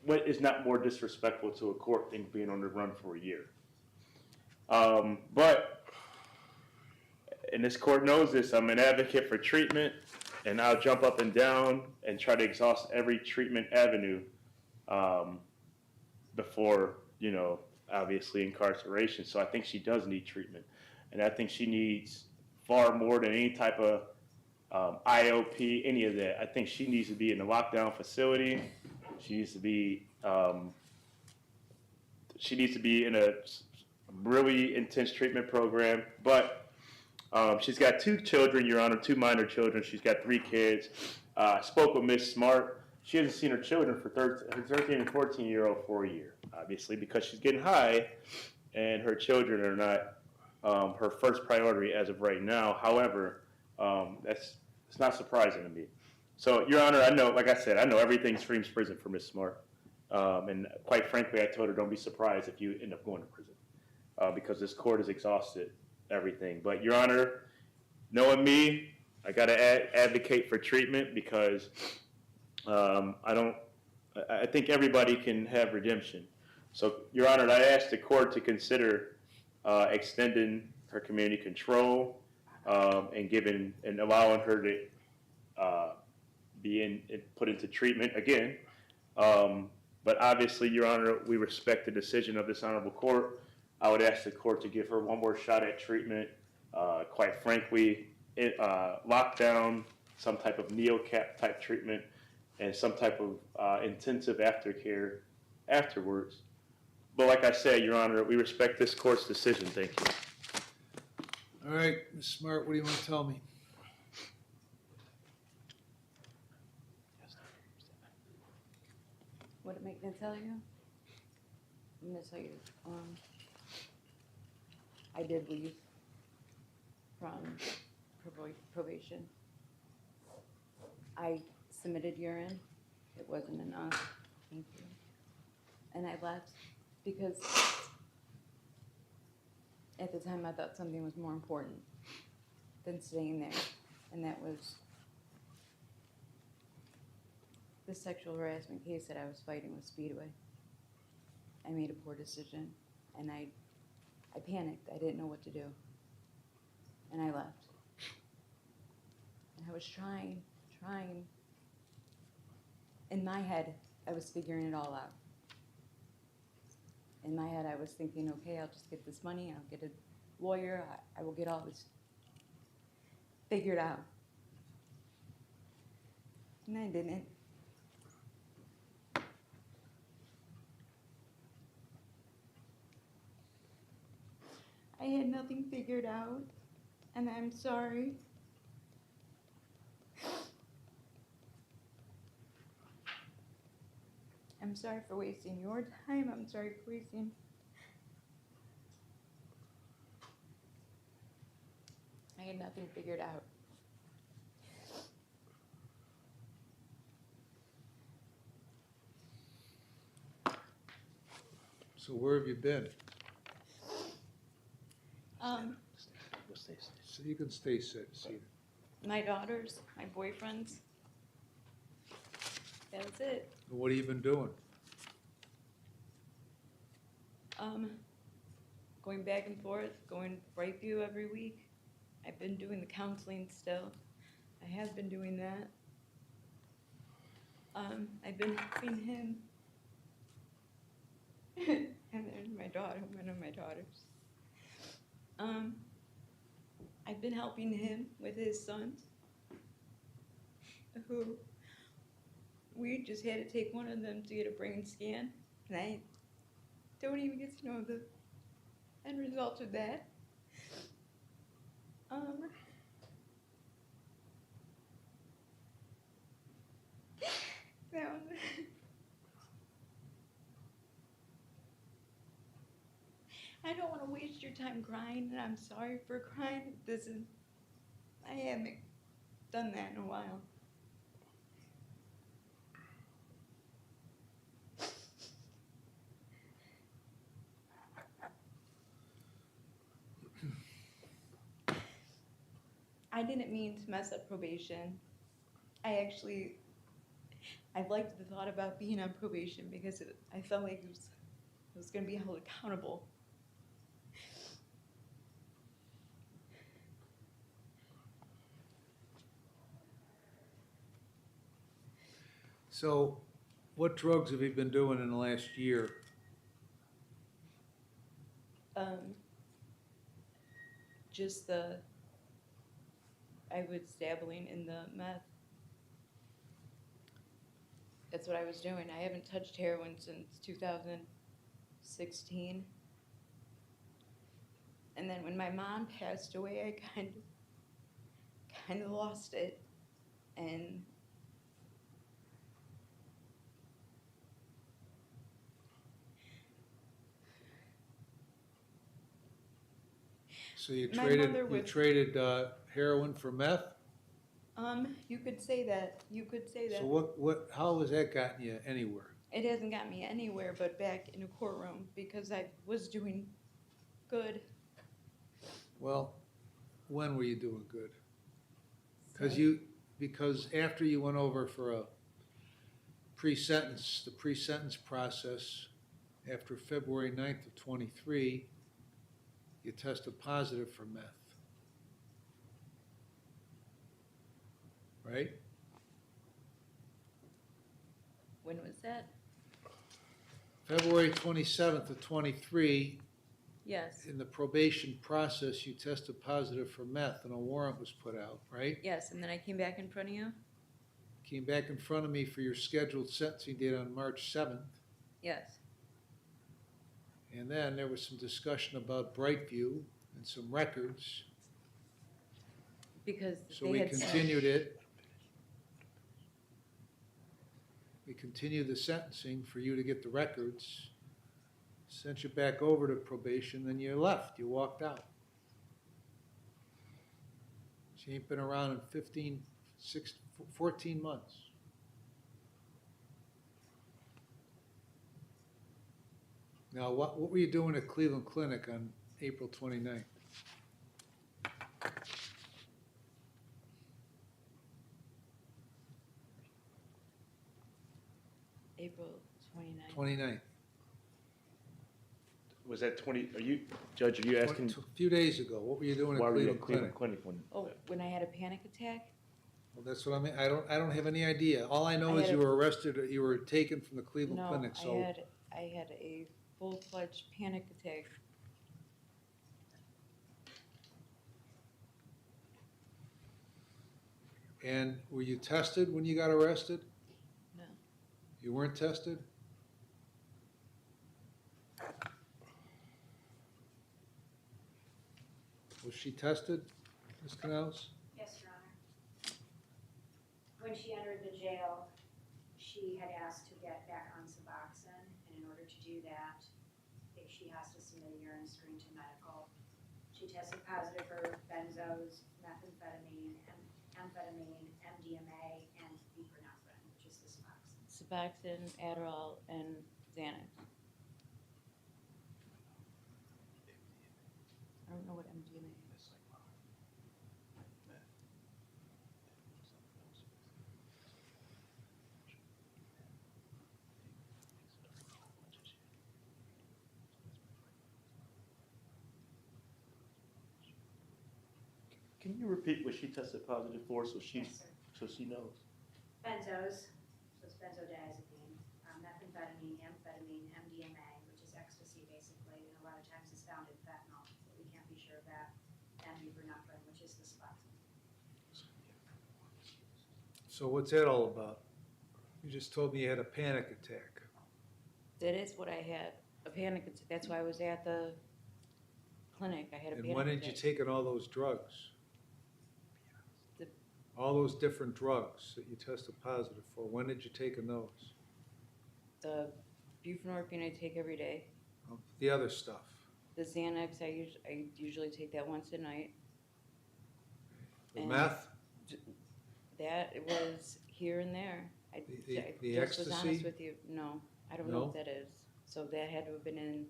what is not more disrespectful to a court than being on the run for a year? And this court knows this, I'm an advocate for treatment, and I'll jump up and down and try to exhaust every treatment avenue before, obviously incarceration. So I think she does need treatment. And I think she needs far more than any type of IOP, any of that. I think she needs to be in a lockdown facility. She needs to be in a really intense treatment program. But she's got 2 children, Your Honor, 2 minor children. She's got 3 kids. I spoke with Ms. Smart. She hasn't seen her children for her 13 and 14-year-old for a year, obviously, because she's getting high, and her children are not her first priority as of right now. However, it's not surprising to me. So, Your Honor, I know, like I said, I know everything screams prison for Ms. Smart, And quite frankly, I told her, don't be surprised if you end up going to prison, because this court has exhausted everything. But Your Honor, knowing me, I gotta advocate for treatment because I think everybody can have redemption. So, Your Honor, I asked the court to consider extending her community control and allowing her to be put into treatment again. But obviously, Your Honor, we respect the decision of this honorable court. I would ask the court to give her one more shot at treatment. Quite frankly, lockdown, some type of NeoCap type treatment, and some type of intensive aftercare afterwards. But like I said, Your Honor, we respect this court's decision. Thank you. All right, Ms. Smart, what do you want to tell me? What did make me tell you? I'm gonna tell you, I did leave from probation. I submitted urine, it wasn't enough, thank you. And I left because at the time I thought something was more important than staying there, and that was the sexual harassment case that I was fighting with Speedway. I made a poor decision, and I panicked. I didn't know what to do, and I left. And I was trying. In my head, I was figuring it all out. In my head, I was thinking, okay, I'll just get this money, I'll get a lawyer, I will get all this figured out. And I didn't. I had nothing figured out, and I'm sorry. I'm sorry for wasting your time. I'm sorry for wasting. I had nothing figured out. So where have you been? So you can stay seated. My daughters, my boyfriends. That was it. What have you been doing? Going back and forth, going to Brightview every week. I've been doing the counseling still. I have been doing that. I've been helping him. And there's my daughter, one of my daughters. I've been helping him with his sons, who we just had to take one of them to get a brain scan, and I don't even get to know the end result of that. I don't want to waste your time crying, and I'm sorry for crying. I haven't done that in a while. I didn't mean to mess up probation. I liked the thought about being on probation because I felt like I was going to be held accountable. So what drugs have you been doing in the last year? Just I was dabbling in the meth. That's what I was doing. I haven't touched heroin since 2016. And then when my mom passed away, I kind of lost it. And So you My traded mother was- heroin for meth? you could say that. You could say that. So how has that gotten you anywhere? it hasn't got me anywhere but back in a courtroom because I was doing good. Well, when were you doing good? So- Because after you went over for a pre-sentence, the pre-sentence process, after February 9th of '23, you tested positive for meth. Right? When was that? February 27th of '23, Yes, in the probation process, you tested positive for meth and a warrant was put out, right? yes, and then I came back in front of you? Came back in front of me for your scheduled sentencing date on March 7th. Yes. And then there was some discussion about Brightview and some records. Because So they we had said- continued it. We continued the sentencing for you to get the records. Sent you back over to probation, then you left, you walked out. She ain't been around in 14 months. Now, what were you doing at Cleveland Clinic on April 29th? April 29th. 29th. Was that 20, Judge, are you asking, A few days ago, what were you doing why at were you at Cleveland Cleveland Clinic? Clinic when? Oh, when I had a panic attack? Well, that's what I mean, I don't have any idea. All I know I is had you a- were arrested, or you were taken from the Cleveland No, Clinic, so. I had a full-fledged panic attack. And were you tested when you got arrested? No. You weren't tested? Was she tested, Ms. Canales? Yes, Your Honor. When she entered the jail, she had asked to get back on Suboxone, and in order to do that, she has to submit a urine screen to medical. She tested positive for benzos, methamphetamine, amphetamine, MDMA, and buprenorphine, which is the Suboxone. Suboxone, Adderall, and Xanax. I don't know what MDMA is. Can you repeat what she tested positive for, so Yes, sir. so she knows? Benzos, so it's benzodiazepine, methamphetamine, amphetamine, MDMA, which is ecstasy basically, and a lot of times it's found in fentanyl, but we can't be sure of that, and buprenorphine, which is the Suboxone. So what's that all about? You just told me you had a panic attack. That is what I had, a panic attack. That's why I was at the clinic. I had a panic And attack. when did you take all those drugs? The- All those different drugs that you tested positive for, when did you take those? The buprenorphine I take every day. The other stuff? The Xanax, I usually take that once a night. The And meth? That it was here and there. I The just was ecstasy? honest with you. No, I don't know No? what that is. So that had to have been in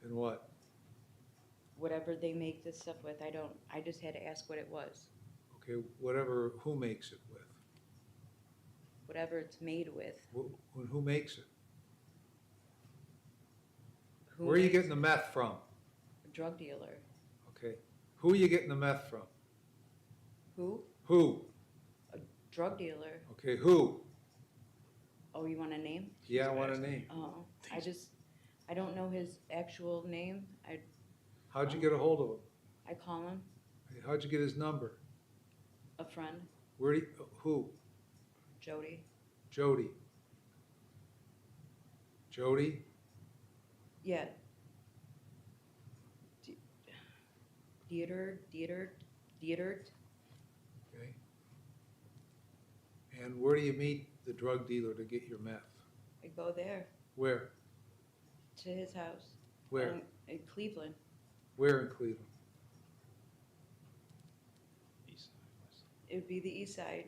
And what? whatever they make this stuff with. I just had to ask what it was. Okay, whatever, who makes it with? Whatever it's made with. Who makes it? Who Where are you makes getting the it? meth from? A drug dealer. Okay, who are you getting the meth from? Who? Who? A drug dealer. Okay, who? Oh, you want a name? Yeah, I want a name. Oh, I don't know his actual name. How'd you get a hold of him? I call him How'd you get his number? a friend, Who? Jody. Jody. Jody? Yeah. Dieter. Okay. And where do you meet the drug dealer to get your meth? I go there Where? to his house. Where? In Cleveland. Where in Cleveland? It would be the east side.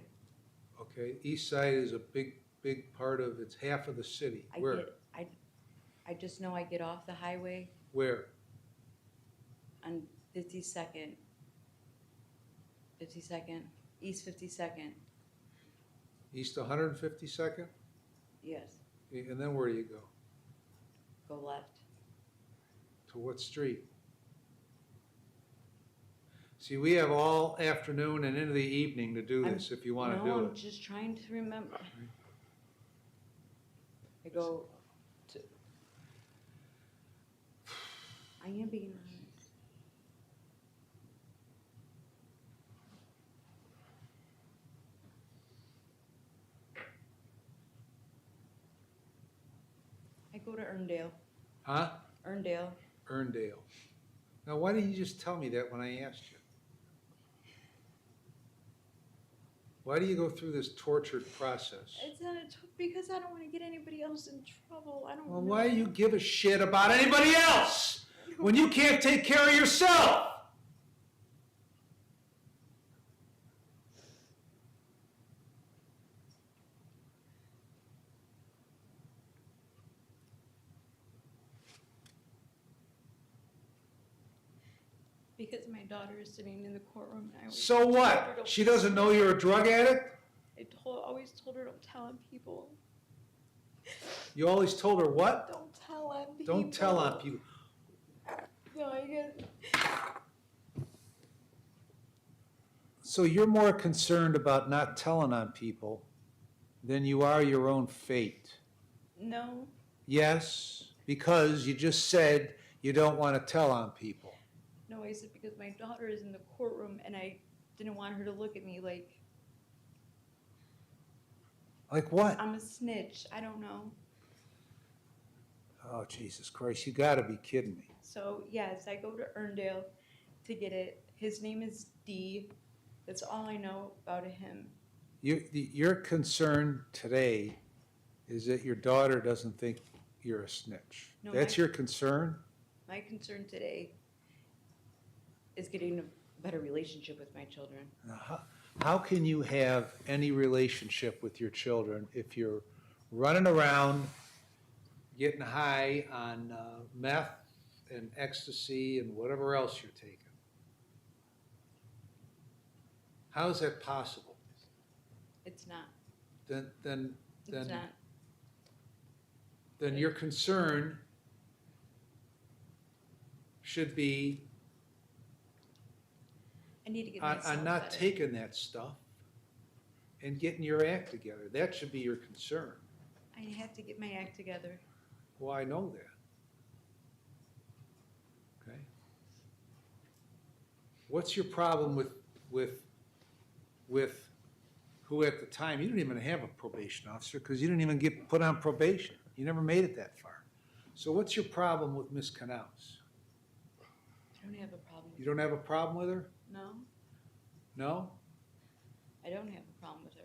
Okay, east side is a big big part of, it's half of the city. Where? I just know I get off the highway Where? on 52nd, East 52nd, East 152nd? yes, And then where do you go? go left. To what street? See, we have all afternoon and into the evening to do this if you want to No, do I'm it. just trying to remember. I go to, I am being honest. I go to Erndale. Huh? Erndale. Erndale. Now, why didn't you just tell me that when I asked you? Why do you go through this tortured process? It's not because I don't want to get anybody else in trouble. I don't Well, know. why do you give a shit about anybody else when you can't take care of yourself? Because my daughter is sitting in the courtroom and I always So told her what? don't- She doesn't know you're a drug addict? always told her don't tell on people. You always told her what? Don't tell on people. Don't tell on people. No, I get. So you're more concerned about not telling on people than you are your own fate. No, Yes, because you just said you don't want to tell on people. no, I said because my daughter is in the courtroom and I didn't want her to look at me like Like what? I'm a snitch. I don't know. Oh, Jesus Christ, you gotta be kidding me. So yes, I go to Erndale to get it. His name is D. That's all I know about him. Your concern today is that your daughter doesn't think you're a snitch. No, That's my- your concern? My concern today is getting a better relationship with my children. Now, how can you have any relationship with your children if you're running around getting high on meth and ecstasy and whatever else you're taking? How is that possible? It's not. Then It's not. then your concern should be I need to get on myself not better. taking that stuff and getting your act together. That should be your concern. I have to get my act together. Well, I know that. Okay? What's your problem with who at the time, you didn't even have a probation officer because you didn't even get put on probation. You never made it that far. So what's your problem with Miss Knaus? I don't have a problem. You don't have a problem with her? No, No? I don't have a problem with her.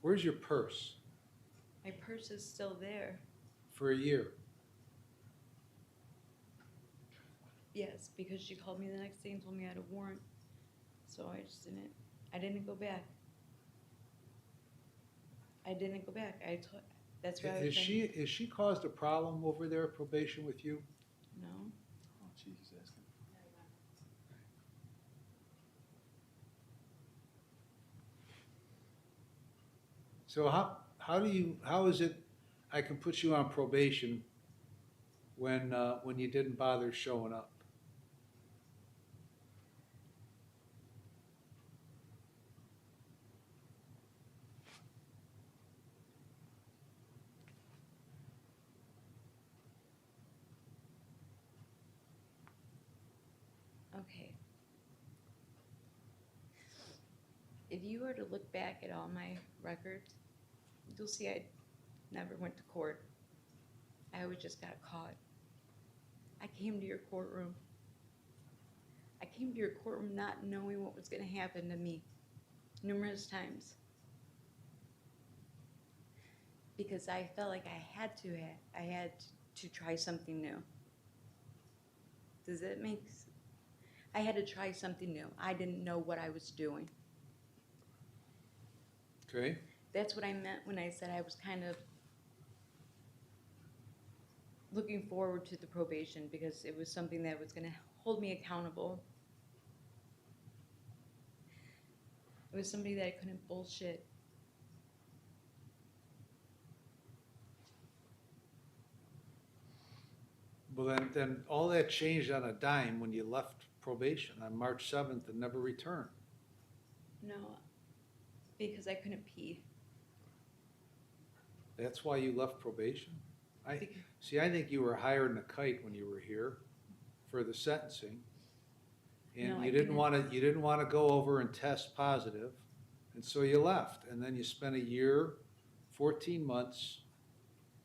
Where's your purse? My purse is still there. For a year. Yes, because she called me the next day and told me I had a warrant. So I didn't go back. That's why I was saying, Is she caused a problem over there at probation with you? no. Oh, Jesus, that's good. So how is it I can put you on probation when you didn't bother showing up? Okay. If you were to look back at all my records, you'll see I never went to court. I always just got caught. I came to your courtroom. I came to your courtroom not knowing what was going to happen to me numerous times. Because I felt like I had to try something new. Does that make sense? I had to try something new. I didn't know what I was doing. Okay, That's what I meant when I said I was kind of looking forward to the probation because it was something that was gonna hold me accountable. It was somebody that I couldn't bullshit. well then all that changed on a dime when you left probation on March 7th and never returned. No, because I couldn't pee. That's why you left probation? I think you were higher than a kite when you were here for the sentencing. No, And I you didn't didn't. you didn't wanna go over and test positive, and so you left. And then you spent a year, 14 months,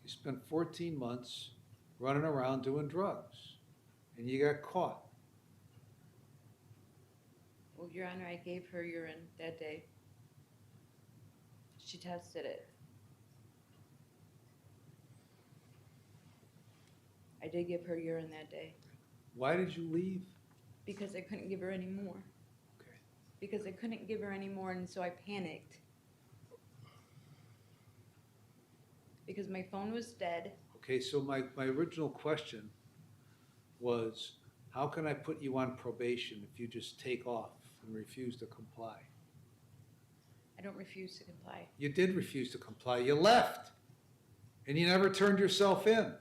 you spent 14 months running around doing drugs, and you got caught. Well, Your Honor, I gave her urine that day. She tested it. I did give her urine that day Why did you leave? because I couldn't give her any more. Okay. Because I couldn't give her any more, and so I panicked. Because my phone was dead. Okay, so my original question was, how can I put you on probation if you just take off and refuse to comply? I don't refuse to comply. You did refuse to comply. You left. And you never turned yourself in.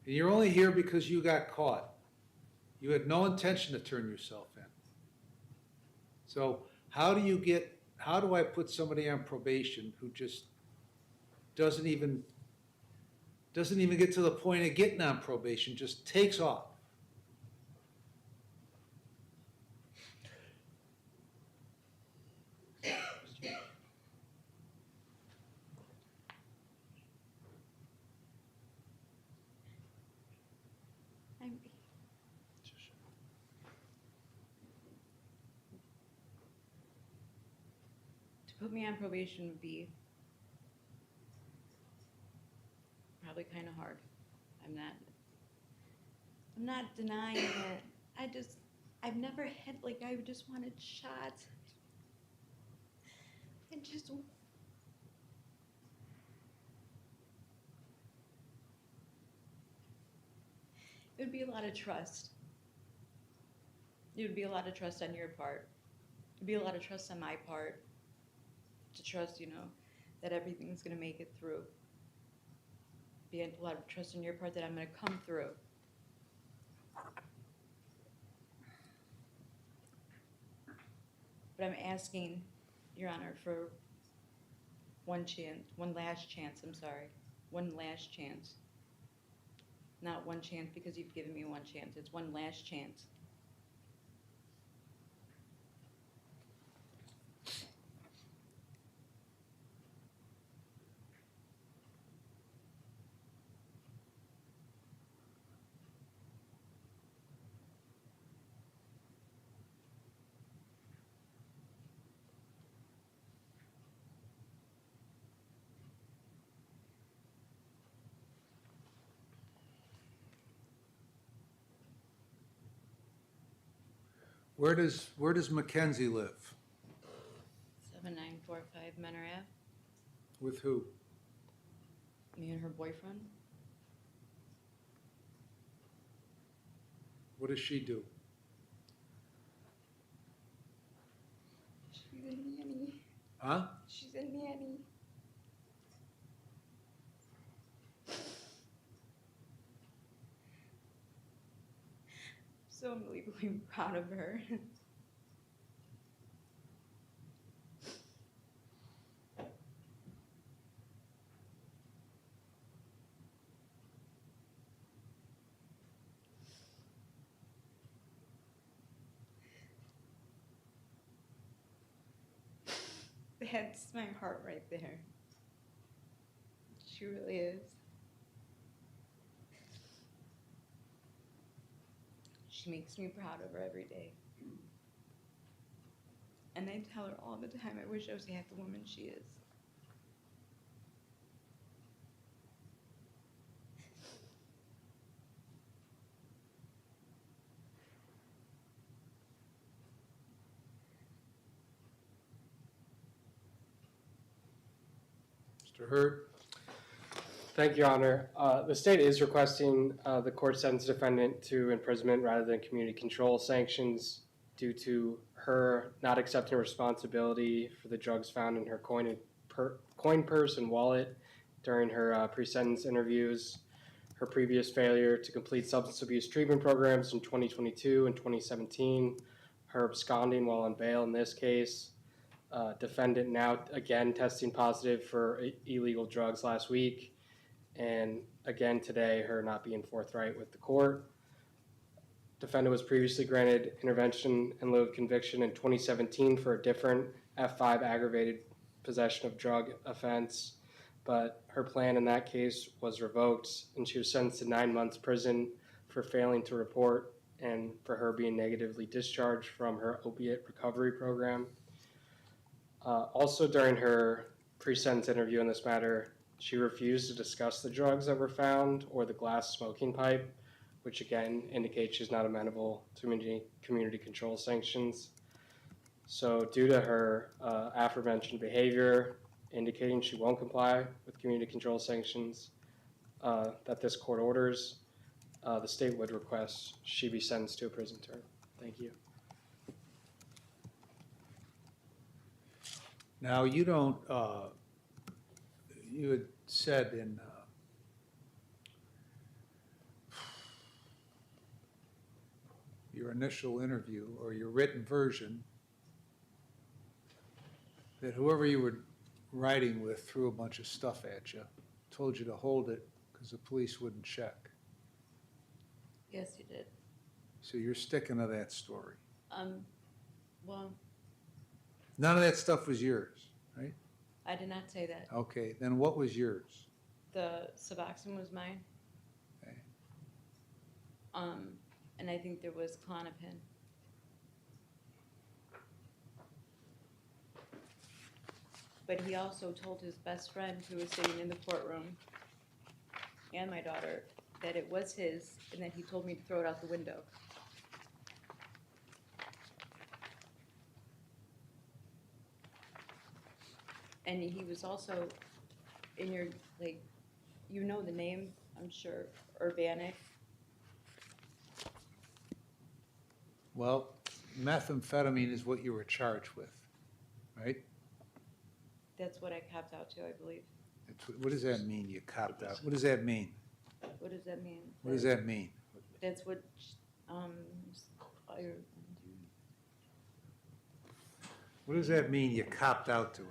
And you're only here because you got caught. You had no intention to turn yourself in. So how do I put somebody on probation who just doesn't even get to the point of getting on probation, just takes off? I'm, to put me on probation would be probably kind of hard. I'm not denying it. I've never had, like, I just wanted shots. I just, it would be a lot of trust. It would be a lot of trust on your part. It'd be a lot of trust on my part to trust, that everything's gonna make it through. Be a lot of trust on your part that I'm gonna come through. But I'm asking, Your Honor, for one last chance, one last chance. Not one chance because you've given me one chance, it's one last chance. Where does Mackenzie live? 7945 Menor Ave, With who? me and her boyfriend. What does she do? She's a nanny. Huh? She's a nanny. So unbelievably proud of her. That's my heart right there. She really is. She makes me proud of her every day. And I tell her all the time, I wish I was half the woman she is. Mr. Hurd? Thank you, Your Honor. The state is requesting the court sentence defendant to imprisonment rather than community control sanctions due to her not accepting responsibility for the drugs found in her coin purse and wallet during her pre-sentence interviews, her previous failure to complete substance abuse treatment programs in 2022 and 2017, her absconding while on bail in this case, defendant now again testing positive for illegal drugs last week, and again today, her not being forthright with the court. Defendant was previously granted intervention in lieu of conviction in 2017 for a different F5 aggravated possession of drug offense, but her plan in that case was revoked, and she was sentenced to 9 months prison for failing to report and for her being negatively discharged from her opiate recovery program. Also during her pre-sentence interview in this matter, she refused to discuss the drugs that were found or the glass smoking pipe, which again indicates she's not amenable to community control sanctions. So due to her aforementioned behavior, indicating she won't comply with community control sanctions that this court orders, the state would request she be sentenced to a prison term. Thank you. Now, you don't, you had said in your initial interview or your written version that whoever you were riding with threw a bunch of stuff at you, told you to hold it because the police wouldn't check. Yes, you did. So you're sticking to that story. Well, None of that stuff was yours, right? I did not say that. Okay, then what was yours? The Suboxone was mine. Okay. And I think there was Klonopin. But he also told his best friend who was sitting in the courtroom and my daughter that it was his and that he told me to throw it out the window. And he was also in your, like, you know the name, I'm sure, Urbanic. Well, methamphetamine is what you were charged with, right? That's what I copped out to, I believe. What does that mean, you copped out? What does that mean? What does that mean? What does that mean? That's what, What does that mean, you copped out to it?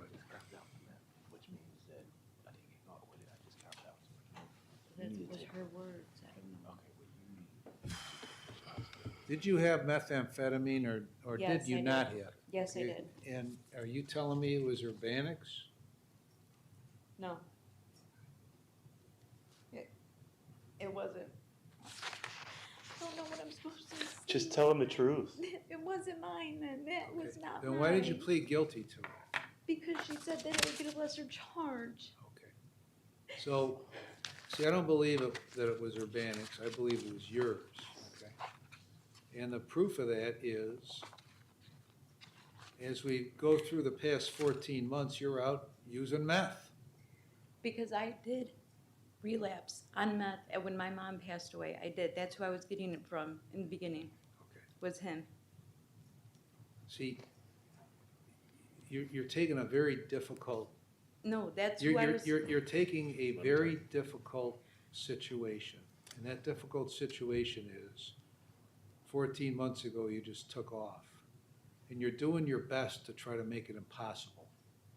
Which means that I didn't get caught with it, I just copped out. that was her words, I don't know. Did you have methamphetamine or Yes, did you I did. not have? Yes, I did. And are you telling me it was Urbanics? No. It wasn't. I don't know what I'm supposed to say. Just tell them the truth. It wasn't mine, and that was not Then mine. why did you plead guilty to it? Because she said that I would get a lesser charge. So, see, I don't believe that it was Urbanics, I believe it was yours, okay? And the proof of that is, as we go through the past 14 months, you're out using meth. Because I did relapse on meth and when my mom passed away. I did. That's who I was getting it from in the beginning. Was him. See, you're taking a very difficult. No, that's who I was. You're taking a very difficult situation, and that difficult situation is 14 months ago you just took off, and you're doing your best to try to make it impossible.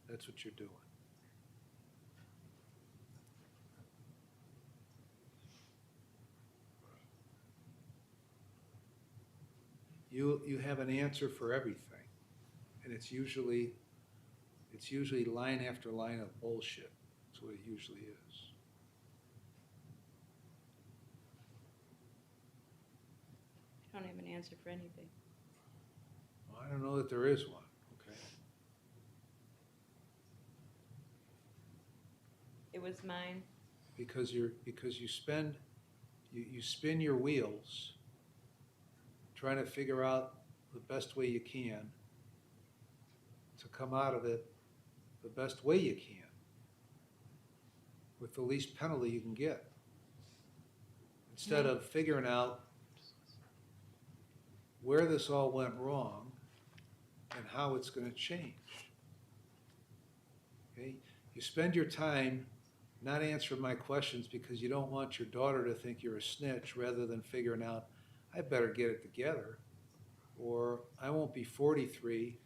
That's what you're doing. You have an answer for everything, and it's usually line after line of bullshit. That's what it usually is. I don't have an answer for anything. Well, I don't know that there is one, okay? It was mine. Because you spin your wheels trying to figure out the best way you can to come out of it the best way you can. with the least penalty you can get. Instead of figuring out where this all went wrong and how it's gonna change. Okay? You spend your time not answering my questions because you don't want your daughter to think you're a snitch, rather than figuring out, I better get it together, or I won't be 43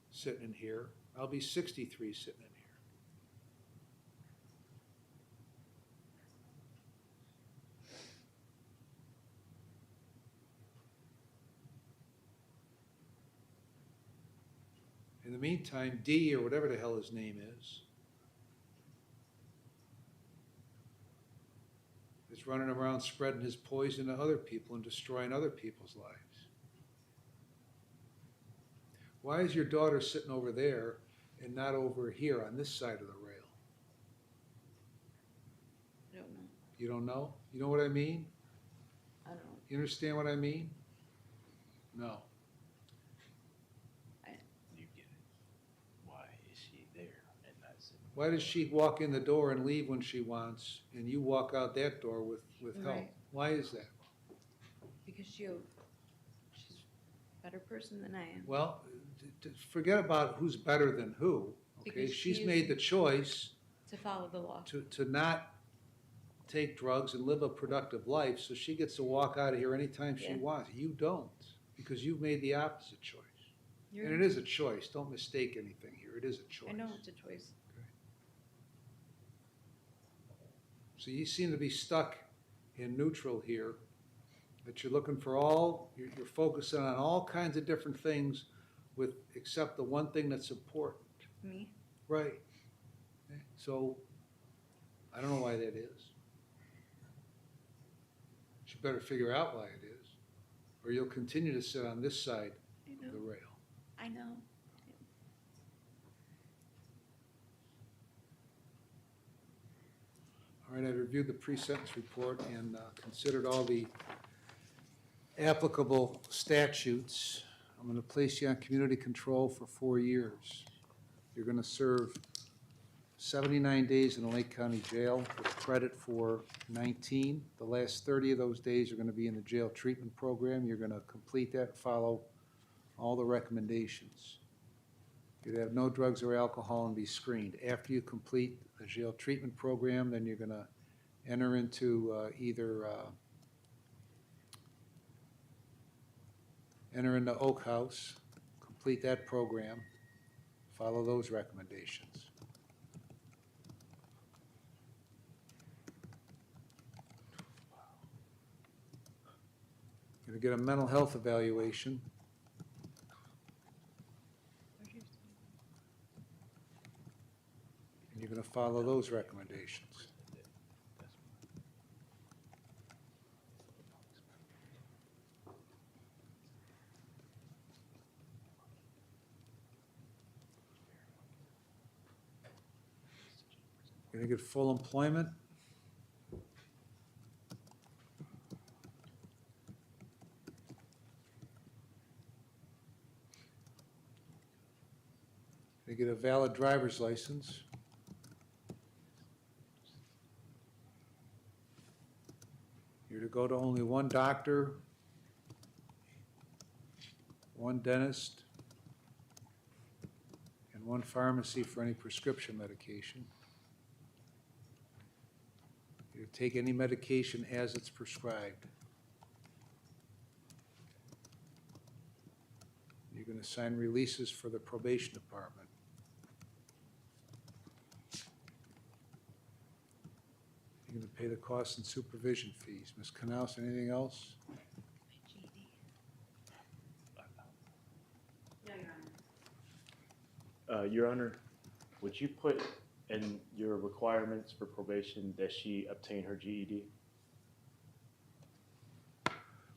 sitting in here, I'll be 63 sitting in here. In the meantime, D, or whatever the hell his name is running around spreading his poison to other people and destroying other people's lives. Why is your daughter sitting over there and not over here on this side of the rail? I don't know. You don't know? You know what I mean? I don't. You understand what I mean? No. You get it. Why is she there and not sitting? Why does she walk in the door and leave when she wants, and you walk out that door with help? Right. Why is that? Because she's a better person than I am. Well, forget about who's better than who, okay? Because She's she made the choice To follow the law. to not take drugs and live a productive life, so she gets to walk out of here anytime she Yeah. wants. You don't, because you've made the opposite choice. You're- And it is a choice. Don't mistake anything here. It is a choice. I know it's a choice. So you seem to be stuck in neutral here, that you're looking for all, you're focusing on all kinds of different things with, except the one thing that's important. Me? Right. Okay, so, I don't know why that is. You better figure out why it is, or you'll continue to sit on this side of the rail. I know. All right, I reviewed the pre-sentence report and considered all the applicable statutes. I'm going to place you on community control for 4 years. You're going to serve 79 days in the Lake County Jail with credit for 19. The last 30 of those days are going to be in the jail treatment program. You're going to complete that, follow all the recommendations. You'd have no drugs or alcohol and be screened. After you complete the jail treatment program, then you're going to enter into enter into Oak House, complete that program, follow those recommendations. You're going to get a mental health evaluation. And you're going to follow those recommendations. You're going to get full employment. They get a valid driver's license. You're to go to only one doctor, one dentist, and one pharmacy for any prescription medication. You're to take any medication as it's prescribed. You're going to sign releases for the probation department. You're going to pay the costs and supervision fees. Ms. Knaus, anything else? No, Your Honor. Your Honor, would you put in your requirements for probation that she obtain her GED?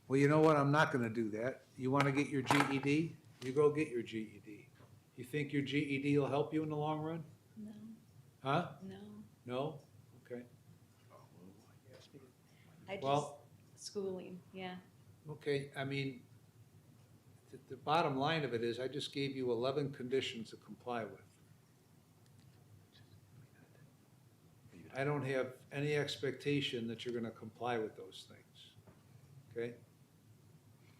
Well, you know what? I'm not going to do that. You want to get your GED? You go get your GED. You think your GED will help you in the long run? No. Huh? No. No? Okay. I just, Well- schooling, yeah. Okay, I mean, the bottom line of it is I just gave you 11 conditions to comply with. I don't have any expectation that you're gonna comply with those things, okay?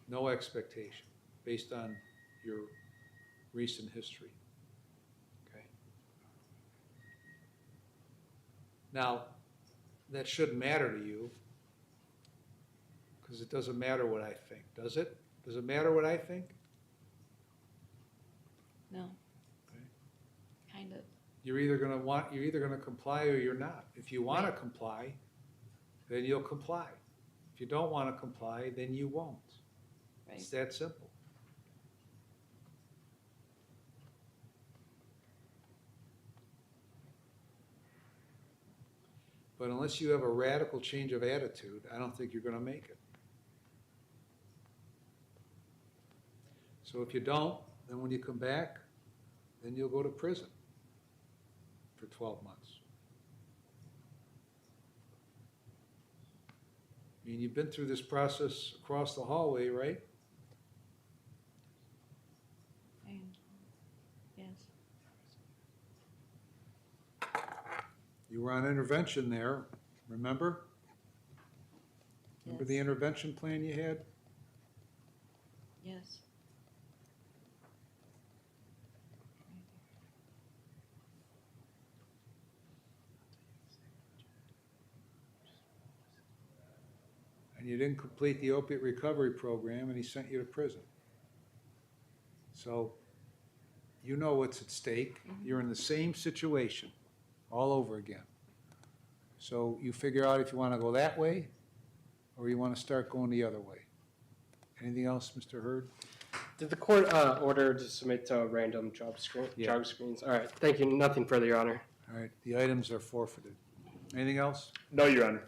No expectation, based on your recent history, okay? Now, that shouldn't matter to you, because it doesn't matter what I think, does it? Does it matter what I think? No. Kind of. You're either gonna comply or you're not. If you wanna comply, then you'll comply. If you don't wanna comply, then you won't. It's that simple. But unless you have a radical change of attitude, I don't think you're gonna make it. So if you don't, then when you come back, then you'll go to prison for 12 months. I mean, you've been through this process across the hallway, right? Yes. You were on intervention there, remember? Remember the intervention plan you had? Yes. And you didn't complete the opiate recovery program, and he sent you to prison. So, you know what's at stake. You're in the same situation all over again. So you figure out if you want to go that way, or you want to start going the other way. Anything else, Mr. Hurd? Did the court order to submit to random drug screens? All right, thank you. Nothing further, Your Honor. All right, the items are forfeited. Anything else? No, Your Honor.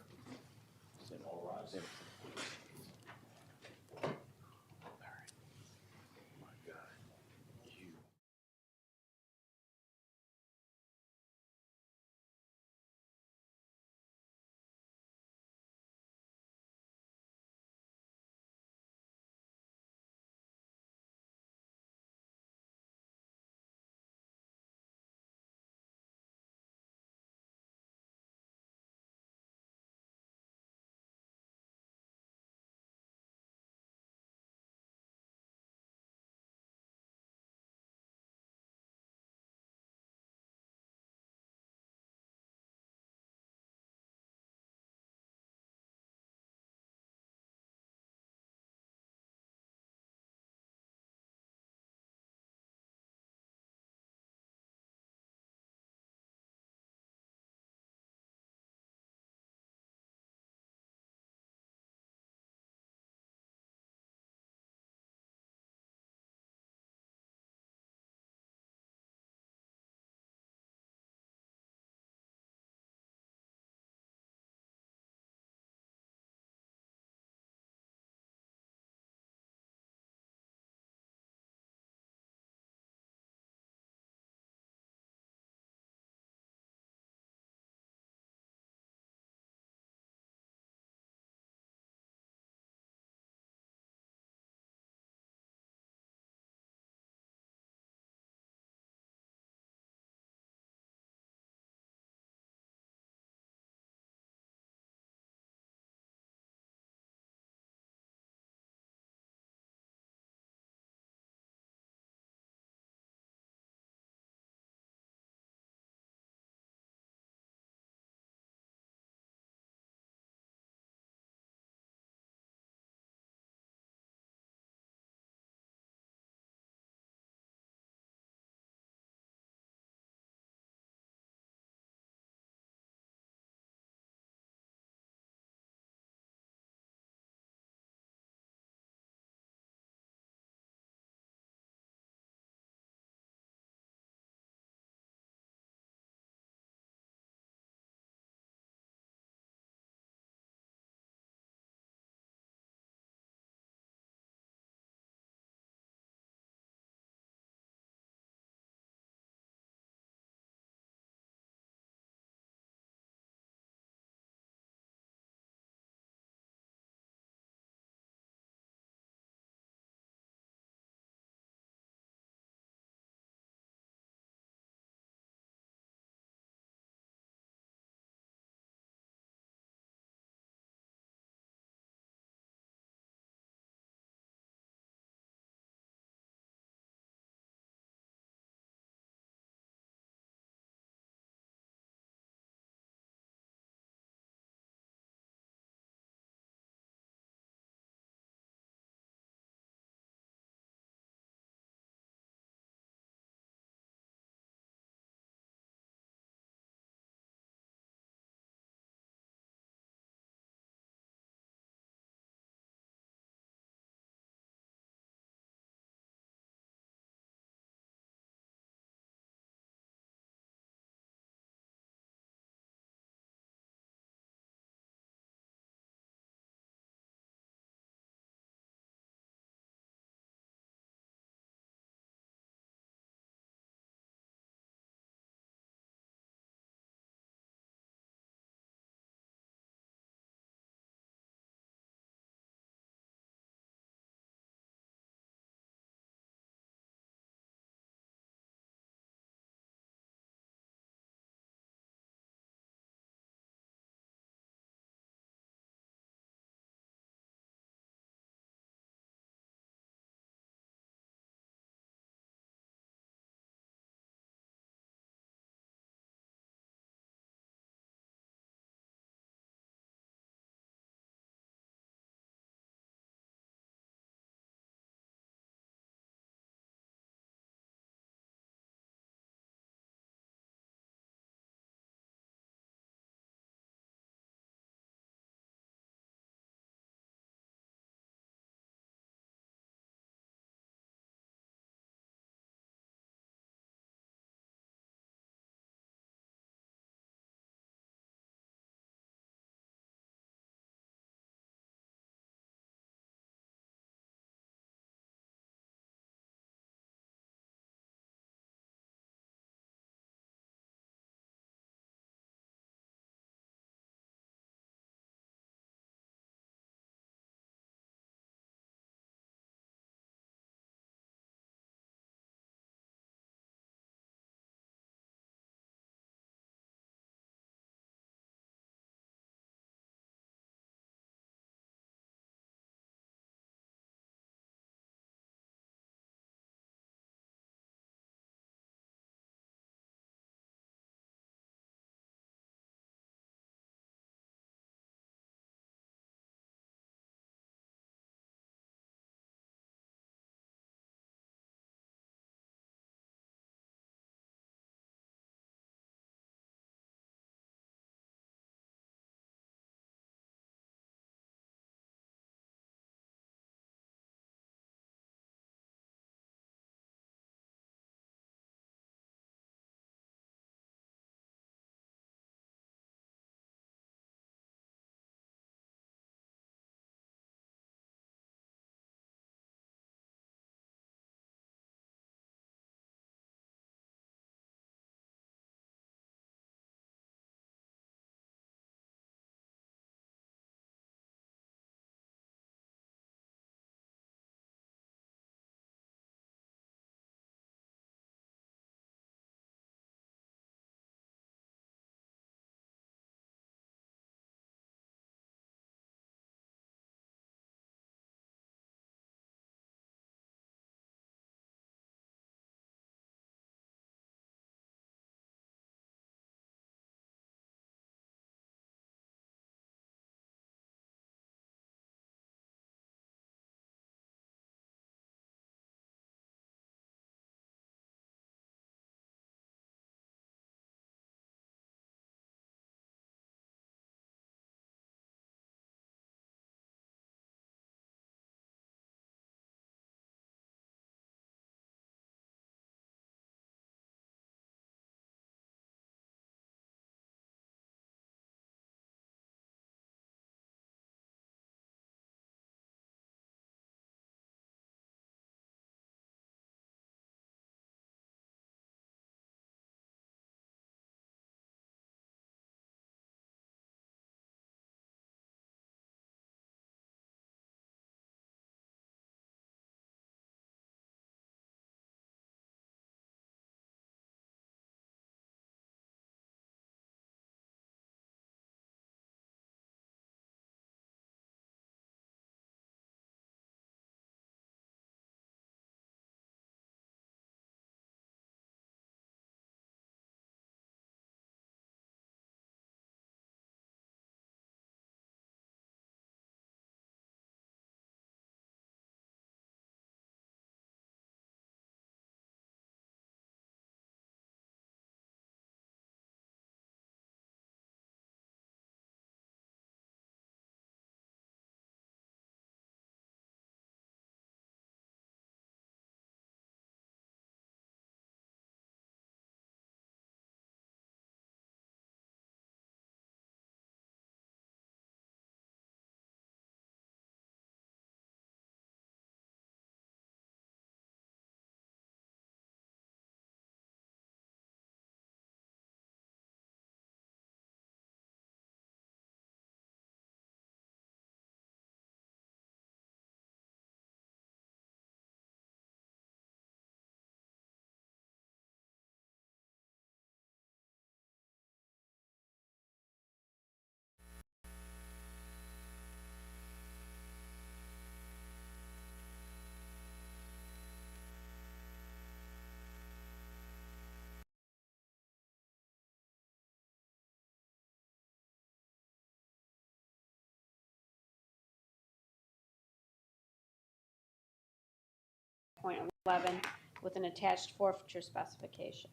25.11 with an attached forfeiture specification.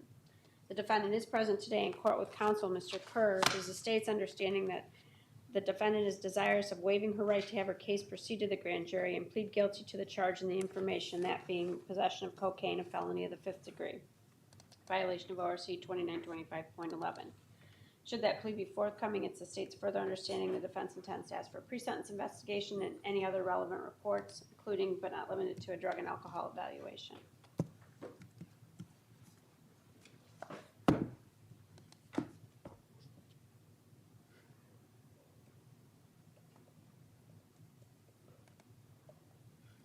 The defendant is present today in court with counsel, Mr. Kerr. It is the state's understanding that the defendant is desirous of waiving her right to have her case proceed to the grand jury and plead guilty to the charge and the information, that being possession of cocaine, a felony of the 5th degree, violation of ORC 2925.11. Should that plea be forthcoming, it's the state's further understanding the defense intends to ask for a pre-sentence investigation and any other relevant reports, including but not limited to a drug and alcohol evaluation.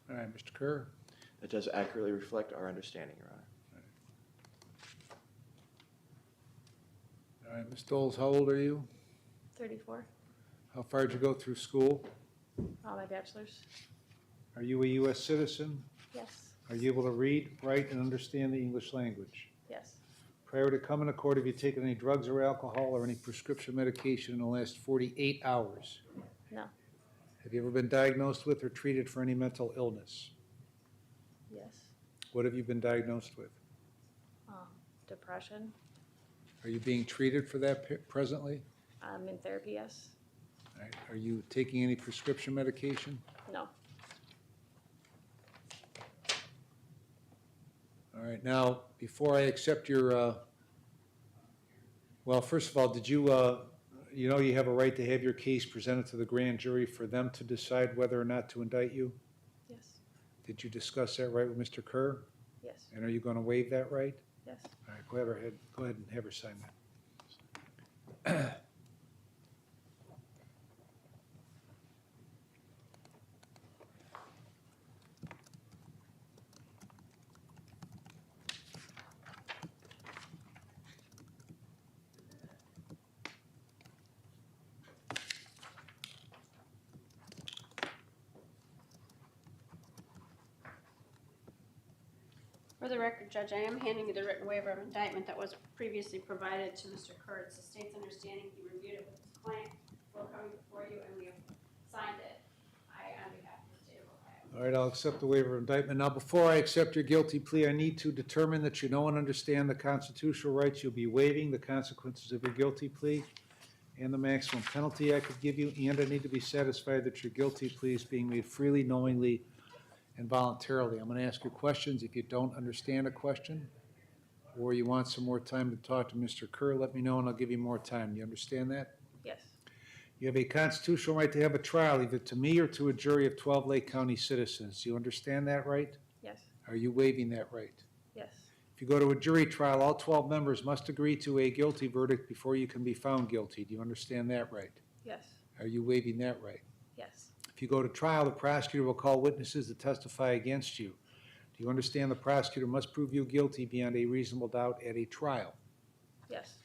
All right, Mr. Kerr. That does accurately reflect our understanding, Your Honor. All right, Ms. Doles, how old are you? 34, How far did you go through school? all my bachelor's. Are you a U.S. citizen? Yes, Are you able to read, write, and understand the English language? yes, Prior to coming to court, have you taken any drugs or alcohol or any prescription medication in the last 48 hours? no, Have you ever been diagnosed with or treated for any mental illness? yes. What have you been diagnosed with? Depression, Are you being treated for that presently? I'm in therapy, yes. All right. Are you taking any prescription medication? No, All right, now, before I accept your, well, first of all, did you, you know you have a right to have your case presented to the grand jury for them to decide whether or not to indict you? yes, Did you discuss that right with Mr. Kerr? yes, And are you going to waive that right? yes. All right, go ahead and have her sign that. For the record, Judge, I am handing you the written waiver of indictment that was previously provided to Mr. Kerr. It's the state's understanding he reviewed it with his client before coming before you, and we have signed it. On behalf of the state of Ohio. All right, I'll accept the waiver of indictment. Now, before I accept your guilty plea, I need to determine that you know and understand the constitutional rights you'll be waiving, the consequences of your guilty plea, and the maximum penalty I could give you, and I need to be satisfied that your guilty plea is being made freely, knowingly, and voluntarily. I'm going to ask you questions. If you don't understand a question, or you want some more time to talk to Mr. Kerr, let me know and I'll give you more time. You understand that? Yes, You have a constitutional right to have a trial, either to me or to a jury of 12 Lake County citizens. Do you understand that right? yes, Are you waiving that right? yes, If you go to a jury trial, all 12 members must agree to a guilty verdict before you can be found guilty. Do you understand that right? yes, Are you waiving that right? yes, If you go to trial, the prosecutor will call witnesses to testify against you. Do you understand the prosecutor must prove you guilty beyond a reasonable doubt at a trial? yes,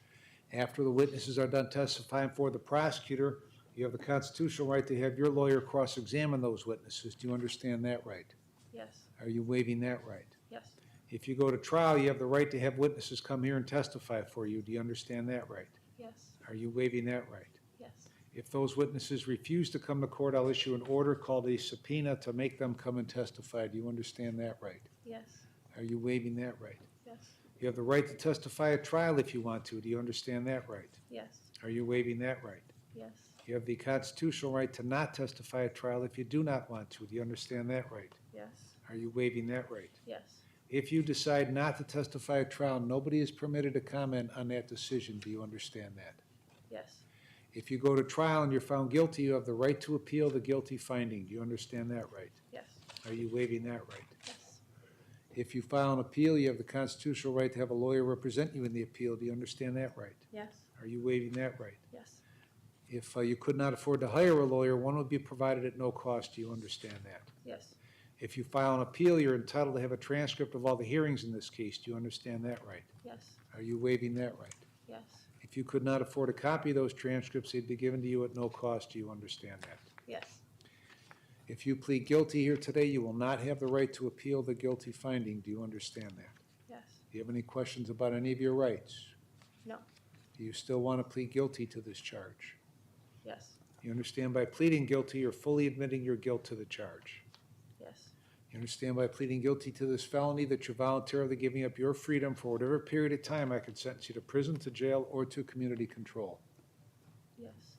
After the witnesses are done testifying for the prosecutor, you have the constitutional right to have your lawyer cross-examine those witnesses. Do you understand that right? yes, Are you waiving that right? yes, If you go to trial, you have the right to have witnesses come here and testify for you. Do you understand that right? yes, Are you waiving that right? yes, If those witnesses refuse to come to court, I'll issue an order called a subpoena to make them come and testify. Do you understand that right? yes, Are you waiving that right? yes, You have the right to testify at trial if you want to. Do you understand that right? yes, Are you waiving that right? yes, You have the constitutional right to not testify at trial if you do not want to. Do you understand that right? yes, Are you waiving that right? yes, If you decide not to testify at trial, nobody is permitted to comment on that decision. Do you understand that? yes, If you go to trial and you're found guilty, you have the right to appeal the guilty finding. Do you understand that right? yes, Are you waiving that right? yes, If you file an appeal, you have the constitutional right to have a lawyer represent you in the appeal. Do you understand that right? yes, Are you waiving that right? yes, If you could not afford to hire a lawyer, one would be provided at no cost. Do you understand that? yes, If you file an appeal, you're entitled to have a transcript of all the hearings in this case. Do you understand that right? yes, Are you waiving that right? yes, If you could not afford a copy of those transcripts, they'd be given to you at no cost. Do you understand that? yes, If you plead guilty here today, you will not have the right to appeal the guilty finding. Do you understand that? yes, Do you have any questions about any of your rights? no, Do you still want to plead guilty to this charge? yes, You understand by pleading guilty, you're fully admitting your guilt to the charge. yes, You understand by pleading guilty to this felony that you're voluntarily giving up your freedom for whatever period of time I could sentence you to prison, to jail, or to community control. Yes.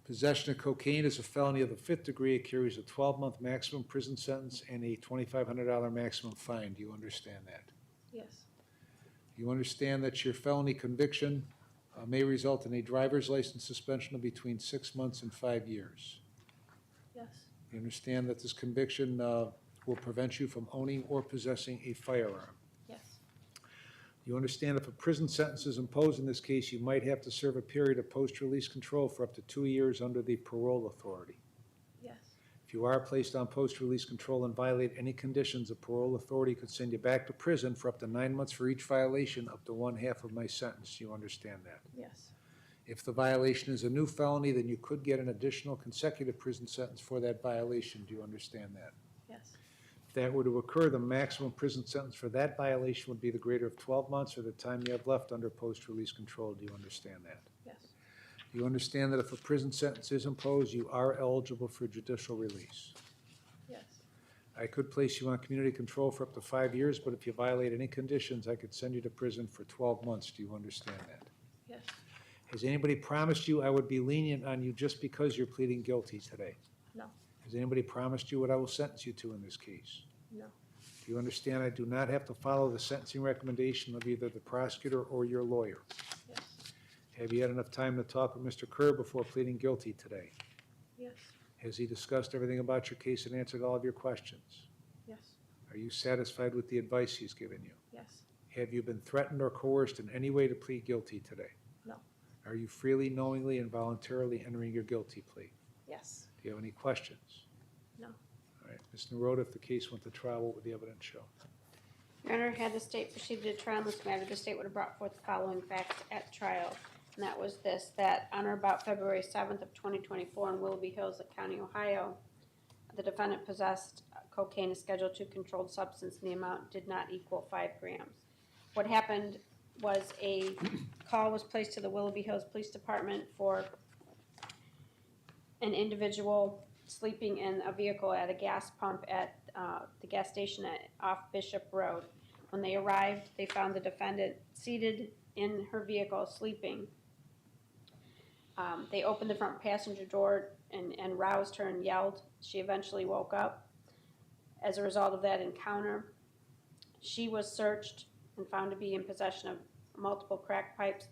Possession of cocaine is a felony of the 5th degree. It carries a 12-month maximum prison sentence and a $2,500 maximum fine. Do you understand that? Yes. You understand that your felony conviction may result in a driver's license suspension of between 6 months and 5 years. Yes. You understand that this conviction will prevent you from owning or possessing a firearm. Yes. You understand if a prison sentence is imposed in this case, you might have to serve a period of post-release control for up to 2 years under the parole authority. Yes. If you are placed on post-release control and violate any conditions, the parole authority could send you back to prison for up to 9 months for each violation, up to 1/2 of my sentence. You understand that? Yes. If the violation is a new felony, then you could get an additional consecutive prison sentence for that violation. Do you understand that? Yes. If that were to occur, the maximum prison sentence for that violation would be the greater of 12 months or the time you have left under post-release control. Do you understand that? Yes. Do you understand that if a prison sentence is imposed, you are eligible for judicial release? Yes. I could place you on community control for up to 5 years, but if you violate any conditions, I could send you to prison for 12 months. Do you understand that? Yes. Has anybody promised you I would be lenient on you just because you're pleading guilty today? No. Has anybody promised you what I will sentence you to in this case? No. Do you understand I do not have to follow the sentencing recommendation of either the prosecutor or your lawyer? Yes. Have you had enough time to talk with Mr. Kerr before pleading guilty today? Yes. Has he discussed everything about your case and answered all of your questions? Yes. Are you satisfied with the advice he's given you? Yes. Have you been threatened or coerced in any way to plead guilty today? No. Are you freely, knowingly, and voluntarily entering your guilty plea? Yes. Do you have any questions? No. All right, Ms. Naroda, if the case went to trial, what would the evidence show? Your Honor, had the state proceeded to trial on this matter, the state would have brought forth the following facts at trial. And that was this, that on or about February 7th of 2024 in Willoughby Hills, County, Ohio, the defendant possessed cocaine, a Schedule II controlled substance, and the amount did not equal 5 grams. What happened was a call was placed to the Willoughby Hills Police Department for an individual sleeping in a vehicle at a gas pump at the gas station off Bishop Road. When they arrived, they found the defendant seated in her vehicle, sleeping. They opened the front passenger door and roused her and yelled. She eventually woke up. As a result of that encounter, she was searched and found to be in possession of multiple crack pipes.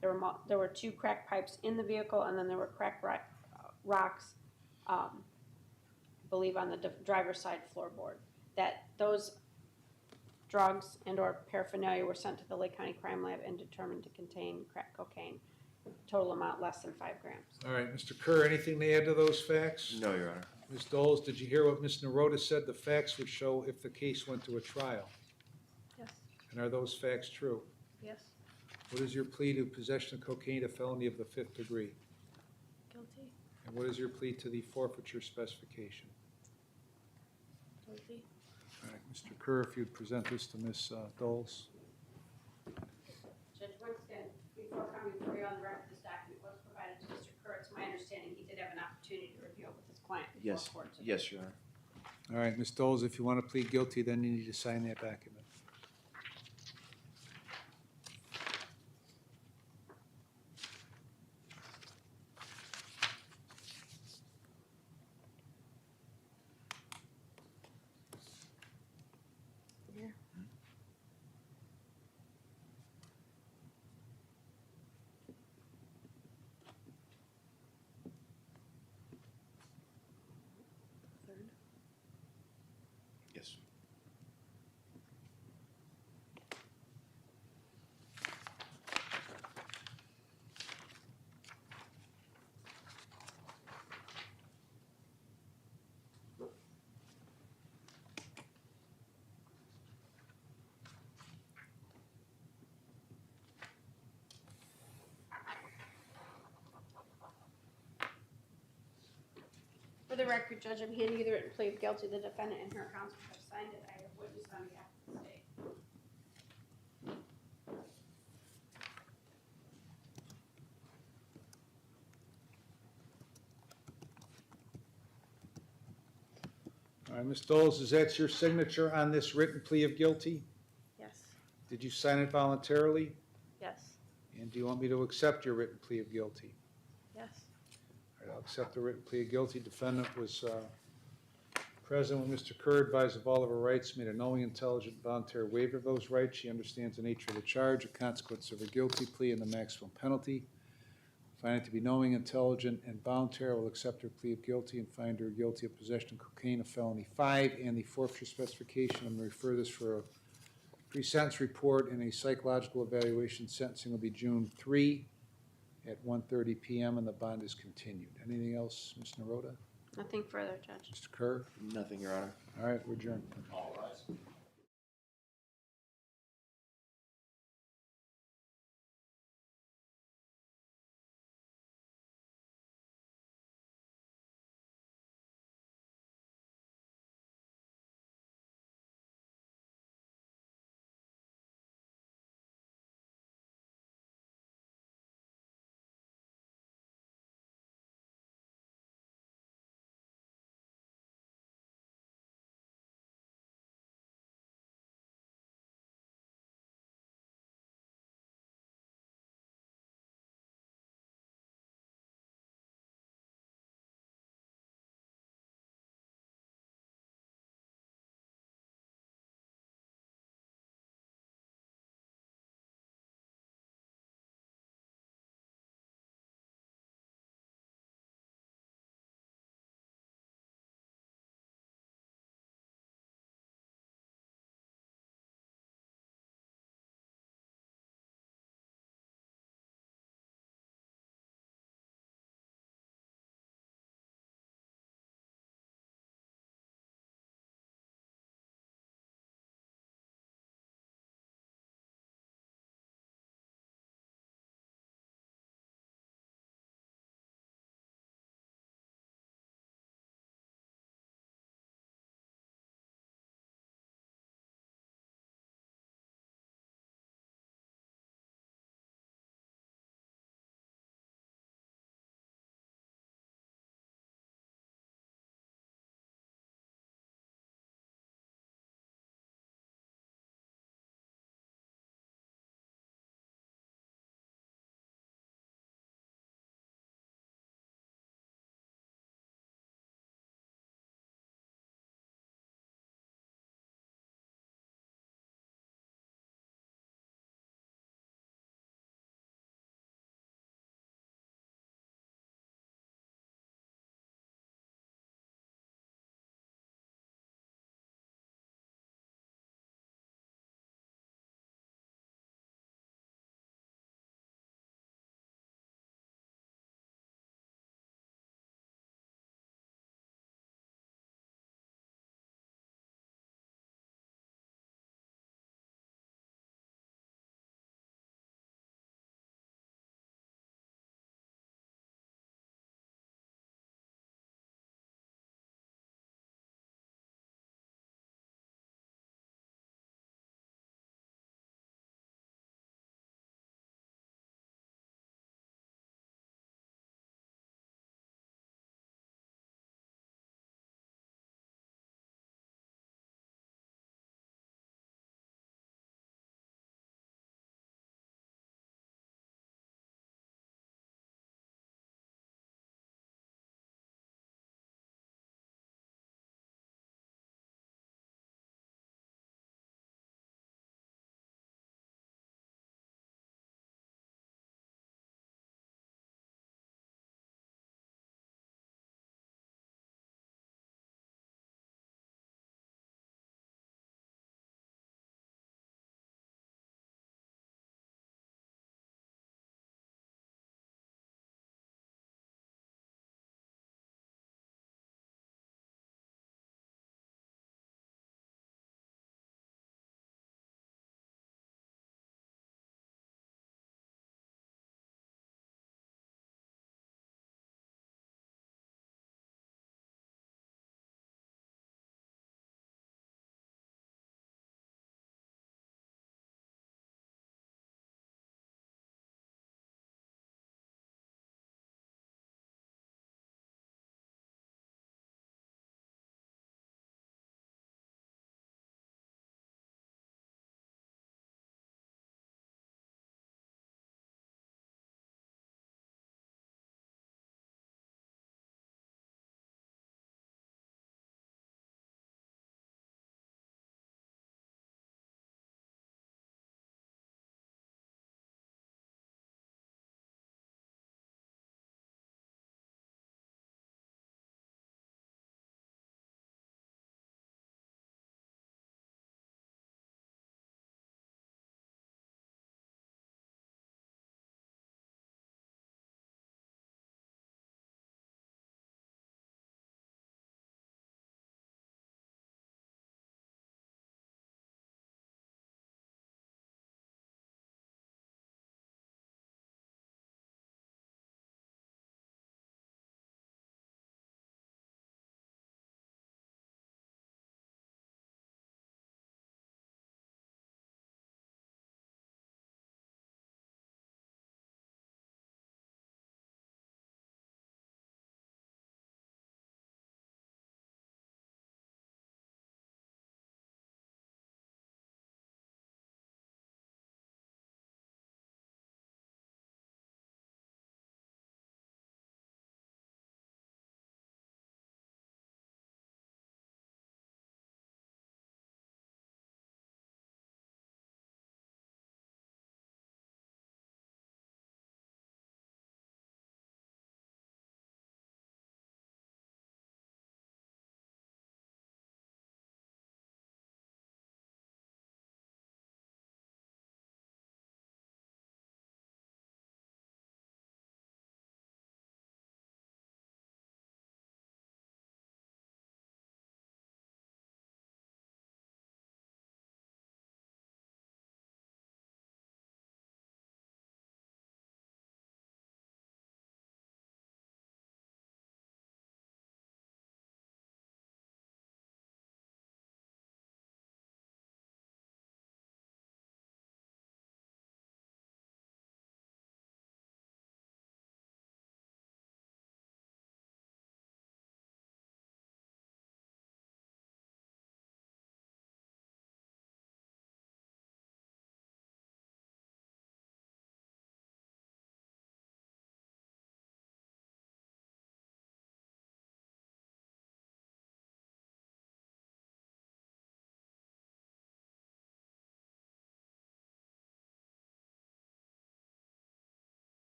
There were 2 crack pipes in the vehicle, and then there were crack rocks, I believe, on the driver's side floorboard. That those drugs and/or paraphernalia were sent to the Lake County Crime Lab and determined to contain crack cocaine. Total amount less than 5 grams. All right, Mr. Kerr, anything to add to those facts? No, Your Honor. Ms. Doles, did you hear what Ms. Naroda said? The facts would show if the case went to a trial. Yes. And are those facts true? Yes. What is your plea to possession of cocaine, a felony of the 5th degree? Guilty. And what is your plea to the forfeiture specification? Guilty. All right, Mr. Kerr, if you'd present this to Ms. Doles. Judge Winston, before coming for you on the record, this document was provided to Mr. Kerr. It's my understanding he did have an opportunity to review it with his client before Yes, court today. yes, Your Honor. All right, Ms. Doles, if you want to plead guilty, then you need to sign that document. Here. Third. Yes. For the record, Judge, I'm handing you the written plea of guilty. The defendant and her counsel have signed it. I have witnessed on behalf of the state. All All right, Ms. Doles, is that your signature on this written plea of guilty? Yes. Did you sign it voluntarily? Yes. And do you want me to accept your written plea of guilty? Yes. All right, I'll accept the written plea of guilty. Defendant was present when Mr. Kerr advised of all of her rights, made a knowing, intelligent, voluntary waiver of those rights. She understands the nature of the charge, the consequence of her guilty plea, and the maximum penalty. Finding it to be knowing, intelligent, and voluntary, will accept her plea of guilty and find her guilty of possession of cocaine, a felony 5, and the forfeiture specification. I'm going to refer this for a pre-sentence report and a psychological evaluation. Sentencing will be June 3 at 1:30 p.m. and the bond is continued. Anything else, Ms. Naroda? Nothing further, Judge. Mr. Kerr? Nothing, Your Honor. All right, we're adjourned. All rise.